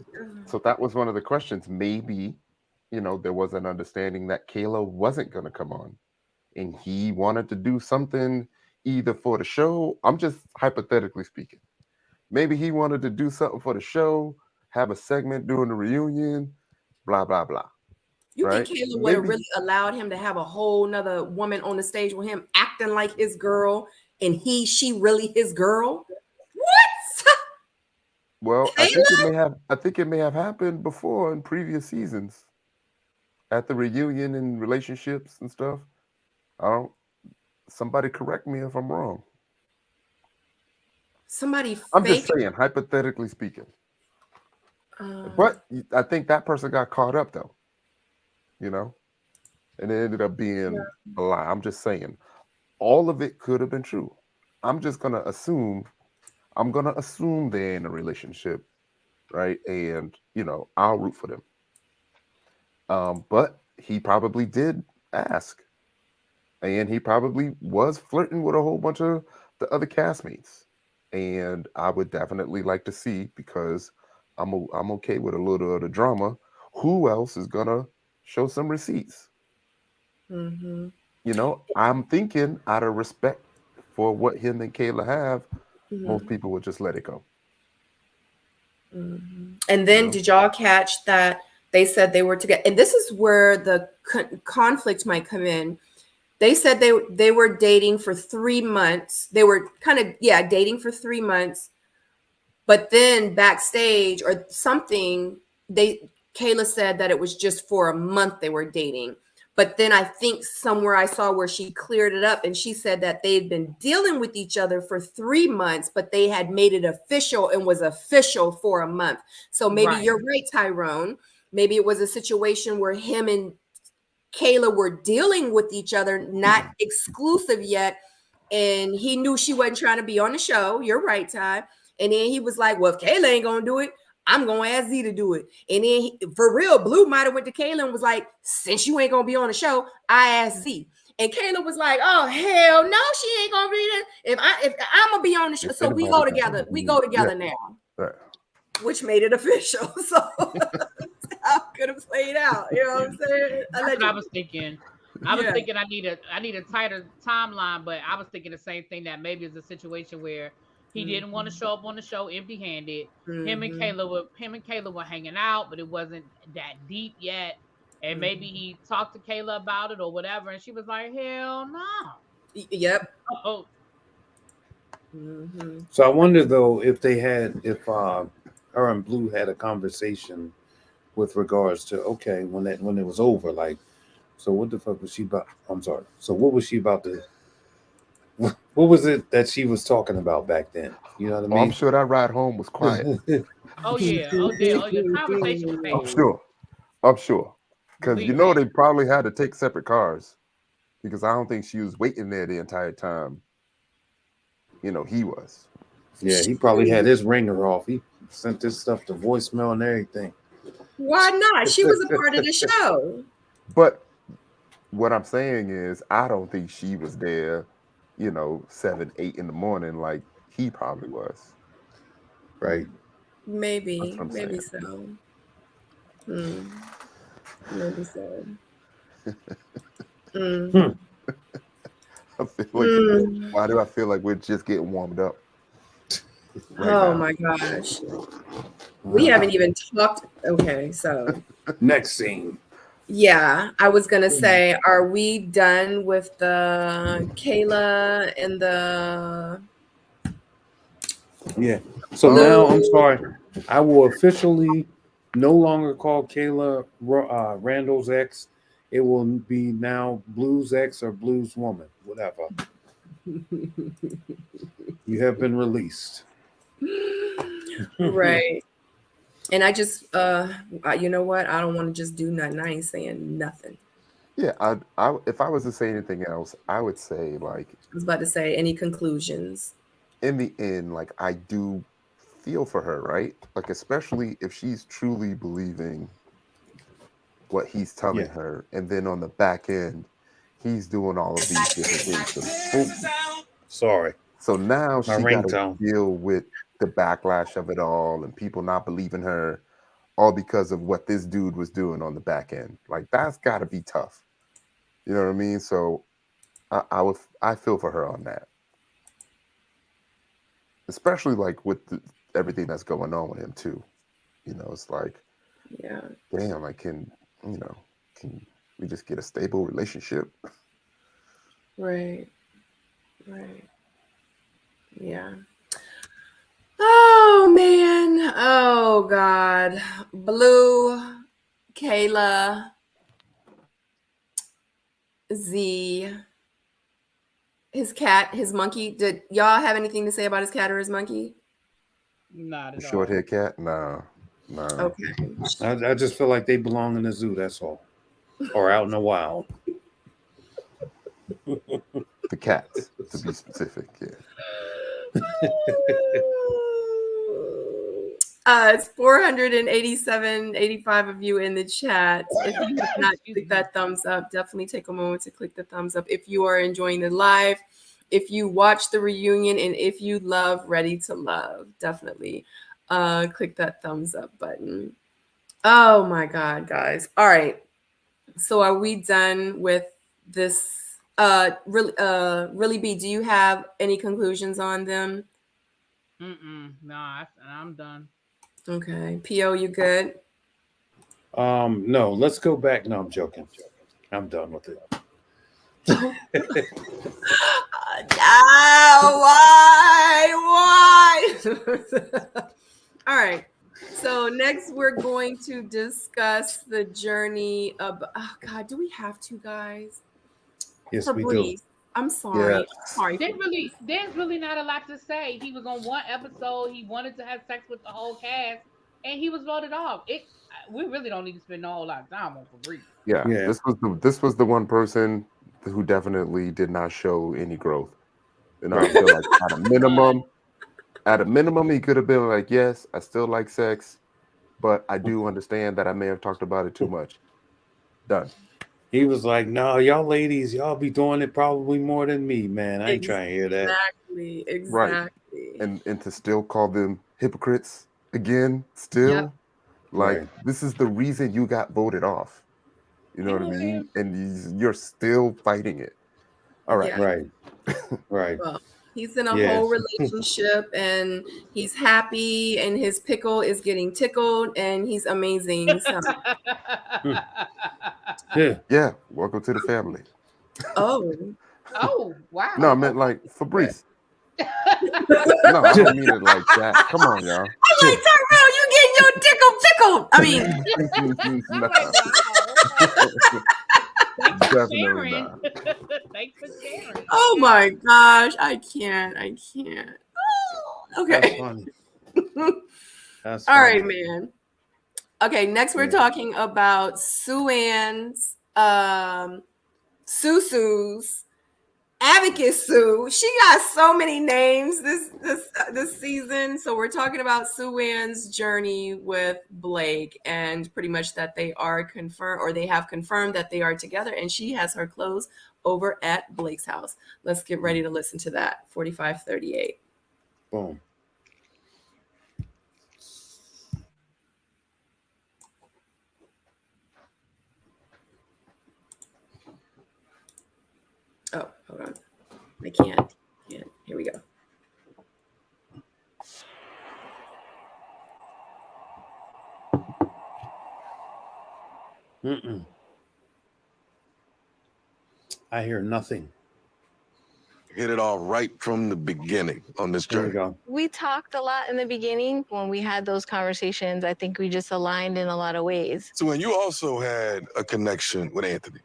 That was one of the questions. Maybe, you know, there was an understanding that Kayla wasn't going to come on, and he wanted to do something either for the show. I'm just hypothetically speaking. Maybe he wanted to do something for the show, have a segment during the reunion, blah blah blah. You right? think Kayla would have really allowed him to have a whole nother woman on the stage with him acting like his girl, and she really his girl? What? Well, I think it may have happened before in previous seasons. At the reunion and relationships and stuff. Somebody correct me if I'm wrong. I'm just saying, hypothetically speaking. But I think that person got caught up though. You know? And it ended up being a lie. I'm just saying. All of it could have been true. I'm gonna assume they're in a relationship, right? And you know, I'll root for them. But he probably did ask. And he probably was flirting with a whole bunch of the other castmates. And I would definitely like to see, because I'm okay with a little of the drama, who else is gonna show some receipts. Mm-hmm. You know, I'm thinking out of respect for what him and Kayla have, most people would just let it go. Mm-hmm. And then did y'all catch that they said they were together? And this is where the conflict might come in. They said they were dating for 3 months. They were kind of, dating for 3 months. But then backstage or something, Kayla said that it was just for a month they were dating. But then I think somewhere I saw where she cleared it up, and she said that they had been dealing with each other for 3 months, but they had made it official and was official for a month. So maybe you're right, Tyrone. Maybe it was a situation where him and Kayla were dealing with each other, not exclusive yet. And he knew she wasn't trying to be on the show. You're right, Ty. And then he was like, well, if Kayla ain't going to do it, I'm going to ask Z to do it. And then for real, Blue might have went to Kayla and was like, since you ain't going to be on the show, I asked Z. And Kayla was like, oh, hell no, she ain't going to be there. If I'm going to be on the show. So we go together. We go together now. Right. Which made it official. So how could have played out? You know what I'm saying? That's what I was thinking. I was thinking I need a tighter timeline, but I was thinking the same thing, that maybe it's a situation where he didn't want to show up on the show empty-handed. Him and Kayla were hanging out, but it wasn't that deep yet. And maybe he talked to Kayla about it or whatever, and she was like, hell no. Yep. Oh. So I wonder though if her and Blue had a conversation with regards to, okay, when it was over, like, so what the fuck was she about? I'm sorry. So what was she about to? What was it that she was talking about back then? You know what I mean? I'm sure that ride home was quiet. Oh yeah. The conversation was had. I'm sure. Because you know they probably had to take separate cars, because I don't think she was waiting there the entire time. You know, he was. Yeah, he probably had his ringer off. He sent this stuff to voicemail and everything. Why not? She was a part of the show. But what I'm saying is, I don't think she was there, 7, 8 in the morning like he probably was. Right. Maybe so. Maybe so. I feel like, why do I feel like we're just getting warmed up? Now. My gosh. We haven't even talked. Okay, so next scene. Yeah, I was gonna say, are we done with the Kayla and the Yeah. So now I'm sorry. I will officially no longer call Kayla Randall's ex. It will be now Blues ex or Blues woman, whatever. You have been released. Right. And I just, you know what? I don't want to just do nothing. I ain't saying nothing. Yeah, if I was to say anything else, I would say like I was about to say, any conclusions? in the end, like I do feel for her, right? Like especially if she's truly believing what he's telling her, and then on the back end, he's doing all of these different things. Sorry. So now My she got to ringtone. deal with the backlash of it all and people not believing her, all because of what this dude was doing on the back end. Like that's got to be tough. You know what I mean? So I feel for her on that, especially like with everything that's going on with him too. You know, it's like, yeah, damn, like can we just get a stable relationship? Right. Yeah. Oh man. Oh God. Blue, Kayla, Z, his cat, his monkey. Did y'all have anything to say about his cat or his monkey? Not at Short all. haired cat? Nah. Okay. I just feel like they belong in the zoo. That's all, or out in the wild. The cats, to be specific. Yeah. It's 487.85 of you in the chat. If you have not clicked that thumbs up, definitely take a moment to click the thumbs up. If you are enjoying the live, if you watch the reunion, and if you love Ready to Love, definitely click that thumbs up button. Oh my God, guys. All right. So are we done with this? Really, B, do you have any conclusions on them? No, I'm done. Okay. PO, you good? No, let's go back. No, I'm joking. I'm done with it. Why? All right. So next we're going to discuss the journey of, oh God, do we have to, guys? Yes, Fabrice, we do. I'm sorry. Yes. Sorry. There's really not a lot to say. He was on one episode. He wanted to have sex with the whole cast, and he was voted off. We really don't need to spend a whole lot of time on Fabrice. Yeah. This was the one person who definitely did not show any growth. And I feel like at a minimum, he could have been like, yes, I still like sex, but I do understand that I may have talked about it too much. Done. He was like, "No, y'all ladies, y'all be doing it probably more than me, man. I ain't trying to hear that." Exactly. Right. And to still call them hypocrites again, still like Right. this is the reason you got voted off. You know what I mean? And you're still fighting it. All right. Yeah. Right. Well, he's in a whole relationship and he's happy and his pickle is getting tickled and he's amazing. So Yeah. Welcome to the family. Oh, wow. No, I meant like Fabrice. No, I don't mean it like that. Come on, y'all. I'm like, Tyrell, you getting your tickle tickled. I mean, No. Thanks for Definitely sharing. not. Thanks for sharing. oh my gosh, I can't. Okay. That's funny. That's All right, funny. man. Okay, next we're talking about Sue-Ann's, Susu's, Abacus Sue. She got so many names this season. So we're talking about Sue-Ann's journey with Blake and pretty much that they are confirmed, or they have confirmed that they are together, and she has her clothes over at Blake's house. Let's get ready to listen to that. 45:38. Boom. Oh, hold on. I can't. Here we go. I hear nothing. hit it off right from the beginning on this There we journey? go. We talked a lot in the beginning. When we had those conversations, I think we just aligned in a lot of ways. So when you also had a connection with Anthony.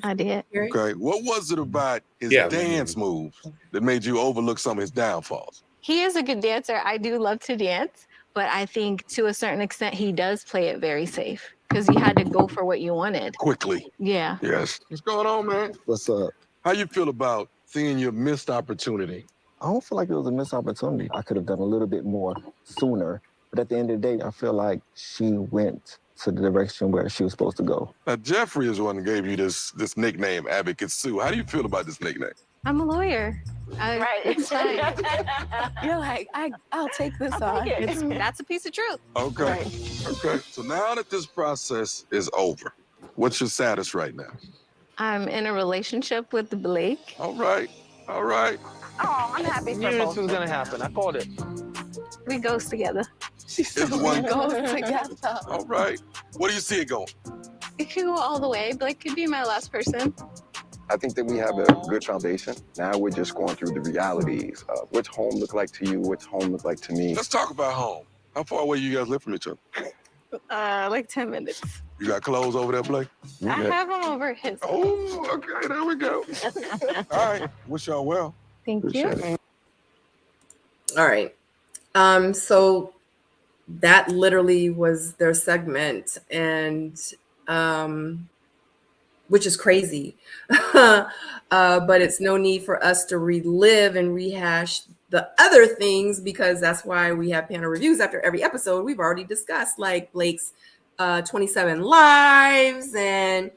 I did. Okay. What was it about his Yeah, dance moves that made you overlook some of his downfalls? He is a good dancer. I do love to dance, but I think to a certain extent, he does play it very safe because you had to go for what you wanted. Quickly. Yeah. Yes. What's going on, man? What's up? How you feel about seeing your missed opportunity? I don't feel like it was a missed opportunity. I could have done a little bit more sooner. But at the end of the day, I feel like she went to the direction where she was supposed to go. Now, Jeffrey is the one that gave you this nickname, Advocate Sue. How do you feel about this nickname? I'm a lawyer. Right. It's fine. You're like, I'll take this on. That's a piece of truth. Okay. Okay. So now that this process is over, what's your status right now? I'm in a relationship with Blake. All right. All right. Oh, I'm happy for Knew this both. was gonna happen. I called it. We ghost together. Is the one Goes together. All right. What do you see it going? It could go all the way. Blake could be my last person. I think that we have a good foundation. Now we're just going through the realities of what's home look like to you, what's home look like to me. Let's talk about home. How far away you guys live from each other? Like 10 minutes. You got clothes over there, Blake? I have him over his. Oh, okay. There we go. All right. Wish y'all well. Thank you. All right. So that literally was their segment, and which is crazy. But it's no need for us to relive and rehash the other things, because that's why we have panel reviews after every episode. We've already discussed like Blake's 27 lives, and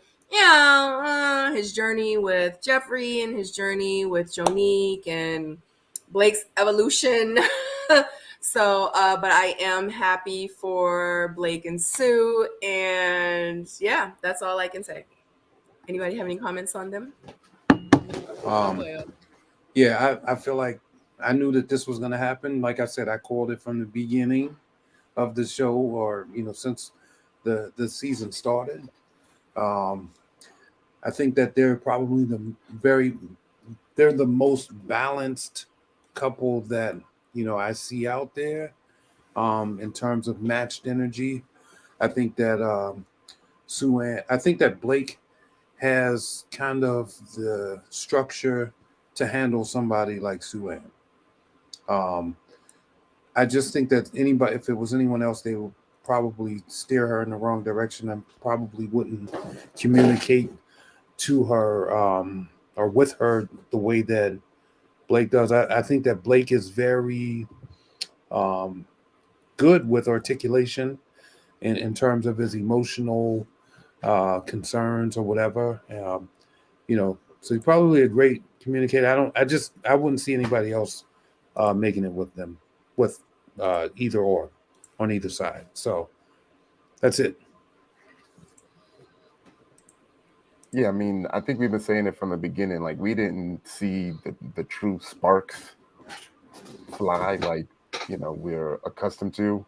his journey with Jeffrey and his journey with Jonique and Blake's evolution. So, but I am happy for Blake and Sue, and yeah, that's all I can say. Anybody have any comments on them? Yeah, I feel like I knew that this was going to happen. Like I said, I called it from the beginning of the show, or since the season started. I think that they're probably they're the most balanced couple that I see out there in terms of matched energy. I think that I think that Blake has kind of the structure to handle somebody like Sue Ann. I just think that if it was anyone else, they would probably steer her in the wrong direction and probably wouldn't communicate to her or with her the way that Blake does. I think that Blake is very good with articulation in terms of his emotional concerns or whatever. So he's probably a great communicator. I wouldn't see anybody else making it with them, with either or on either side. So that's it. Yeah, I mean, I think we've been saying it from the beginning. Like, we didn't see the true sparks fly like, we're accustomed to.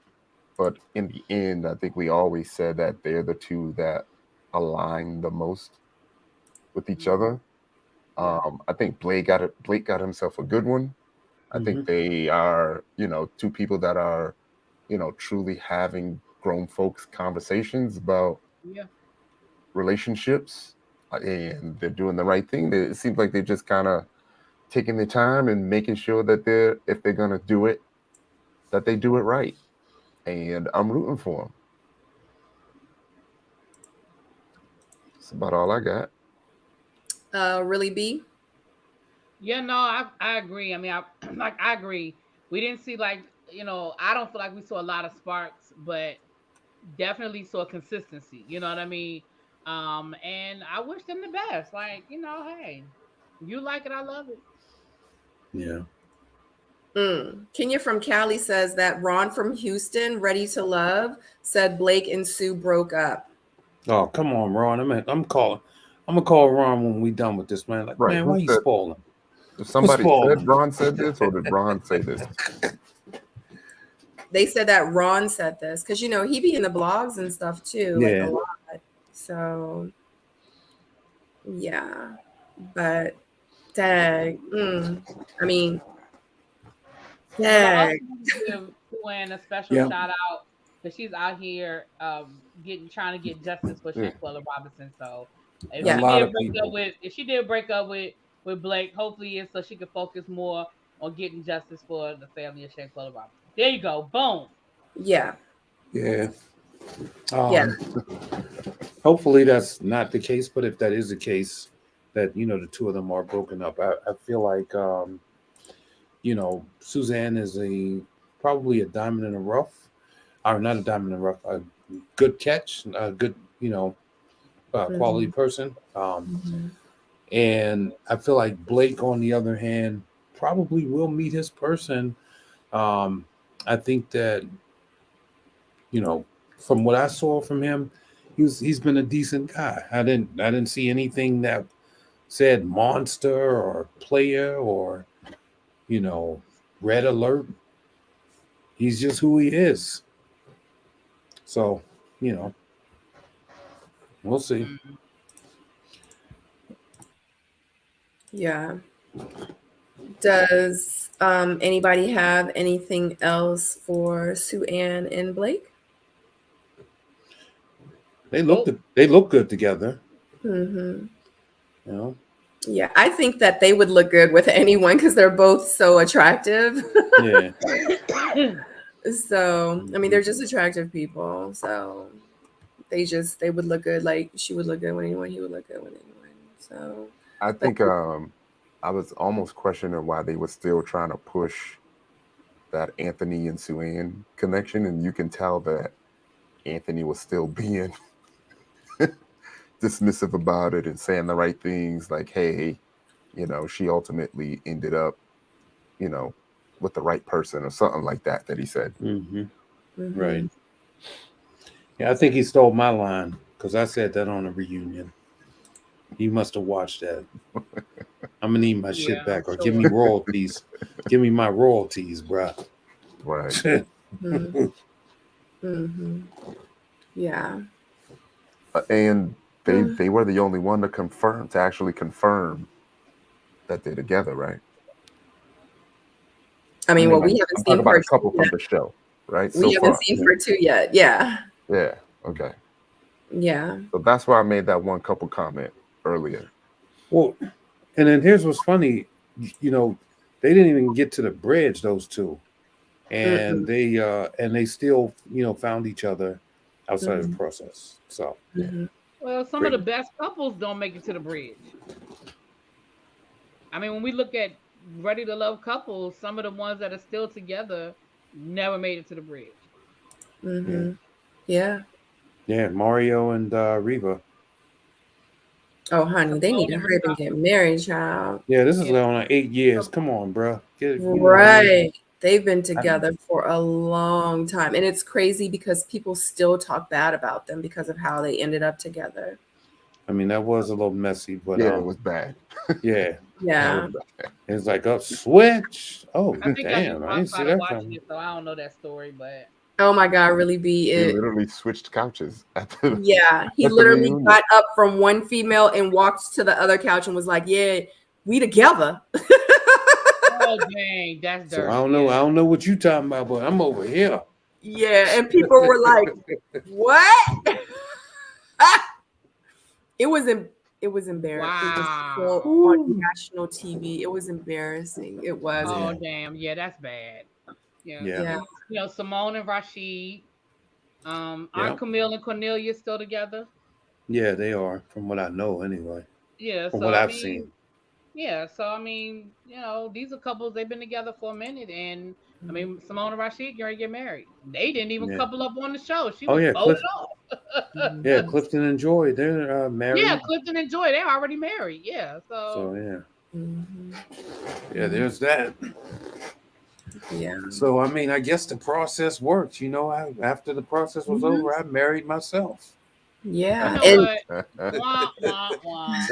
But in the end, I think we always said that they're the two that align the most with each other. I think Blake got himself a good one. I think they are, two people that are, truly having grown folks conversations about relationships, and they're doing the right thing. It seems like they're just kind of taking their time and making sure that if they're going to do it, that they do it right. And I'm rooting for them. That's about all I got. Really, B? Yeah, no, I agree. I mean, I agree. We didn't see I don't feel like we saw a lot of sparks, but definitely saw consistency. You know what I mean? And I wish them the best. Hey, you like it, I love it. Yeah. Kenya from Cali says that Ron from Houston, Ready to Love, said Blake and Sue broke up. Oh, come on, Ron. I'm gonna call Ron when we done with this, man. Right. Man, why you spoiling? Somebody said Ron said this, or did Ron say this? They said that Ron said this because he be in the blogs and stuff too, Yeah. like a lot. So yeah, but Dag. I mean, But I also dag. want to give Sue-Ann a special Yeah. shout out because she's out here trying to get justice for Yeah. Shanquella Robinson. So if A she lot did of people. break up with Blake, hopefully it's so she can focus more on getting justice for the family of Shanquella Robinson. There you go. Boom. Yeah. Yeah. Yeah. Hopefully that's not the case, but if that is the case, that the two of them are broken up, I feel like Suzanne is probably a diamond in the rough, or not a diamond in the rough, a good catch, a good quality person. And I feel like Blake, on the other hand, probably will meet his person. I think that from what I saw from him, he's been a decent guy. I didn't see anything that said monster or player or red alert. He's just who he is. So we'll see. Yeah. Does anybody have anything else for Sue-Ann and Blake? They look good together. Yeah, I think that they would look good with anyone because they're both so attractive. Yeah. So I mean, they're just attractive people. So they would look good. Like she would look good with anyone. He would look good with anyone. So I think I was almost questioning why they were still trying to push that Anthony and Sue-Ann connection, and you can tell that Anthony was still being dismissive about it and saying the right things, like, hey, she ultimately ended up, with the right person or something like that he said. Right. Yeah, I think he stole my line because I said that on a reunion. He must have watched that. I'm gonna need my shit back or give me royalties. Give me my royalties, bruh. Right. Yeah. And they were the only one to actually confirm that they're together, right? I mean, we haven't I'm seen talking about a part couple two from yet. the show, right? We So haven't far. seen part two yet. Yeah. Yeah. Okay. Yeah. So that's why I made that one couple comment earlier. Well, and then here's what's funny. They didn't even get to the bridge, those two, and they still found each other outside of the process. So Well, some of the best couples don't make it to the bridge. I mean, when we look at Ready to Love couples, some of the ones that are still together never made it to the bridge. Yeah. Yeah, Mario and Reva. Oh, honey, they need to hurry up and get married, child. Yeah, this is going on 8 years. Come on, bro. Right. They've been together for a long time. And it's crazy because people still talk bad about them because of how they ended up together. I mean, that was a little messy, but yeah, it was bad. Yeah. Yeah. It's like a switch. Oh, I think damn. I didn't see that watching coming. it, so I don't know that story, but Oh my God, really be They it. literally switched couches. Yeah, he literally got up from one female and walked to the other couch and was like, "Yeah, we together." oh dang, that's dirty. So I don't know what you talking about, but I'm over here. Yeah, and people were like, "What?" It was embarrassing. Wow. It was so on national TV. It was embarrassing. It was. Oh damn, yeah, that's bad. Yeah. Simone and Rashid. Aren't Camille and Cornelia still together? Yeah, they are, from what I know, anyway. Yeah, from so what I I've mean, seen. yeah, so I mean, these are couples they've been together for a minute, and I mean, Simone and Rashid going to get married. They didn't even couple up on the show. She was voted off. Yeah, Clifton and Joy, they're married. Yeah, Clifton and Joy, they're already married. Yeah, So yeah, there's that. Yeah. So I mean, I guess the process worked. After the process was over, I married myself. Yeah. Wah, wah, wah.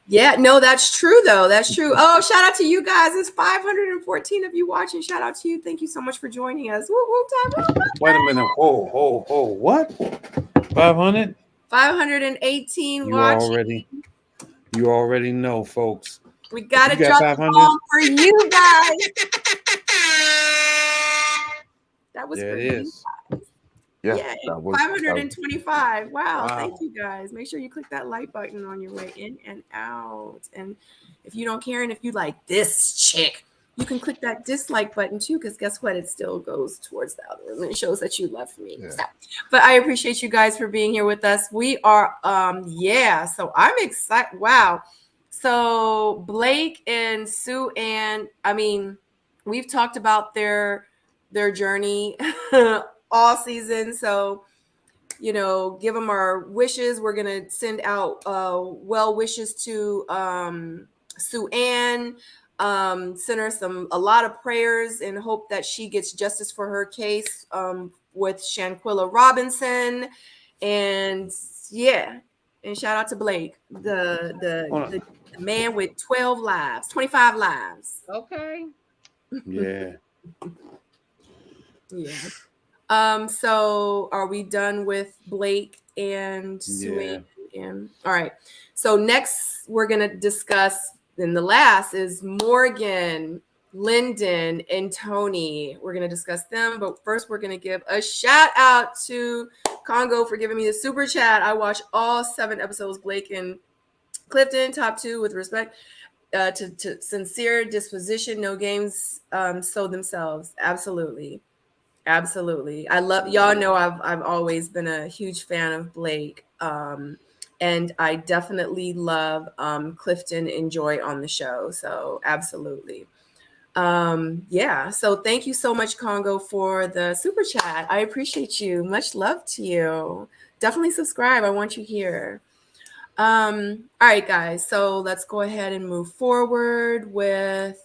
Yeah, no, that's true though. That's true. Oh, shout out to you guys. It's 514 of you watching. Shout out to you. Thank you so much for joining us. Woo, woo, time. Wait a minute. Whoa. What? 500? 518 watching. You already know, folks. We gotta You got drop the 500? bomb for you guys. That was There for it you. is. Yeah, Yay, that was 525. Wow, thank Wow. you guys. Make sure you click that like button on your way in and out. And if you don't care and if you like this chick, you can click that dislike button too, because guess what? It still goes towards the algorithm. It shows that you love me. Yeah. So, but I appreciate you guys for being here with us. We are so I'm excited. Wow. So Blake and Sue Ann, I mean, we've talked about their journey all season. So, you know, give them our wishes. We're going to send out well wishes to Sue Ann. Send her a lot of prayers and hope that she gets justice for her case with Shanquilla Robinson. And yeah, and shout out to Blake, the man with 12 lives, 25 lives. Okay. Yeah. Yeah. So are we done with Blake and Sue Yeah. Ann? All right. So next we're gonna discuss, and the last is Morgan, Lyndon, and Tony. We're gonna discuss them, but first we're gonna give a shout out to Congo for giving me the super chat. I watched all 7 episodes. Blake and Clifton, top 2 with respect. To sincere disposition, no games, sow themselves. Absolutely. I love, y'all know I've always been a huge fan of Blake. And I definitely love Clifton and Joy on the show. So absolutely. Yeah. So thank you so much, Congo, for the super chat. I appreciate you. Much love to you. Definitely subscribe. I want you here. All right, guys. So let's go ahead and move forward with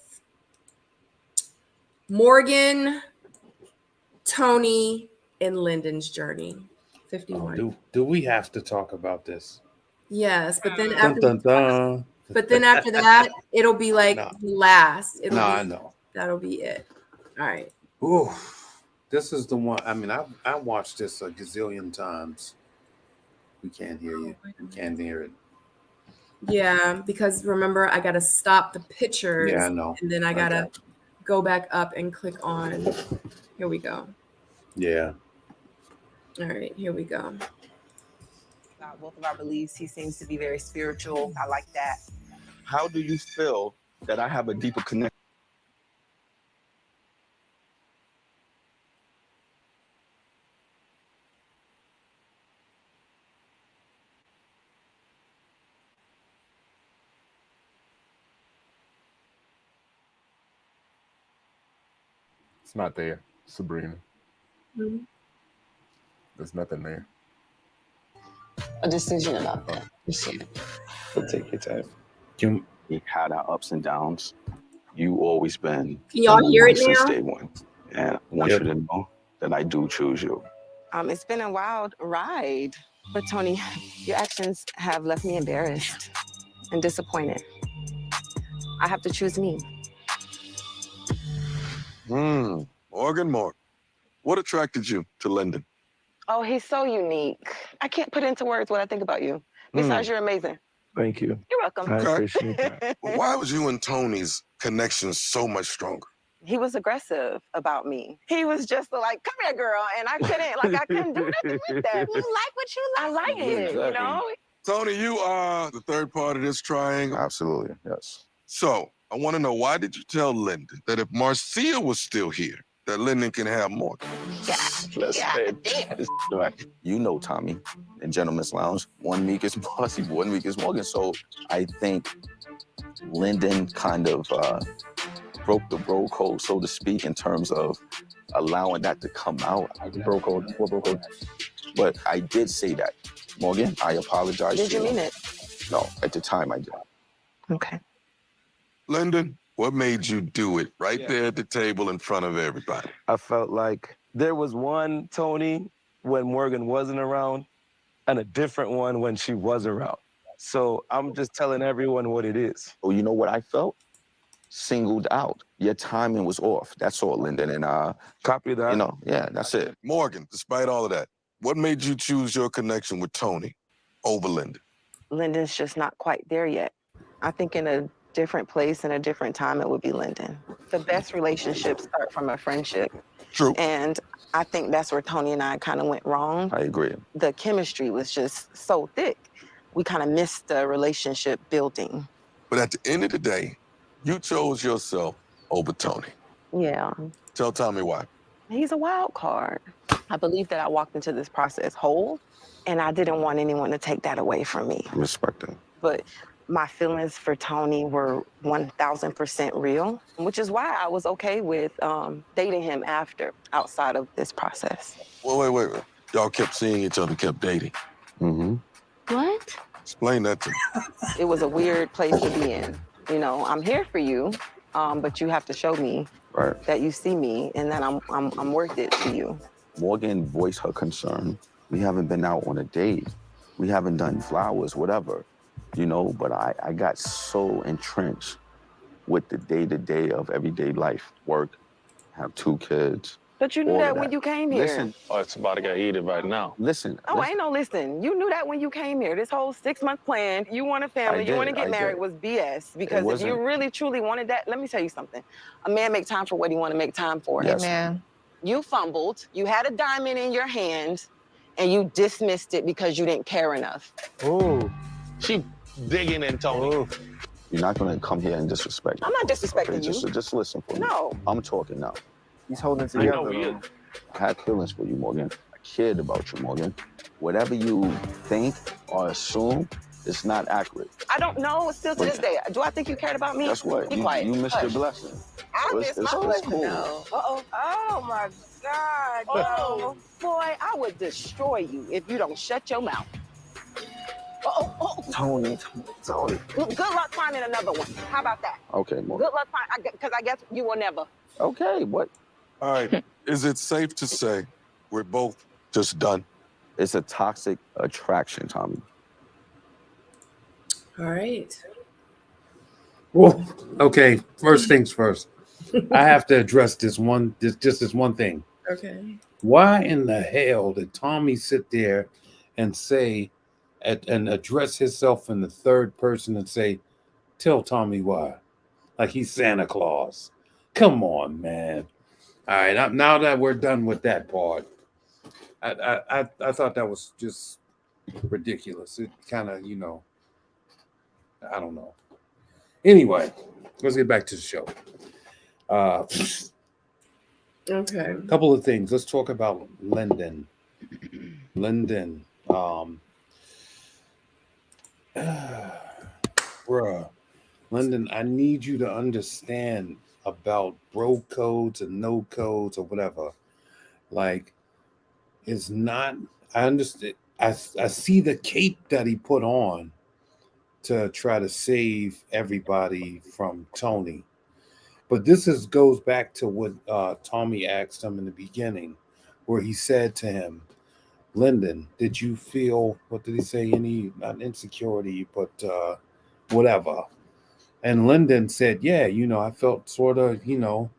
Morgan, Tony, and Lyndon's journey. 51. Do we have to talk about this? Yes, but then Dun, after dun, dun. but then after that, it'll be like No. the last. I know. That'll be it. All right. Ooh, this is the one. I mean, I watched this a gazillion times. We can't hear you. We can't hear it. Yeah, because remember, I gotta stop the pictures. Yeah, I know. And then I gotta go back up and click on. Here we go. Yeah. All right, here we go. About both of our beliefs, he seems to be very spiritual. I like that. How do you feel that I have a deeper connection? It's not there, Sabrina. Mm-hmm. There's nothing there. A decision about that. So take your time. We had our ups and downs. You always been. Can y'all hear it since now? day one, and I want you to know that I do choose you. It's been a wild ride, but Tony, your actions have left me embarrassed and disappointed. I have to choose me. Morgan, what attracted you to Lyndon? Oh, he's so unique. I can't put into words what I think about you. Besides, you're amazing. Thank you. You're welcome. I appreciate that. Why was you and Tony's connection so much stronger? He was aggressive about me. He was just like, come here, girl. And I couldn't do nothing with that. You like what you like. I like it, you know? Tony, you are the third part of this triangle. Absolutely, yes. So, I want to know, why did you tell Lyndon that if Marcia was still here, that Lyndon can have more? You know Tommy in Gentleman's Lounge. 1 week is Marcy, 1 week is Morgan. So I think Lyndon kind of broke the bro code, so to speak, in terms of allowing that to come out. Bro code, what bro code? But I did say that. Morgan, I apologize. Did you mean it? No, at the time I did. Okay. Lyndon, what made you do it right there at the table in front of everybody? I felt like there was one Tony when Morgan wasn't around and a different one when she was around. So I'm just telling everyone what it is. Oh, you know what I felt? Singled out. Your timing was off. That's all, Lyndon. And copy that. You know, yeah, that's it. Morgan, despite all of that, what made you choose your connection with Tony over Lyndon? Lyndon's just not quite there yet. I think in a different place and a different time, it would be Lyndon. The best relationships start from a friendship. True. And I think that's where Tony and I kind of went wrong. I agree. The chemistry was just so thick. We kind of missed the relationship building. But at the end of the day, you chose yourself over Tony. Yeah. Tell Tommy why. He's a wild card. I believe that I walked into this process whole, and I didn't want anyone to take that away from me. Respect that. But my feelings for Tony were 1000% real, which is why I was okay with dating him outside of this process. Well, wait. Y'all kept seeing each other, kept dating. Mm-hmm. What? Explain that to me. It was a weird place to be in. You know, I'm here for you, but you have to show me that you see me and that I'm worth it to you. Morgan voiced her concern. We haven't been out on a date. We haven't done flowers, whatever, you know, but I got so entrenched with the day-to-day of everyday life, work, have 2 kids. But you knew that when you came here. Listen. Oh, it's about to get heated right now. Listen. Oh, ain't no listen. You knew that when you came here. This whole 6-month plan, you want a family, you want to get married was BS. Because if you really, truly wanted that, let me tell you something. A man make time for what he want to make time for. Yes. Amen. You fumbled, you had a diamond in your hand, and you dismissed it because you didn't care enough. Oh. She digging in, Tony. You're not going to come here and disrespect me. I'm not disrespecting you. Just listen for me. No. I'm talking now. He's holding I know he together. is. I had feelings for you, Morgan. I cared about you, Morgan. Whatever you think or assume, it's not accurate. I don't know still to this day. Do I think you cared about me? Guess what? Be quiet. You missed your Hush. blessing. I missed my blessing. Cool. No. Uh-oh. Oh, my God. Oh, boy, I would destroy you if you don't shut your mouth. Uh-oh. Tony. Good luck finding another one. How about that? Okay, Morgan. Good luck finding, because I guess you will never. Okay, what? All right. Is it safe to say we're both just done? It's a toxic attraction, Tommy. All right. Well, okay. First things first. I have to address this one thing. Okay. Why in the hell did Tommy sit there and say and address himself in the third person and say, "Tell Tommy why," like he's Santa Claus? Come on, man. All right. Now that we're done with that part, I thought that was just ridiculous. It kind of, you know, I don't know. Anyway, let's get back to the show. Okay. A couple of things. Let's talk about Lyndon. Bruh, Lyndon, I need you to understand about bro codes and no codes or whatever. Like, it's not, I understand. I see the cape that he put on to try to save everybody from Tony. But this goes back to what Tommy asked him in the beginning, where he said to him, Lyndon, did you feel, what did he say? Any, not insecurity, but whatever. And Lyndon said, yeah, you know, I felt sort of, you know,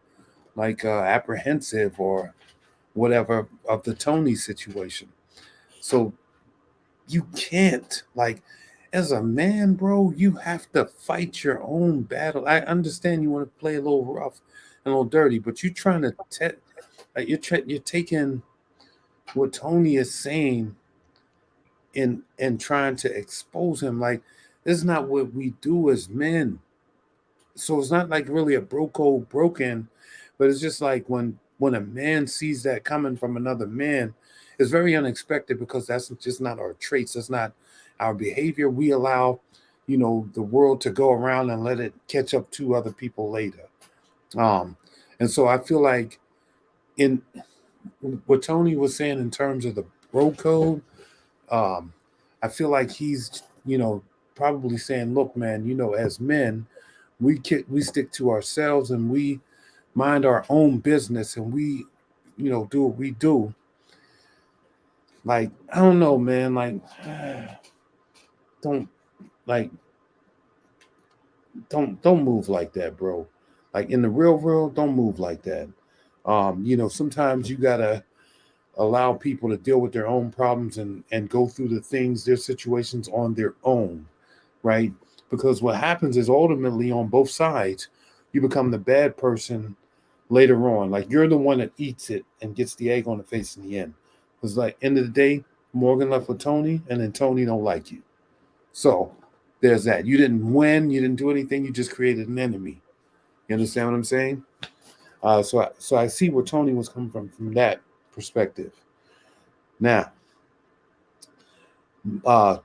like apprehensive or whatever of the Tony situation. So you can't, like, as a man, bro, you have to fight your own battle. I understand you want to play a little rough and a little dirty, but you're trying to you're taking what Tony is saying and trying to expose him. Like, this is not what we do as men. So it's not like really a bro code broken, but it's just like when a man sees that coming from another man, it's very unexpected because that's just not our traits. That's not our behavior. We allow, you know, the world to go around and let it catch up to other people later. And so I feel like in what Tony was saying in terms of the bro code, I feel like he's, you know, probably saying, look, man, you know, as men, we stick to ourselves and we mind our own business and we, you know, do what we do. Like, I don't know, man, like, don't move like that, bro. Like, in the real world, don't move like that. You know, sometimes you gotta allow people to deal with their own problems and go through the things, their situations on their own, right? because what happens is ultimately on both sides, you become the bad person later on. Like you're the one that eats it and gets the egg on the face in the end. Because like end of the day, Morgan left with Tony, and then Tony don't like you. So there's that. You didn't win. You didn't do anything. You just created an enemy. You understand what I'm saying? So I see where Tony was coming from that perspective. Now,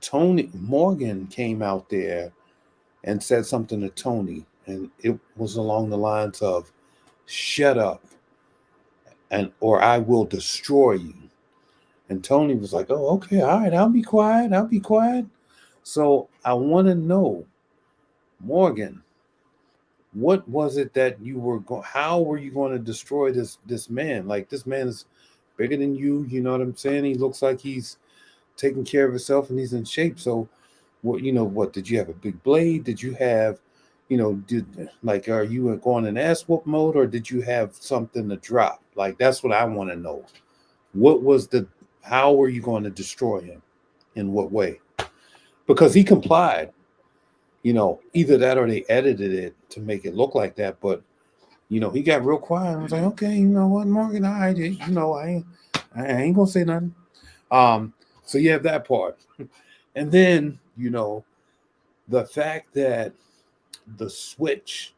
Tony Morgan came out there and said something to Tony, and it was along the lines of, "Shut up, or I will destroy you." And Tony was like, "Oh, okay, all right, I'll be quiet. I'll be quiet." So I want to know, Morgan, what was it that you were going? How were you going to destroy this man? Like this man is bigger than you. You know what I'm saying? He looks like he's taking care of himself and he's in shape. So, what did you have a big blade? Did you have, are you going in ass whoop mode, or did you have something to drop? Like that's what I want to know. What was how were you going to destroy him? In what way? Because he complied. Either that or they edited it to make it look like that. But he got real quiet. I was like, okay, you know what, Morgan, I ain't gonna say nothing. So you have that part, and then the fact that the switch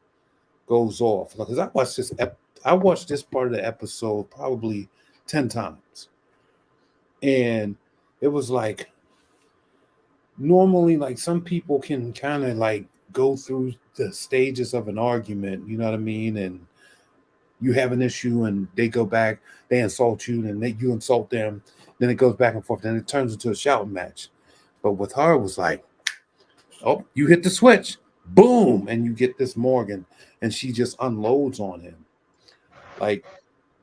goes off, because I watched this part of the episode probably 10 times, and it was like normally like some people can kind of like go through the stages of an argument, you know what I mean, and you have an issue and they go back, they insult you, and you insult them, then it goes back and forth, then it turns into a shouting match. But with her, it was like, oh, you hit the switch, boom, and you get this Morgan, and she just unloads on him. Like,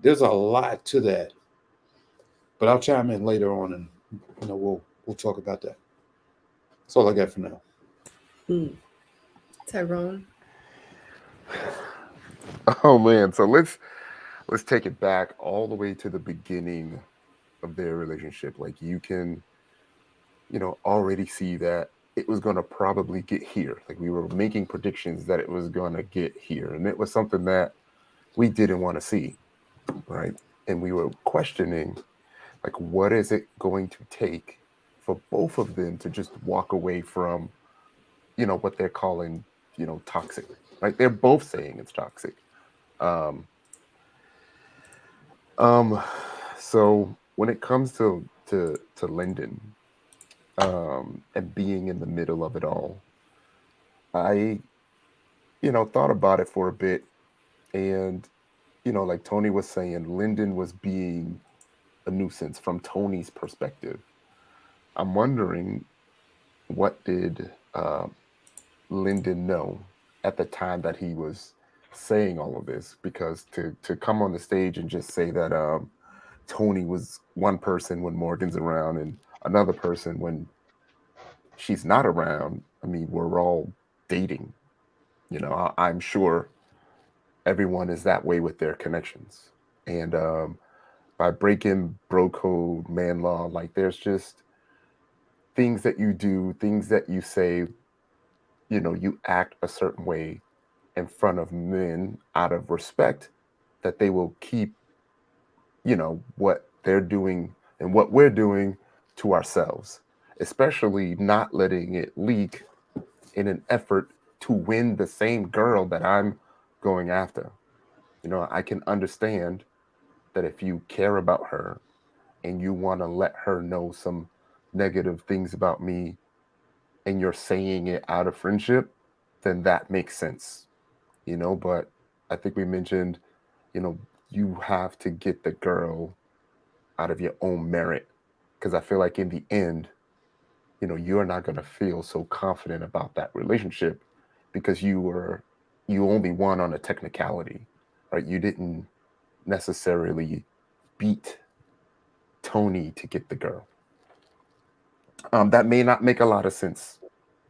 there's a lot to that. But I'll chime in later on, and we'll talk about that. That's all I got for now. Tyrone. Oh man, so let's take it back all the way to the beginning of their relationship. Like you can, already see that it was going to probably get here. Like we were making predictions that it was going to get here, and it was something that we didn't want to see, right? And we were questioning, like, what is it going to take for both of them to just walk away from, what they're calling, toxic, right? They're both saying it's toxic. So when it comes to Lyndon, and being in the middle of it all, I, thought about it for a bit, and, like Tony was saying, Lyndon was being a nuisance from Tony's perspective. I'm wondering, what did Lyndon know at the time that he was saying all of this? Because to come on the stage and just say that Tony was one person when Morgan's around and another person when she's not around. I mean, we're all dating. I'm sure everyone is that way with their connections. And by breaking bro code, man law, like there's just things that you do, things that you say, you act a certain way in front of men out of respect, that they will keep, what they're doing and what we're doing to ourselves, especially not letting it leak in an effort to win the same girl that I'm going after. I can understand that if you care about her and you want to let her know some negative things about me and you're saying it out of friendship, then that makes sense, but I think we mentioned, you have to get the girl out of your own merit, because I feel like in the end, you're not going to feel so confident about that relationship because you only won on a technicality, right? You didn't necessarily beat Tony to get the girl. That may not make a lot of sense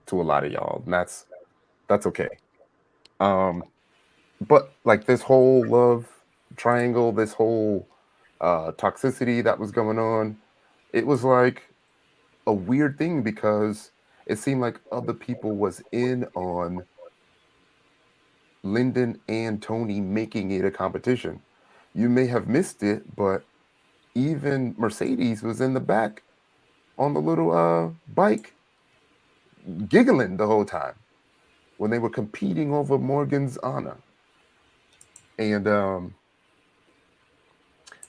to a lot of y'all, and that's okay. But like this whole love triangle, this whole toxicity that was going on, it was like a weird thing because it seemed like other people was in on Lyndon and Tony making it a competition. You may have missed it, but even Mercedes was in the back on the little bike giggling the whole time when they were competing over Morgan's honor. And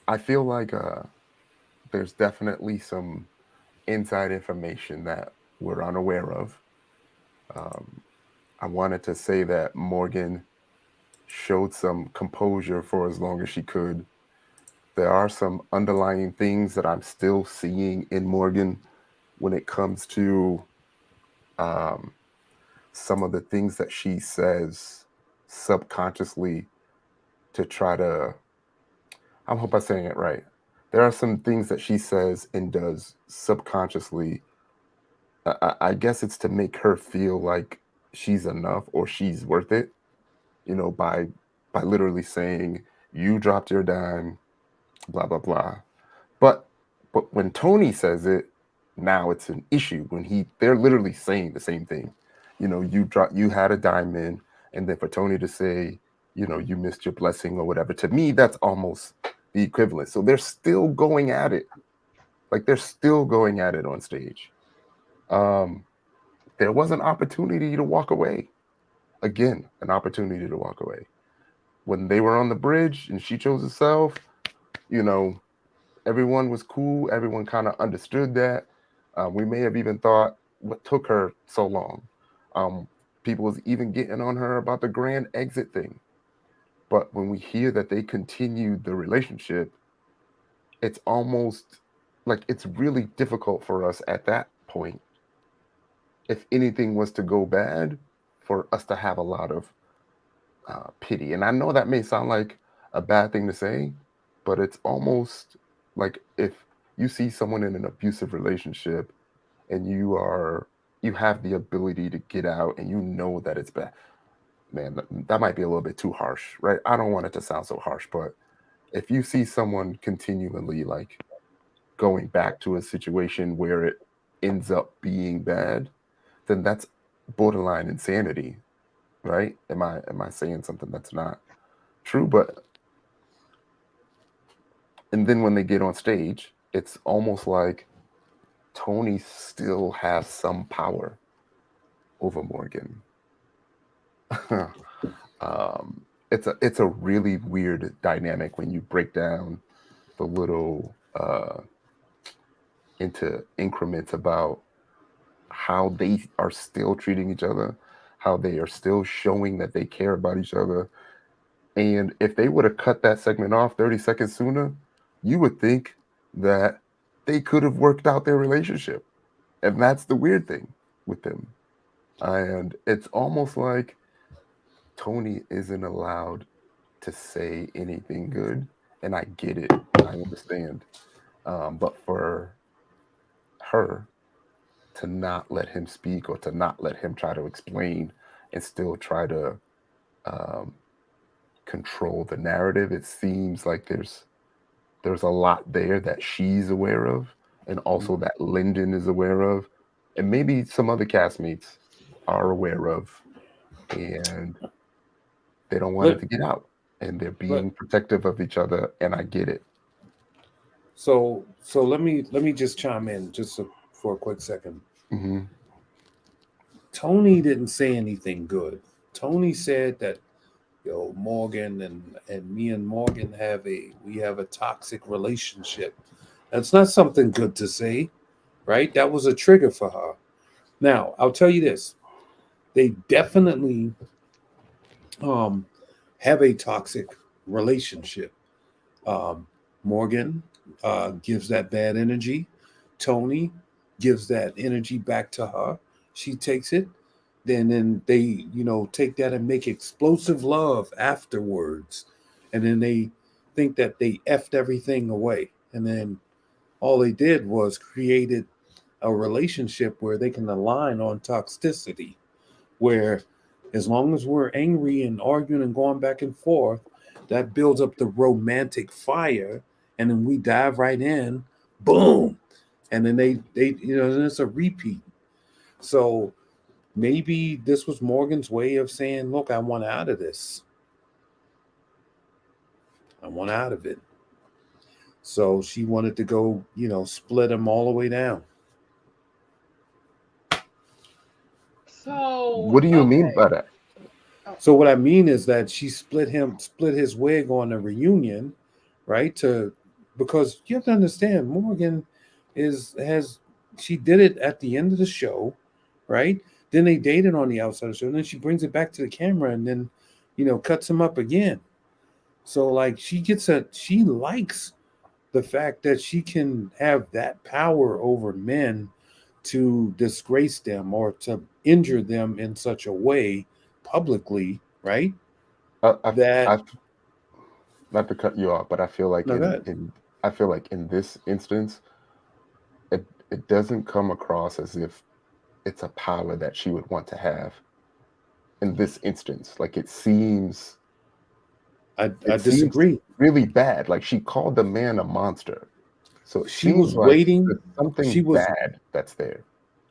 I feel like there's definitely some inside information that we're unaware of. I wanted to say that Morgan showed some composure for as long as she could. There are some underlying things that I'm still seeing in Morgan when it comes to some of the things that she says subconsciously to try to, I hope I'm saying it right. There are some things that she says and does subconsciously. I guess it's to make her feel like she's enough or she's worth it, by literally saying, you dropped your dime, blah, blah, blah. But when Tony says it, now it's an issue when they're literally saying the same thing. You had a diamond, and then for Tony to say, you missed your blessing or whatever, to me, that's almost the equivalent. So they're still going at it. Like they're still going at it on stage. There was an opportunity to walk away. Again, an opportunity to walk away. When they were on the bridge and she chose herself, everyone was cool. Everyone kind of understood that. We may have even thought, what took her so long? People was even getting on her about the grand exit thing. But when we hear that they continued the relationship, it's almost like it's really difficult for us at that point, if anything was to go bad, for us to have a lot of pity. And I know that may sound like a bad thing to say, but it's almost like if you see someone in an abusive relationship and you have the ability to get out and you know that it's bad, man, that might be a little bit too harsh, right? I don't want it to sound so harsh, but if you see someone continually like going back to a situation where it ends up being bad, then that's borderline insanity, right? Am I saying something that's not true? But and then when they get on stage, it's almost like Tony still has some power over Morgan. It's a really weird dynamic when you break down the little into increments about how they are still treating each other, how they are still showing that they care about each other. And if they would have cut that segment off 30 seconds sooner, you would think that they could have worked out their relationship. And that's the weird thing with them. And it's almost like Tony isn't allowed to say anything good. And I get it. I understand. But for her to not let him speak or to not let him try to explain and still try to control the narrative, it seems like there's a lot there that she's aware of, and also that Lyndon is aware of, and maybe some other castmates are aware of, and they don't want it to get out, and they're being protective of each other, and I get it. So let me just chime in for a quick second. Mm-hmm. Tony didn't say anything good. Tony said that, Morgan and me and Morgan have a toxic relationship. That's not something good to say, right? That was a trigger for her. Now, I'll tell you this. They definitely have a toxic relationship. Morgan gives that bad energy. Tony gives that energy back to her. She takes it. Then they, take that and make explosive love afterwards. And then they think that they effed everything away. And then all they did was created a relationship where they can align on toxicity, where as long as we're angry and arguing and going back and forth, that builds up the romantic fire. And then we dive right in, boom. And then they and it's a repeat. So maybe this was Morgan's way of saying, look, I want out of this. I want out of it. So she wanted to go, split him all the way down. So What do you mean by that? So what I mean is that she split his wig on the reunion, right? Because you have to understand, Morgan she did it at the end of the show, right? Then they dated on the outside of the show, and then she brings it back to the camera and then, cuts him up again. So like she likes the fact that she can have that power over men to disgrace them or to injure them in such a way publicly, right? Not to cut you off, but I feel like in this instance, it doesn't come across as if it's a power that she would want to have. In this instance, like it seems I disagree. Really bad. Like she called the man a monster. So it she seems was like waiting. there's something bad that's there.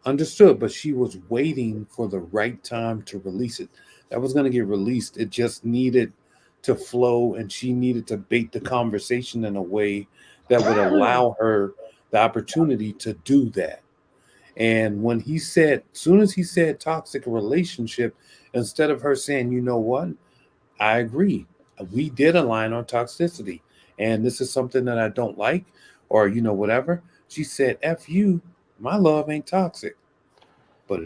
Understood, but she was waiting for the right time to release it. That was going to get released. It just needed to flow, and she needed to bait the conversation in a way that would allow her the opportunity to do that. And when as soon as he said toxic relationship, instead of her saying, you know what, I agree. We did align on toxicity, and this is something that I don't like, or whatever. She said, "F you, my love ain't toxic." But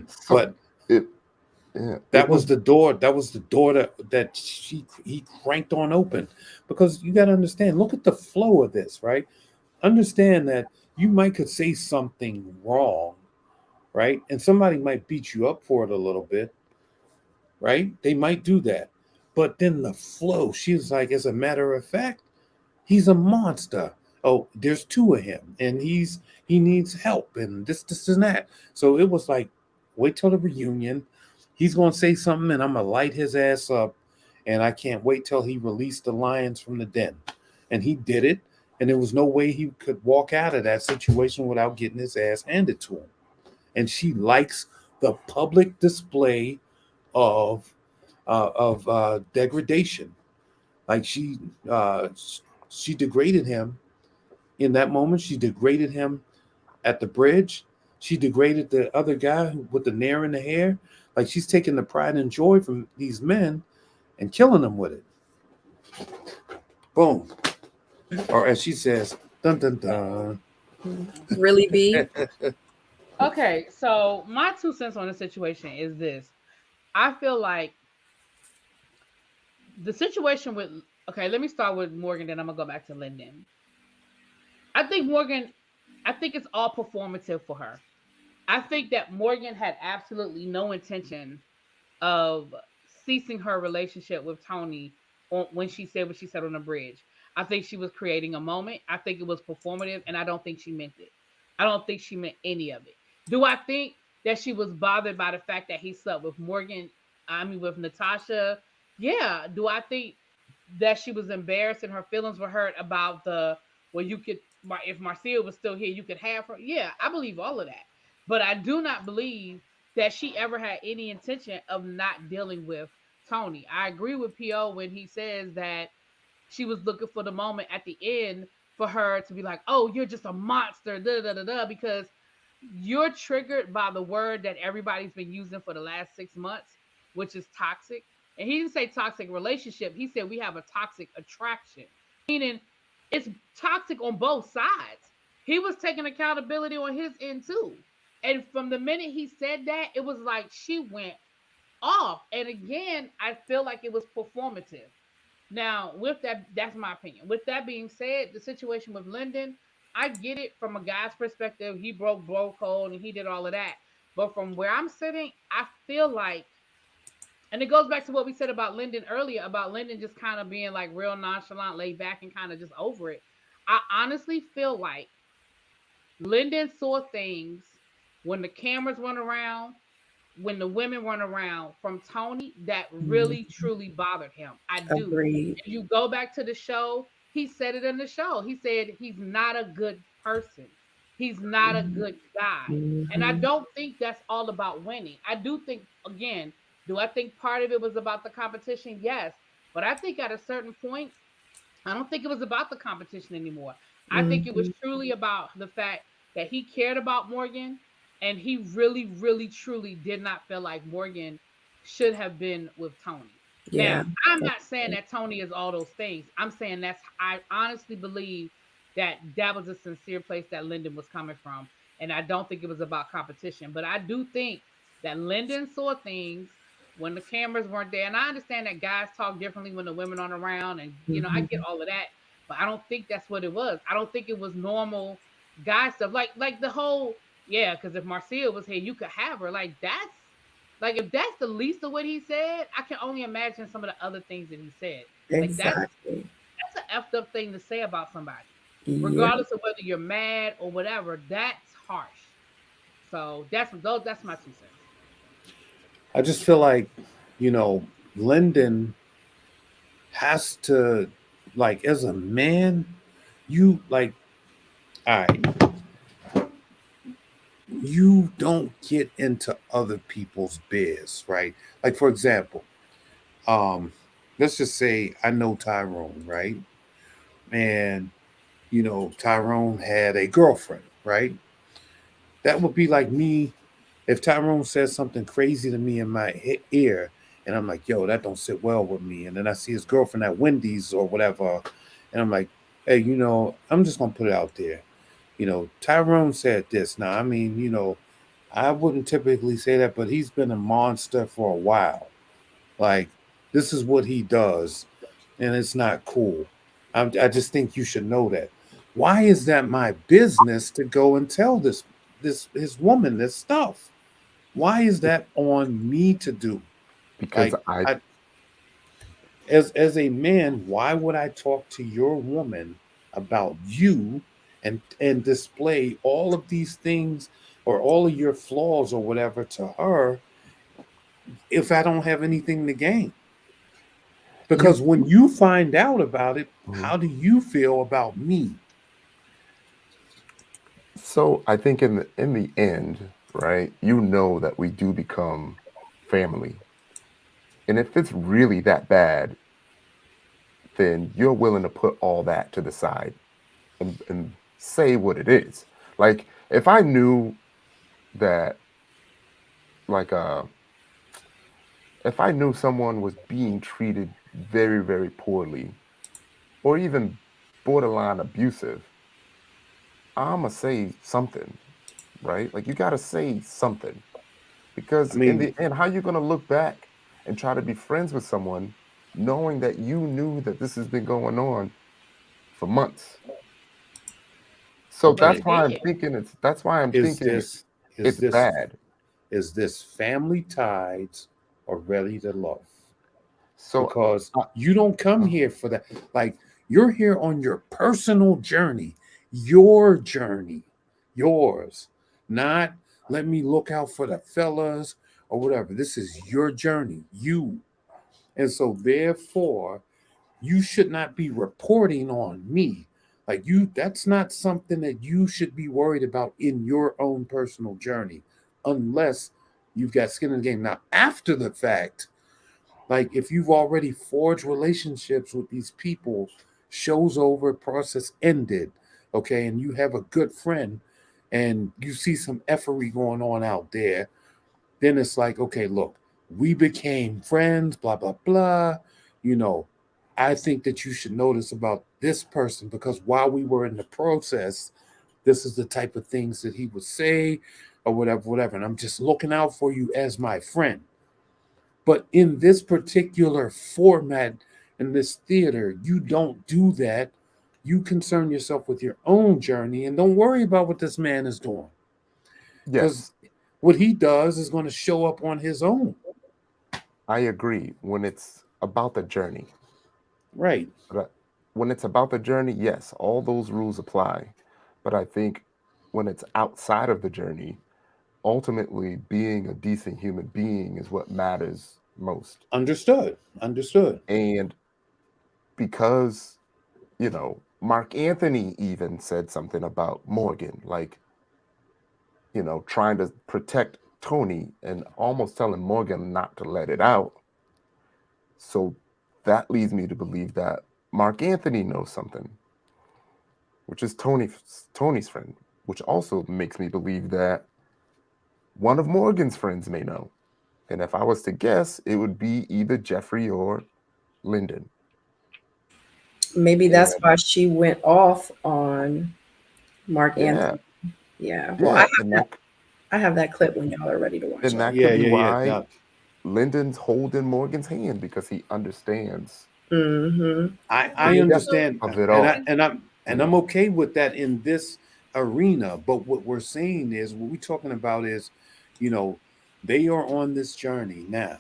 that was the door. That was the door that he cranked on open, because you got to understand. Look at the flow of this, right? Understand that you could say something wrong, right, and somebody might beat you up for it a little bit, right? They might do that. But then the flow, she was like, as a matter of fact, he's a monster. Oh, there's two of him, and he needs help, and this, and that. So it was like, wait till the reunion. He's gonna say something, and I'm gonna light his ass up, and I can't wait till he released the lions from the den. And he did it, and there was no way he could walk out of that situation without getting his ass handed to him. And she likes the public display of degradation. Like she degraded him in that moment. She degraded him at the bridge. She degraded the other guy with the nair in the hair. Like she's taking the pride and joy from these men and killing them with it. Boom. Or as she says, dun dun dun. Really, B? Okay, so my 2 cents on the situation is this. I feel like the situation with, okay, let me start with Morgan, then I'm gonna go back to Lyndon. I think it's all performative for her. I think that Morgan had absolutely no intention of ceasing her relationship with Tony when she said what she said on the bridge. I think she was creating a moment. I think it was performative, and I don't think she meant it. I don't think she meant any of it. Do I think that she was bothered by the fact that he slept with with Natasha? Yeah. Do I think that she was embarrassed and her feelings were hurt about if Marcia was still here, you could have her? Yeah, I believe all of that. But I do not believe that she ever had any intention of not dealing with Tony. I agree with P.O. when he says that she was looking for the moment at the end for her to be like, oh, you're just a monster, because you're triggered by the word that everybody's been using for the last 6 months, which is toxic. And he didn't say toxic relationship. He said we have a toxic attraction, meaning it's toxic on both sides. He was taking accountability on his end too. And from the minute he said that, it was like she went off. And again, I feel like it was performative. Now, with that, that's my opinion. With that being said, the situation with Lyndon, I get it from a guy's perspective. He broke bro code and he did all of that. But from where I'm sitting, I feel like, and it goes back to what we said about Lyndon earlier, about Lyndon just kind of being like real nonchalant, laid back, and kind of just over it. I honestly feel like Lyndon saw things when the cameras run around, when the women run around from Tony that really truly bothered him. I do. Agreed. If you go back to the show, he said it in the show. He said he's not a good person. he's not a good guy. And I don't think that's all about winning. I do think, again, do I think part of it was about the competition? Yes. But I think at a certain point, I don't think it was about the competition anymore. I think it was truly about the fact that he cared about Morgan, and he really, really, truly did not feel like Morgan should have been with Tony. Now, Yeah. I'm not saying that Tony is all those things. I'm saying I honestly believe that that was a sincere place that Lyndon was coming from. And I don't think it was about competition. But I do think that Lyndon saw things when the cameras weren't there. And I understand that guys talk differently when the women aren't around. And, I get all of that. But I don't think that's what it was. I don't think it was normal guy stuff. Like the whole, yeah, because if Marcia was here, you could have her. Like if that's the least of what he said, I can only imagine some of the other things that he said. Like Exactly. that's an effed up thing to say about somebody. Yeah. Regardless of whether you're mad or whatever, that's harsh. So that's my 2 cents. I just feel like, Lyndon has to, like, as a man, you like, all right, you don't get into other people's biz, right? Like, for example, let's just say I know Tyrone, right? And Tyrone had a girlfriend, right? That would be like me if Tyrone says something crazy to me in my ear, and I'm like, yo, that don't sit well with me. And then I see his girlfriend at Wendy's or whatever, and I'm like, hey, I'm just gonna put it out there. Tyrone said this. Now, I mean, I wouldn't typically say that, but he's been a monster for a while. Like, this is what he does, and it's not cool. I just think you should know that. Why is that my business to go and tell this his woman this stuff? Why is that on me to do? Because Like, as a man, why would I talk to your woman about you and display all of these things or all of your flaws or whatever to her if I don't have anything to gain? Because when you find out about it, how do you feel about me? So I think in the end, right, that we do become family. And if it's really that bad, then you're willing to put all that to the side and say what it is. Like if I knew that like if I knew someone was being treated very, very poorly or even borderline abusive, I'ma say something, right? Like you gotta say something. I Because in mean, the end, how you gonna look back and try to be friends with someone knowing that you knew that this has been going on for months? So But that's he why I'm did. thinking that's why I'm is thinking this is it's this bad. is this family ties or ready to love? So Because you don't come here for that. Like, you're here on your personal journey, your journey, yours, not let me look out for the fellas or whatever. This is your journey, you. And so, therefore, you should not be reporting on me. Like, that's not something that you should be worried about in your own personal journey, unless you've got skin in the game. Now, after the fact, like if you've already forged relationships with these people, show's over, process ended, okay, and you have a good friend and you see some effery going on out there, then it's like, okay, look, we became friends, blah, blah, blah. You know, I think that you should know this about this person because while we were in the process, this is the type of things that he would say or whatever, whatever. And I'm just looking out for you as my friend. But in this particular format, in this theater, you don't do that. You concern yourself with your own journey and don't worry about what this man is doing. Because yes, what he does is going to show up on his own. I agree when it's about the journey. Right. But when it's about the journey, yes, all those rules apply. But I think when it's outside of the journey, ultimately being a decent human being is what matters most. Understood. Understood. And because, Mark Anthony even said something about Morgan, like trying to protect Tony and almost telling Morgan not to let it out. So that leads me to believe that Mark Anthony knows something, which is Tony's friend, which also makes me believe that one of Morgan's friends may know. And if I was to guess, it would be either Jeffrey or Lyndon. Maybe that's why she went off on Mark Anthony. Yeah. Well, I have that clip when y'all are ready to watch it. And that could be why Lyndon's holding Morgan's hand, because he understands. I understand, of it all. and I'm okay with that in this arena. But what we're saying is, what we're talking about is, they are on this journey now.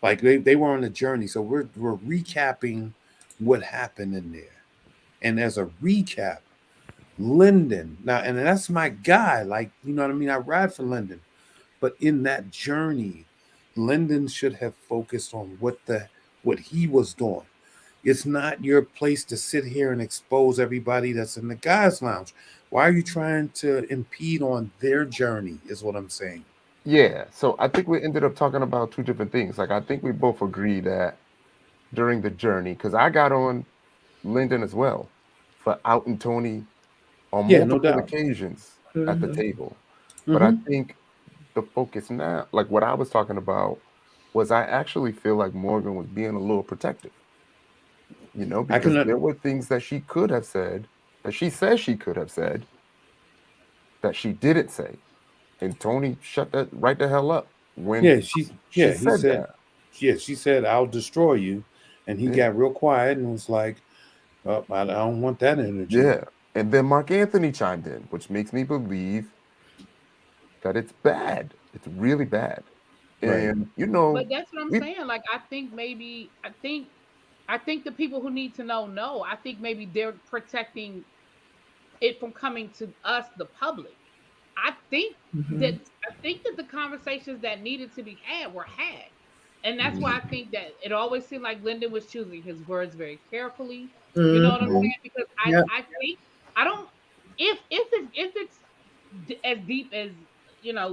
Like they were on a journey, so we're recapping what happened in there. And as a recap, Lyndon now, and that's my guy. Like, you know what I mean? I ride for Lyndon, but in that journey, Lyndon should have focused on what he was doing. It's not your place to sit here and expose everybody that's in the guys' lounge. Why are you trying to impede on their journey? Is what I'm saying. Yeah, so I think we ended up talking about two different things. Like, I think we both agree that during the journey, because I got on Lyndon as well for outing Tony on multiple occasions at the table. But I think the focus now, like what I was talking about, was I actually feel like Morgan was being a little protective. Because there were things that she could have said, that she says she could have said, that she didn't say. And Tony shut that right the hell up when he said, she said, "I'll destroy you," and he got real quiet and was like, "Oh, I don't want that energy." Yeah, and then Mark Anthony chimed in, which makes me believe that it's bad. It's really bad, and But that's what I'm saying. Like, I think the people who need to know. I think maybe they're protecting it from coming to us, the public. I think that the conversations that needed to be had were had. And that's why I think that it always seemed like Lyndon was choosing his words very carefully. You know what I'm saying? Because I think I don't if it's as deep as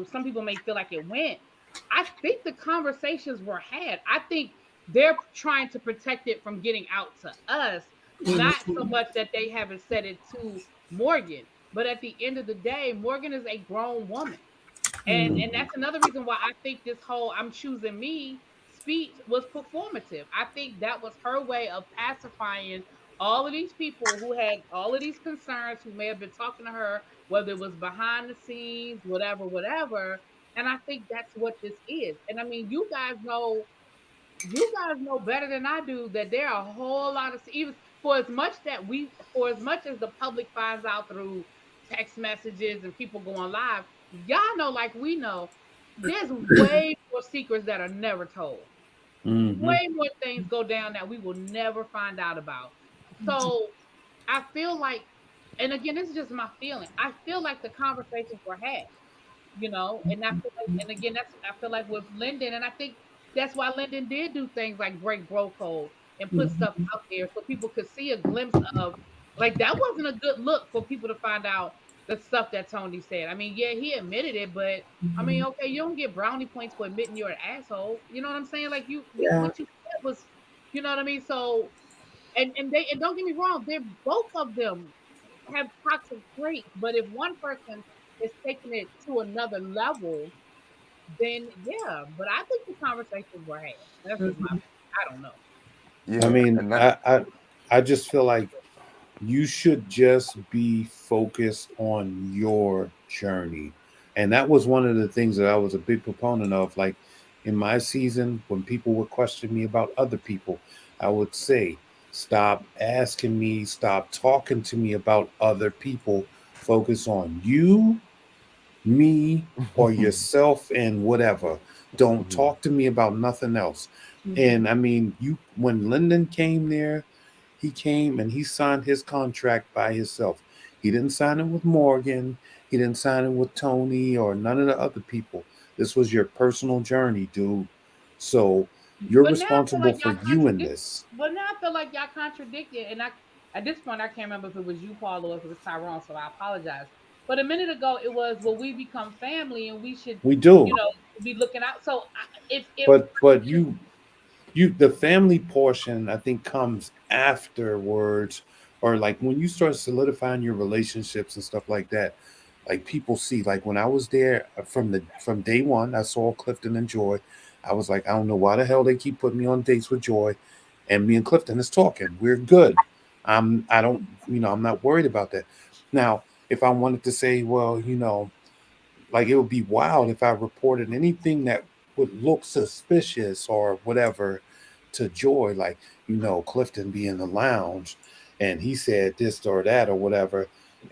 some people may feel like it went. I think the conversations were had. I think they're trying to protect it from getting out to us, not so much that they haven't said it to Morgan. But at the end of the day, Morgan is a grown woman. And that's another reason why I think this whole "I'm choosing me" speech was performative. I think that was her way of pacifying all of these people who had all of these concerns, who may have been talking to her, whether it was behind the scenes, whatever. And I think that's what this is. And I mean, you guys know better than I do that there are a whole lot of, even for as much as the public finds out through text messages and people going live, y'all know, like we know, there's way more secrets that are never told. Way more things go down that we will never find out about. So I feel like, and again, this is just my feeling, I feel like the conversations were had. And I feel like, and again, I feel like with Lyndon, and I think that's why Lyndon did do things like break bro code and put stuff out there so people could see a glimpse of, like, that wasn't a good look for people to find out the stuff that Tony said. I mean, yeah, he admitted it, but I mean, okay, you don't get brownie points for admitting you're an asshole. You know what I'm saying? Like, what you said was, you know what I mean? So, and don't get me wrong, they're both of them have toxic traits, but if one person is taking it to another level, then yeah. But I think the conversations were had. That's just my. I don't know. I mean, I just feel like you should just be focused on your journey. And that was one of the things that I was a big proponent of. Like in my season, when people would question me about other people, I would say, stop asking me, stop talking to me about other people. Focus on you, me, or yourself, and whatever. Don't talk to me about nothing else. And I mean, when Lyndon came there, he came and he signed his contract by himself. He didn't sign it with Morgan. He didn't sign it with Tony or none of the other people. This was your personal journey, dude. So you're responsible for you in this. But now I feel like y'all contradicted, and at this point I can't remember if it was you, Paul, or if it was Tyrone. So I apologize. But a minute ago, it was, well, we become family and we should, We do. be looking out. So if But you the family portion I think comes afterwards, or like when you start solidifying your relationships and stuff like that. Like people see, like when I was there from day one, I saw Clifton and Joy. I was like, I don't know why the hell they keep putting me on dates with Joy, and me and Clifton is talking. We're good. I don't, I'm not worried about that. Now, if I wanted to say, well, like it would be wild if I reported anything that would look suspicious or whatever to Joy, like, Clifton be in the lounge and he said this or that or whatever.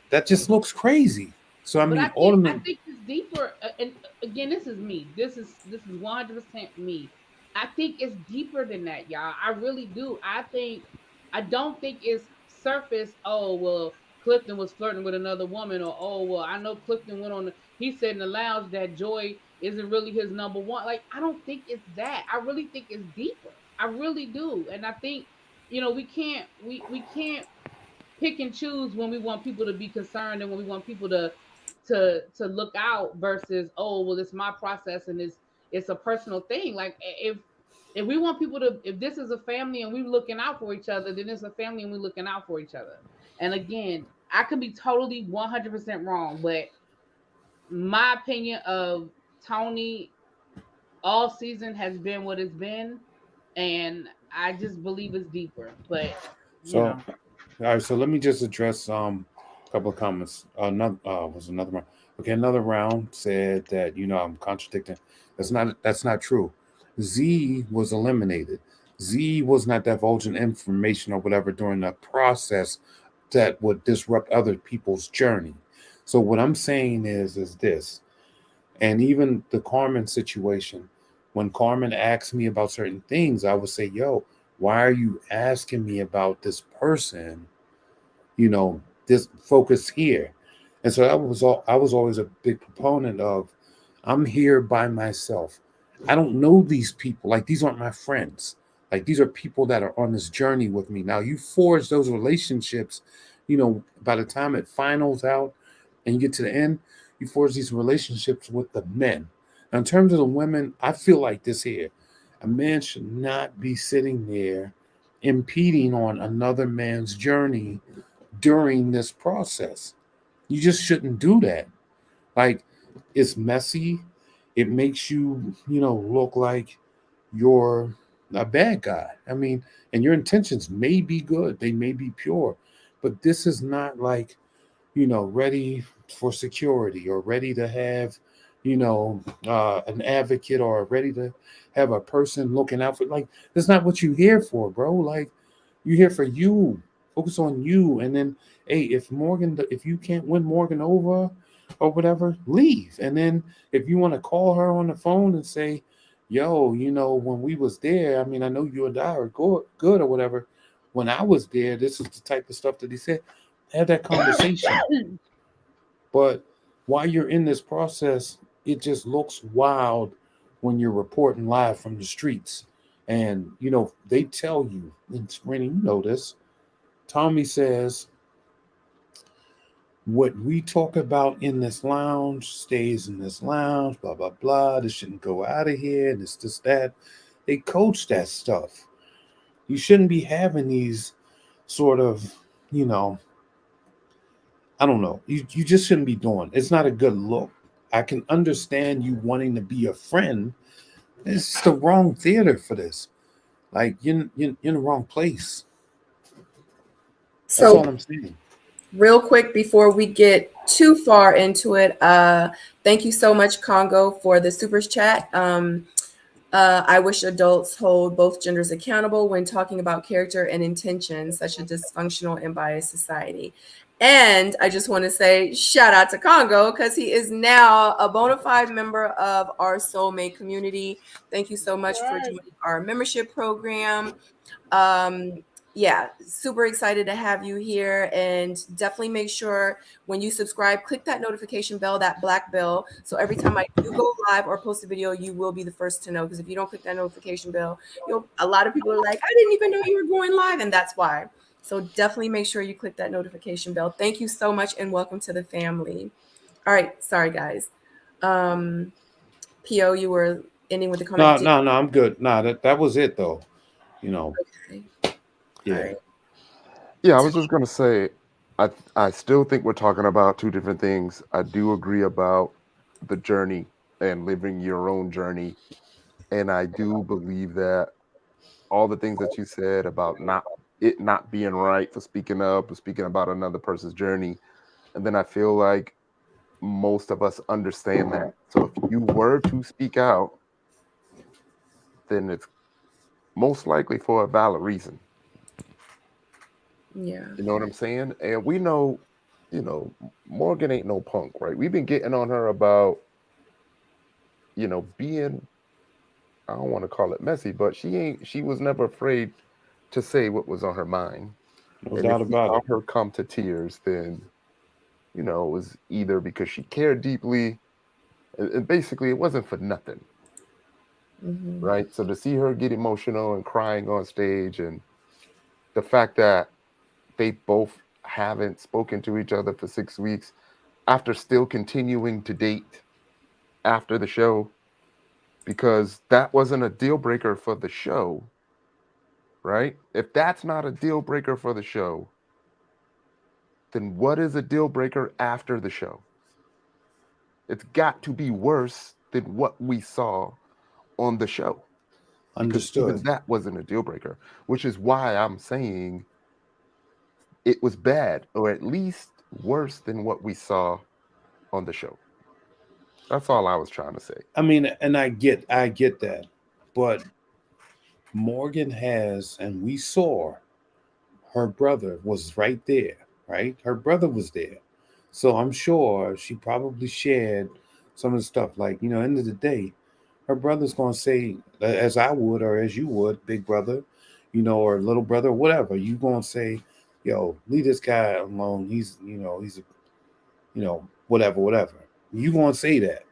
That just looks crazy. So I But mean, I ultimately, think it's deeper. And again, this is me. This is 100% me. I think it's deeper than that, y'all. I really do. I don't think it's surface. Oh well, Clifton was flirting with another woman, or oh well, I know Clifton went on. He said in the lounge that Joy isn't really his number one. Like I don't think it's that. I really think it's deeper. I really do. And I think we can't pick and choose when we want people to be concerned and when we want people to look out versus, oh well, it's my process and it's a personal thing. Like if we want people to, if this is a family and we're looking out for each other, then it's a family and we're looking out for each other. And again, I could be totally 100% wrong, but my opinion of Tony all season has been what it's been, and I just believe it's deeper. But you so know, all right, so let me just address a couple of comments. Another round. Okay, another round said that I'm contradicting. That's not true. Z was eliminated. Z was not divulging information or whatever during the process that would disrupt other people's journey. So what I'm saying is this, and even the Carmen situation. When Carmen asked me about certain things, I would say, "Yo, why are you asking me about this person? you know, this focus here." And so I was always a big proponent of, I'm here by myself. I don't know these people. Like these aren't my friends. Like these are people that are on this journey with me. Now you forge those relationships, by the time it finals out and you get to the end, you forge these relationships with the men. Now in terms of the women, I feel like this here. A man should not be sitting there impeding on another man's journey during this process. You just shouldn't do that. Like, it's messy. It makes you, look like you're a bad guy. I mean, and your intentions may be good, they may be pure, but this is not like, ready for security or ready to have, an advocate or ready to have a person looking out for. Like, that's not what you're here for, bro. Like, you're here for you. Focus on you. And then, hey, if you can't win Morgan over or whatever, leave. And then if you want to call her on the phone and say, yo, when we was there, I mean, I know you and I are good or whatever. When I was there, this is the type of stuff that he said. Have that conversation. But while you're in this process, it just looks wild when you're reporting live from the streets. And, they tell you, and Sabrina, you know this, Tommy says, what we talk about in this lounge stays in this lounge, blah, blah, blah. This shouldn't go out of here, this, that. They coach that stuff. You shouldn't be having these sort of, I don't know. You just shouldn't be doing. It's not a good look. I can understand you wanting to be a friend. It's the wrong theater for this. Like you're in the wrong place. That's So all I'm saying. real quick before we get too far into it, thank you so much, Congo, for the super chat. I wish adults hold both genders accountable when talking about character and intention, such a dysfunctional and biased society. And I just want to say shout out to Congo because he is now a bona fide member of our Seoul Mate community. Thank you so much for joining our membership program. Yeah, super excited to have you here, and definitely make sure when you subscribe, click that notification bell, that black bell, so every time I do go live or post a video, you will be the first to know. Because if you don't click that notification bell, a lot of people are like, I didn't even know you were going live, and that's why. So definitely make sure you click that notification bell. Thank you so much and welcome to the family. All right. Sorry, guys. PO, you were ending with the comment. No, I'm good. That was it though. You know. Okay. Yeah. All right. Yeah, I was just gonna say, I still think we're talking about two different things. I do agree about the journey and living your own journey, and I do believe that all the things that you said about not being right for speaking up or speaking about another person's journey, and then I feel like most of us understand that. So if you were to speak out, then it's most likely for a valid reason. Yeah. You know what I'm saying? And we know, Morgan ain't no punk, right? We've been getting on her about, being, I don't want to call it messy, but she was never afraid to say what was on her mind. No And if doubt we about saw it. her come to tears, then, it was either because she cared deeply, and basically it wasn't for nothing, right? So to see her get emotional and crying on stage, and the fact that they both haven't spoken to each other for 6 weeks after still continuing to date after the show, because that wasn't a deal breaker for the show, right? If that's not a deal breaker for the show, then what is a deal breaker after the show? It's got to be worse than what we saw on the show. Because even Understood. that wasn't a deal breaker, which is why I'm saying it was bad, or at least worse than what we saw on the show. That's all I was trying to say. I mean, and I get that, but Morgan has, and we saw her brother was right there, right? Her brother was there. So I'm sure she probably shared some of the stuff. Like, end of the day, her brother's going to say, as I would, or as you would, big brother, or little brother, whatever, you going to say, yo, leave this guy alone. He's whatever. You going to say that.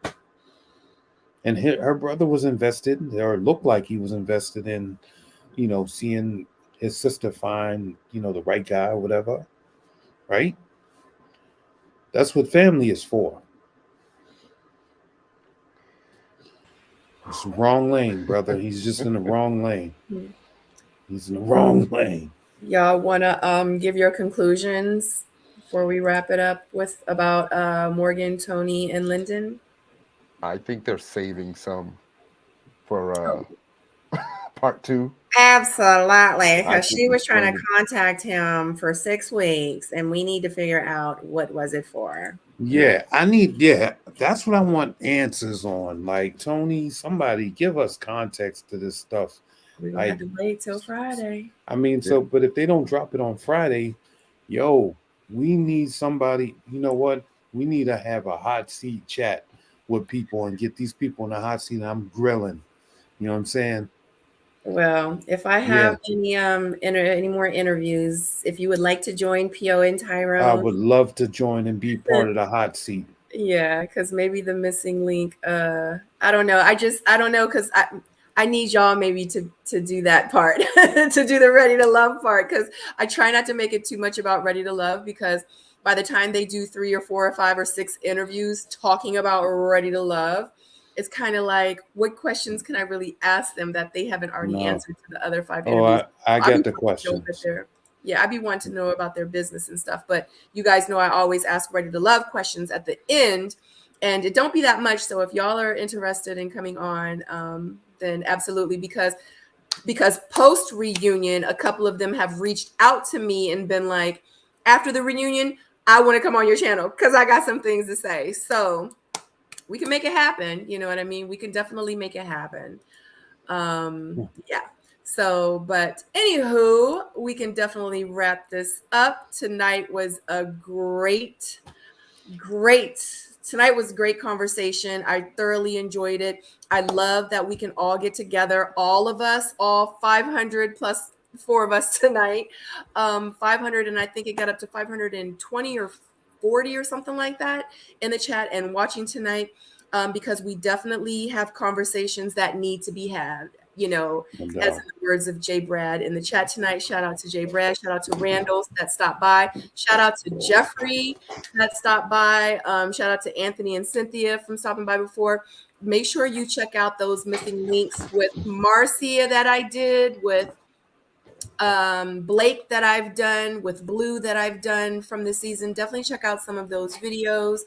And her brother was invested, or looked like he was invested in, seeing his sister find, the right guy or whatever. Right? That's what family is for. It's the wrong lane, brother. He's just in the wrong lane. He's in the wrong lane. Y'all want to give your conclusions before we wrap it up with about Morgan, Tony, and Lyndon? I think they're saving some for part 2. Absolutely, because think she they're was trying to saving- contact him for 6 weeks, and we need to figure out what was it for. Yeah, that's what I want answers on. Like, Tony, somebody give us context to this stuff. We're gonna have to wait till Friday. I mean, but if they don't drop it on Friday, we need somebody. You know what? We need to have a hot seat chat with people and get these people in the hot seat. And I'm grilling. You know what I'm saying? Well, if I have any more interviews, if you would like to join PO and Tyrone, I would love to join and be part of the hot seat. Yeah, because maybe the missing link. I don't know. I don't know, because I need y'all maybe to do that part, to do the Ready to Love part, because I try not to make it too much about Ready to Love, because by the time they do 3 or 4 or 5 or 6 interviews talking about Ready to Love, it's kind of like, what questions can I really ask them that they haven't already answered to the other 5 interviews? I get the questions. I'd be wanting to know about their business and stuff. But you guys know I always ask Ready to Love questions at the end, and it don't be that much. So if y'all are interested in coming on, then absolutely, because post reunion, a couple of them have reached out to me and been like, after the reunion, I want to come on your channel because I got some things to say. So we can make it happen. You know what I mean? We can definitely make it happen. Yeah. So, but anywho, we can definitely wrap this up. Tonight was a great conversation. I thoroughly enjoyed it. I love that we can all get together, all of us, all 500 plus 4 of us tonight. 500, and I think it got up to 520 or 40 or something like that in the chat and watching tonight, because we definitely have conversations that need to be had. you know, as in the words of Jay Brad in the chat tonight. Shout out to Jay Brad. Shout out to Randall that stopped by. Shout out to Jeffrey that stopped by. Shout out to Anthony and Cynthia from stopping by before. Make sure you check out those missing links with Marcia that I did, with Blake that I've done, with Blue that I've done from the season. Definitely check out some of those videos.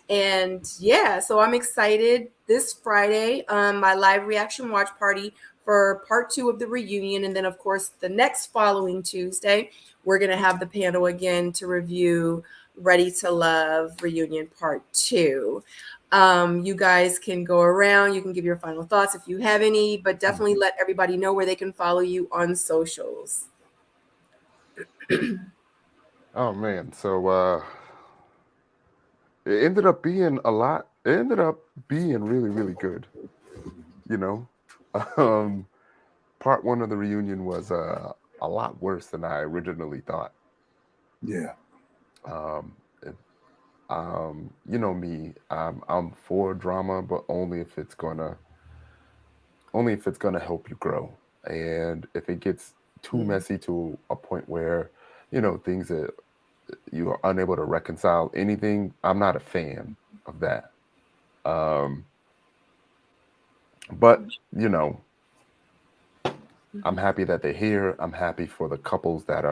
And yeah, so I'm excited. This Friday, my live reaction watch party for part 2 of the reunion. And then of course, the next following Tuesday, we're going to have the panel again to review Ready to Love reunion part 2. You guys can go around, you can give your final thoughts if you have any, but definitely let everybody know where they can follow you on socials. Oh man, so it ended up being a lot. It ended up being really, really good. You know, part 1 of the reunion was a lot worse than I originally thought. Yeah. You know me, I'm for drama, but only if it's gonna help you grow. And if it gets too messy to a point where, you know, things that you are unable to reconcile anything, I'm not a fan of that. But you know, I'm happy that they're here. I'm happy for the couples that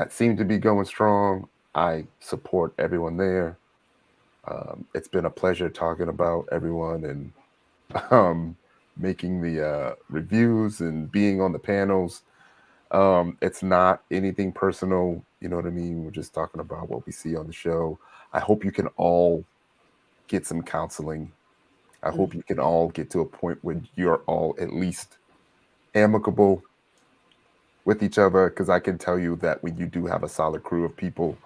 seem to be going strong. I support everyone there. It's been a pleasure talking about everyone and making the reviews and being on the panels. It's not anything personal, you know what I mean? We're just talking about what we see on the show. I hope you can all get some counseling. I hope you can all get to a point where you're all at least amicable with each other, because I can tell you that when you do have a solid crew of people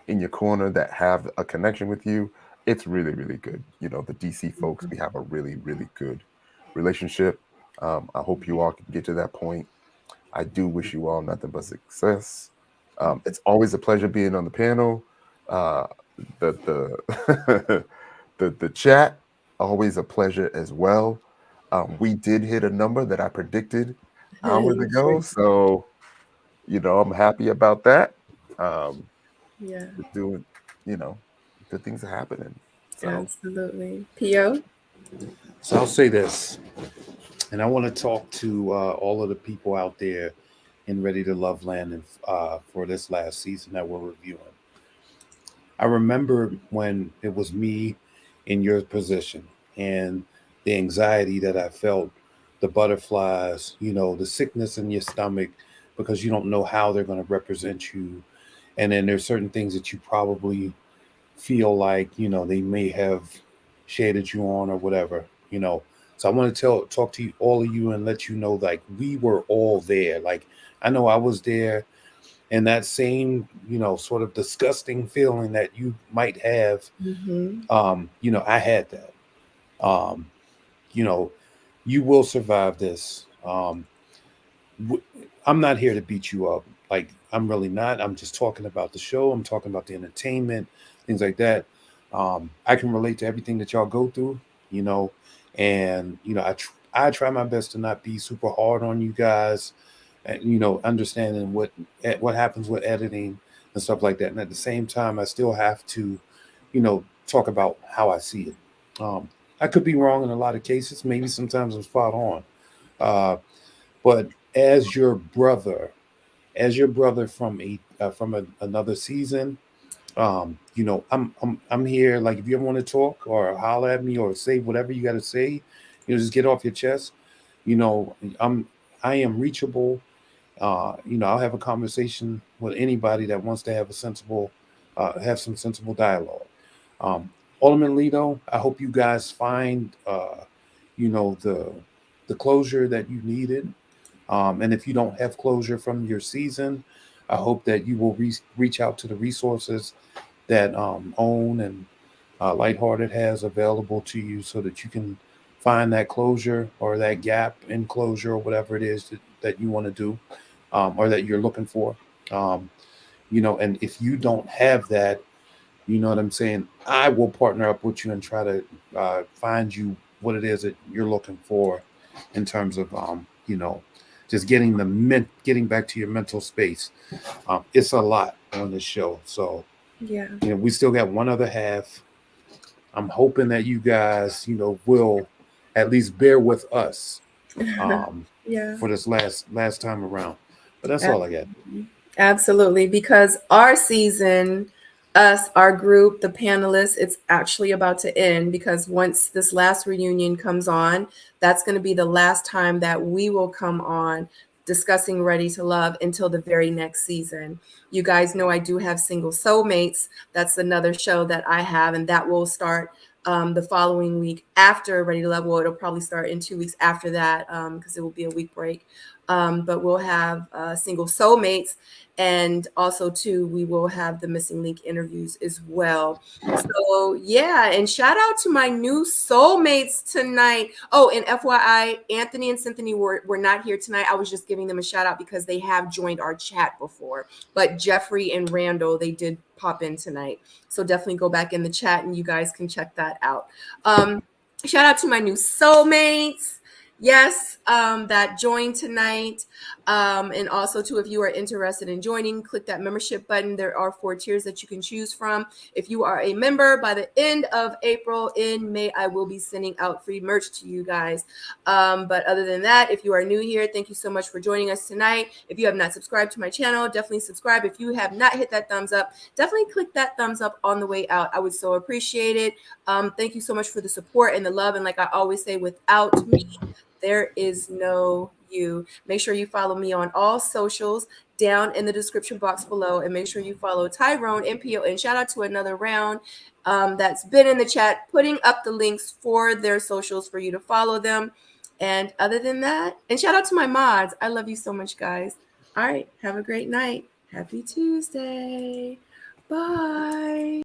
in your corner that have a connection with you, it's really, really good. You know, the DC folks, we have a really, really good relationship. I hope you all can get to that point. I do wish you all nothing but success. It's always a pleasure being on the panel. The the chat, always a pleasure as well. We did hit a number that I predicted hours ago, so you know I'm happy about that. Yeah, We're doing, you know, good things are happening. So. Absolutely. P.O.? So I'll say this, and I want to talk to all of the people out there in Ready to Love Land and for this last season that we're reviewing. I remember when it was me in your position and the anxiety that I felt, the butterflies, you know, the sickness in your stomach, because you don't know how they're going to represent you. And then there's certain things that you probably feel like, you know, they may have shaded you on or whatever, you know. So I want to talk to you, all of you, and let you know, like, we were all there. Like, I know I was there, and that same, you know, sort of disgusting feeling that you might have, you know, I had that. You know, you will survive this. I'm not here to beat you up. Like, I'm really not. I'm just talking about the show. I'm talking about the entertainment, things like that. I can relate to everything that y'all go through, you know, and, you know, I try my best to not be super hard on you guys, and, you know, understanding what happens with editing and stuff like that. And at the same time, I still have to, you know, talk about how I see it. I could be wrong in a lot of cases. Maybe sometimes I'm spot on. But as your brother from another season, you know, I'm here. Like, if you ever want to talk or holler at me or say whatever you got to say, you know, just get off your chest. You know, I am reachable. You know, I'll have a conversation with anybody that wants to have have some sensible dialogue. Ultimately, though, I hope you guys find, you know, the closure that you needed. And if you don't have closure from your season, I hope that you will reach out to the resources that OWN and Lighthearted has available to you, so that you can find that closure or that gap in closure or whatever it is that you want to do, or that you're looking for. You know, and if you don't have that, you know what I'm saying, I will partner up with you and try to find you what it is that you're looking for, in terms of just getting back to your mental space. It's a lot on this show. So we still got one other half. I'm hoping that you guys, will at least bear with us for this last time around. But that's all I got. Absolutely, because our season, our group, the panelists, it's actually about to end, because once this last reunion comes on, that's going to be the last time that we will come on discussing Ready to Love until the very next season. You guys know I do have Single Soulmates. That's another show that I have, and that will start the following week after Ready to Love. Well, it'll probably start in 2 weeks after that, because it will be a week break. But we'll have Single Soulmates, and also too, we will have the Missing Link interviews as well. So yeah, and shout out to my new soulmates tonight. Oh, and FYI, Anthony and Cynthia were not here tonight. I was just giving them a shout out because they have joined our chat before. But Jeffrey and Randall, they did pop in tonight. So definitely go back in the chat and you guys can check that out. Shout out to my new soulmates. Yes, that joined tonight. And also too, if you are interested in joining, click that membership button. There are 4 tiers that you can choose from. If you are a member, by the end of April, in May, I will be sending out free merch to you guys. But other than that, if you are new here, thank you so much for joining us tonight. If you have not subscribed to my channel, definitely subscribe. If you have not hit that thumbs up, definitely click that thumbs up on the way out. I would so appreciate it. Thank you so much for the support and the love. And like I always say, without me, there is no you. Make sure you follow me on all socials down in the description box below, and make sure you follow Tyrone, MPO, and shout out to Another Round that's been in the chat, putting up the links for their socials for you to follow them. And other than that, and shout out to my mods. I love you so much, guys. All right, have a great night. Happy Tuesday. Bye.